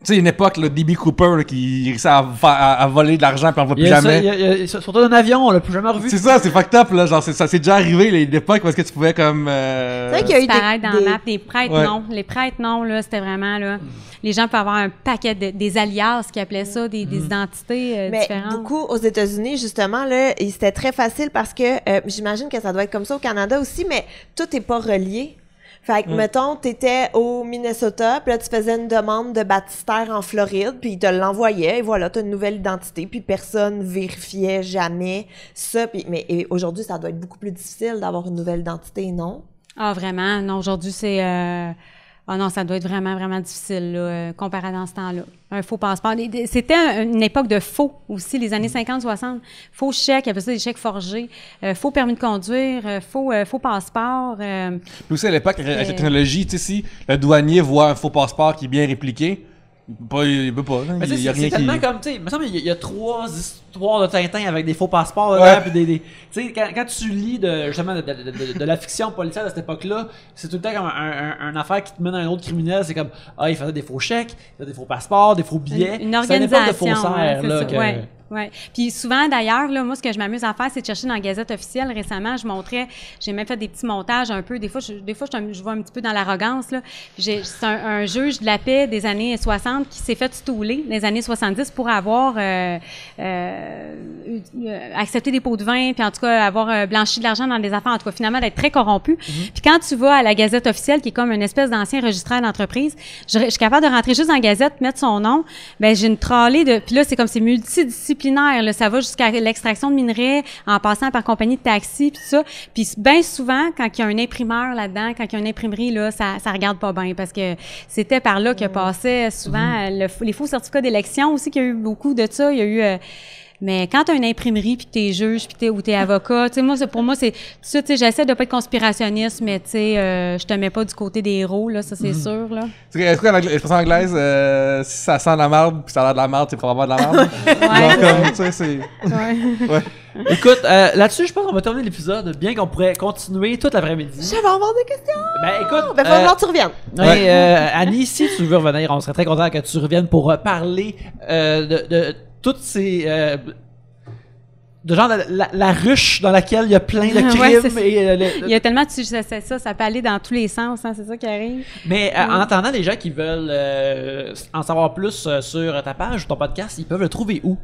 sais, une époque, le D.B. Cooper là, qui réussit à voler de l'argent puis on voit plus jamais. Surtout d'un avion, on l'a plus jamais revu. C'est ça, c'est fucked up, là. Genre, ça s'est déjà arrivé, là, une époque, parce que tu pouvais comme. C'est vrai qu'il y a eu pareil dans la map, des prêtres, non. Les prêtres, non, là, c'était vraiment, là. Les gens peuvent avoir un paquet des alias, qu'ils appelaient ça, des identités différentes. Mais beaucoup aux États-Unis, justement, là, c'était très facile parce que j'imagine que ça doit être comme ça au Canada aussi, mais tout n'est pas relié. Fait que, mettons, t'étais au Minnesota, puis là, tu faisais une demande de baptistère en Floride, puis ils te l'envoyaient, et voilà, t'as une nouvelle identité, puis personne vérifiait jamais ça. Mais aujourd'hui, ça doit être beaucoup plus difficile d'avoir une nouvelle identité, non? Ah, vraiment? Non, aujourd'hui, c'est... Ah non, ça doit être vraiment, vraiment difficile, là, comparé dans ce temps-là. Un faux passeport. C'était une époque de faux aussi, les années 50-60. Faux chèques, appelle ça des chèques forgés. Faux permis de conduire, faux passeport. Puis aussi, à l'époque, avec la technologie, tu sais, si le douanier voit un faux passeport qui est bien répliqué, il peut pas. Il y a rien qui... tellement comme, tu sais, il me semble qu'il y a 3 histoires de Tintin avec des faux passeports dedans, puis tu sais, quand tu lis justement de la fiction policière de cette époque-là, c'est tout le temps comme un affaire qui te mène à un autre criminel, c'est comme, il faisait des faux chèques, il faisait des faux passeports, des faux billets. Une organisation. C'est une époque de faussaires, là. Oui. Puis souvent, d'ailleurs, là, moi, ce que je m'amuse à faire, c'est de chercher dans la Gazette officielle. Récemment, je montrais, j'ai même fait des petits montages un peu. Des fois, je vois un petit peu dans l'arrogance, là. C'est un juge de la paix des années 60 qui s'est fait stouler dans les années 70 pour avoir accepté des pots de vin, puis en tout cas, avoir blanchi de l'argent dans des affaires, en tout cas, finalement, d'être très corrompu. Puis quand tu vas à la Gazette officielle, qui est comme une espèce d'ancien registraire d'entreprise, je suis capable de rentrer juste dans la Gazette, mettre son nom, ben j'ai une tralée de... Puis là, c'est comme c'est multidisciplinaire. Là, ça va jusqu'à l'extraction de minerais en passant par compagnie de taxi puis tout ça. Puis bien souvent, quand il y a un imprimeur là-dedans, quand il y a une imprimerie, là, ça regarde pas bien parce que c'était par là que passait souvent les faux certificats d'élection aussi, qu'il y a eu beaucoup de ça. Il y a eu... mais quand tu as une imprimerie, puis que tu es juge, puis ou tu es avocat, tu sais, pour moi, c'est ça, tu sais, j'essaie de pas être conspirationniste, mais tu sais, je te mets pas du côté des héros, là, ça, c'est sûr, là. Est-ce que l'expression anglaise, si ça sent la merde, puis ça a l'air de la merde, c'est probablement de la merde? Genre, comme, tu sais, c'est... Ouais. Écoute, là-dessus, je pense qu'on va terminer l'épisode, bien qu'on pourrait continuer toute l'après-midi. J'avais encore des questions! Ben, écoute... Ben, faut falloir que tu reviennes. Ouais, Annie, si tu veux revenir, on serait très content que tu reviennes pour parler de toutes ces... de genre la ruche dans laquelle il y a plein de crimes. Il y a tellement ça peut aller dans tous les sens, hein, c'est ça qui arrive. Mais en attendant, les gens qui veulent en savoir plus sur ta page ou ton podcast, ils peuvent le trouver où?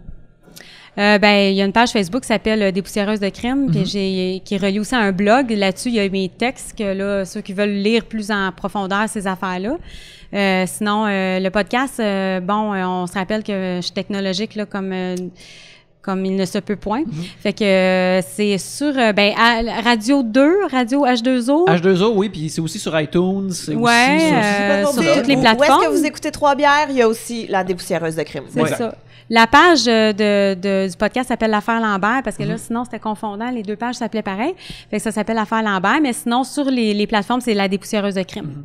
Ben, il y a une page Facebook qui s'appelle Dépoussiéreuse de crime, puis qui est reliée aussi à un blog. Là-dessus, il y a mes textes que là, ceux qui veulent lire plus en profondeur ces affaires-là. Sinon, le podcast, on se rappelle que je suis technologique là, comme comme il ne se peut point. Fait que c'est sur à Radio 2, Radio H2O. H2O, oui, puis c'est aussi sur iTunes. C'est Ouais, aussi sur toutes les plateformes. Où est-ce que vous écoutez Trois-Bières? Il y a aussi La Dépoussiéreuse de crime. C'est ça. La page du podcast s'appelle L'Affaire Lambert, parce que là, sinon, c'était confondant. Les deux pages s'appelaient pareil. Fait que ça s'appelle L'Affaire Lambert, mais sinon, sur les plateformes, c'est La Dépoussiéreuse de crime.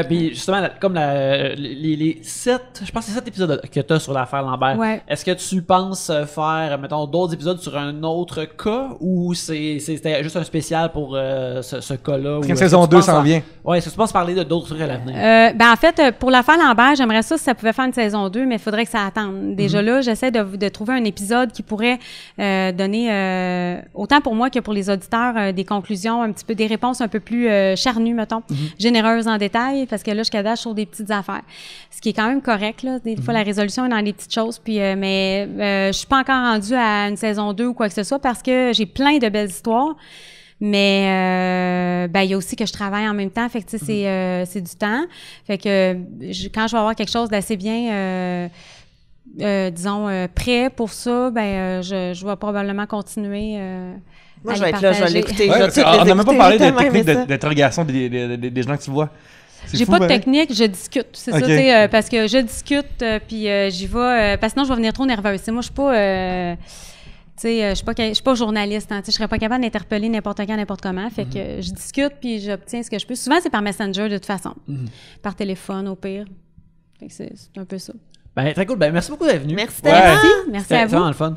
Puis justement, comme les 7, je pense que c'est 7 épisodes que tu as sur l'affaire Lambert. Ouais. Est-ce que tu penses faire, mettons, d'autres épisodes sur un autre cas ou c'était juste un spécial pour ce cas-là? Parce qu'une saison 2 s'en vient. Ouais, est-ce que tu penses parler d'autres trucs à l'avenir? En fait, pour l'affaire Lambert, j'aimerais ça si ça pouvait faire une saison 2, mais il faudrait que ça attende. Déjà là, j'essaie de trouver un épisode qui pourrait donner, autant pour moi que pour les auditeurs, des conclusions, un petit peu, des réponses un peu plus charnues, mettons, généreuses en détail, parce que là, je cadage sur des petites affaires. Ce qui est quand même correct, là. Des fois, la résolution est dans les petites choses, puis, je suis pas encore rendue à une saison 2 ou quoi que ce soit, parce que j'ai plein de belles histoires. Mais il y a aussi que je travaille en même temps, fait que tu sais, c'est du temps. Fait que quand je vais avoir quelque chose d'assez bien prêt pour ça, je vais probablement continuer. Moi, je vais être là, je vais l'écouter. Ouais, on n'a même pas parlé des techniques d'interrogation des gens que tu vois. J'ai pas de technique, je discute. C'est ça, tu sais, parce que je discute, puis j'y vais. Parce que sinon, je vais venir trop nerveuse. Moi, je suis pas. Tu sais, je suis pas journaliste, hein, tu sais, je serais pas capable d'interpeller n'importe quand, n'importe comment. Fait que je discute puis j'obtiens ce que je peux. Souvent, c'est par Messenger de toute façon. Par téléphone, au pire. Fait que c'est un peu ça. Très cool. Merci beaucoup d'être venu. Merci, Merci à vous. C'est vraiment le fun.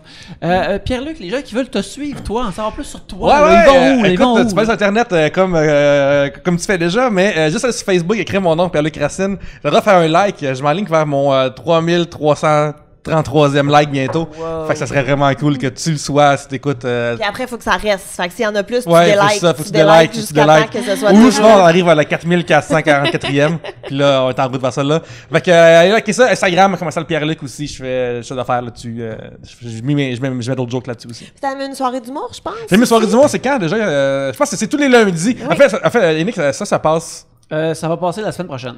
Pierre-Luc, les gens qui veulent te suivre, toi, en savoir plus sur toi, ils vont où? Écoute, tu passes sur Internet comme tu fais déjà, mais juste sur Facebook, écrire mon nom, Pierre-Luc Racine. J'aimerais faire un like. Je m'enligne vers mon 3333e like bientôt. Wow. Fait que ça serait vraiment cool que tu le sois si t'écoutes. Puis après, il faut que ça reste. Fait que s'il y en a plus, tu tu délikes jusqu'à temps que ce soit ou sinon, on arrive à la 4444e. Puis là, on est en route vers ça là. Fait que, allez, ça, Instagram, comment ça, le Pierre-Luc aussi. Je fais choses d'affaires là-dessus. Je mets d'autres jokes là-dessus aussi. Puis t'as une soirée d'humour, je pense. J'ai mis une soirée d'humour, c'est quand déjà? Je pense que c'est tous les lundis. Oui. En fait, Yannick, ça passe. Ça va passer la semaine prochaine.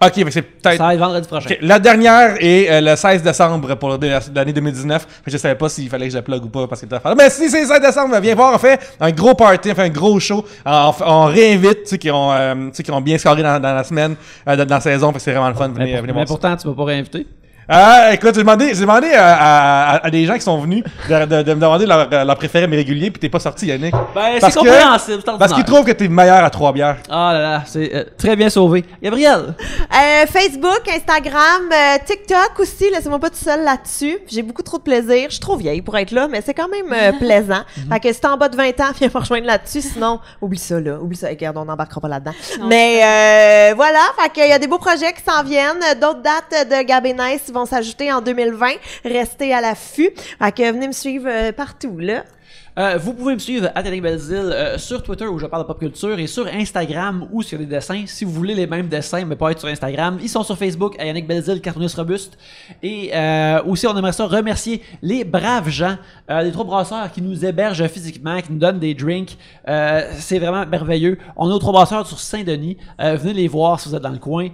Ok, mais c'est peut-être. Ça va être vendredi prochain. Okay. La dernière est le 16 décembre pour l'année 2019. Je savais pas s'il fallait que je la plug ou pas parce que t'as fait. Mais si c'est le 16 décembre, viens voir, on fait un gros party, on fait un gros show. On réinvite ceux qui ont bien scoré dans la semaine, dans la saison, parce que c'est vraiment le fun. Venez voir. Mais pourtant, tu m'as pas réinvité. Écoute, j'ai demandé à des gens qui sont venus de me demander leur préféré mais régulier, puis t'es pas sorti, Yannick. C'est compréhensible, parce qu'ils trouvent que t'es meilleur à 3 bières. Ah là là, c'est très bien sauvé. Gabriel? Facebook, Instagram, TikTok aussi, laissez-moi pas tout seul là-dessus. J'ai beaucoup trop de plaisir. Je suis trop vieille pour être là, mais c'est quand même plaisant. Fait que si t'es en bas de 20 ans, viens me rejoindre là-dessus. Sinon, oublie ça, là. Oublie ça. Regarde, on n'embarquera pas là-dedans. Non. Mais voilà, fait qu'il y a des beaux projets qui s'en viennent. D'autres dates de Gab et Nice vont s'ajouter en 2020. Restez à l'affût. Fait que venez me suivre partout, là. Vous pouvez me suivre à Yannick Belzile sur Twitter où je parle de pop culture et sur Instagram où il y a des dessins. Si vous voulez les mêmes dessins mais pas être sur Instagram, ils sont sur Facebook à Yannick Belzile, cartooniste robuste. Et aussi on aimerait ça remercier les braves gens, les 3 brasseurs qui nous hébergent physiquement, qui nous donnent des drinks. C'est vraiment merveilleux. On est aux 3 brasseurs sur Saint-Denis. Venez les voir si vous êtes dans le coin.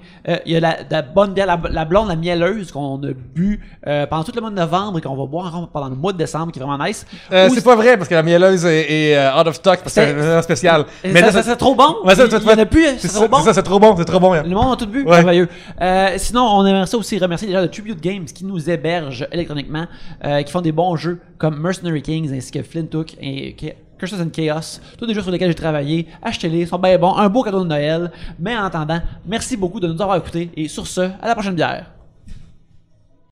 Il y a la bonne bière, la blonde, la mielleuse qu'on a bu pendant tout le mois de novembre et qu'on va boire encore pendant le mois de décembre qui est vraiment nice. C'est pas vrai parce que la mielleuse est out of stock parce que c'est un spécial. Mais ça c'est trop bon. Ouais, il y en a plus, c'est trop bon. C'est ça, c'est trop bon, c'est trop bon. Le monde a tout bu, merveilleux. Sinon, on aimerait ça aussi remercier les gens de Tribute Games qui nous hébergent électroniquement, qui font des bons jeux comme Mercenary Kings ainsi que Flint Hook et Curses and Chaos, tous des jeux sur lesquels j'ai travaillé. Achetez-les, ils sont bien bons, un beau cadeau de Noël. Mais en attendant, merci beaucoup de nous avoir écoutés et sur ce, à la prochaine bière.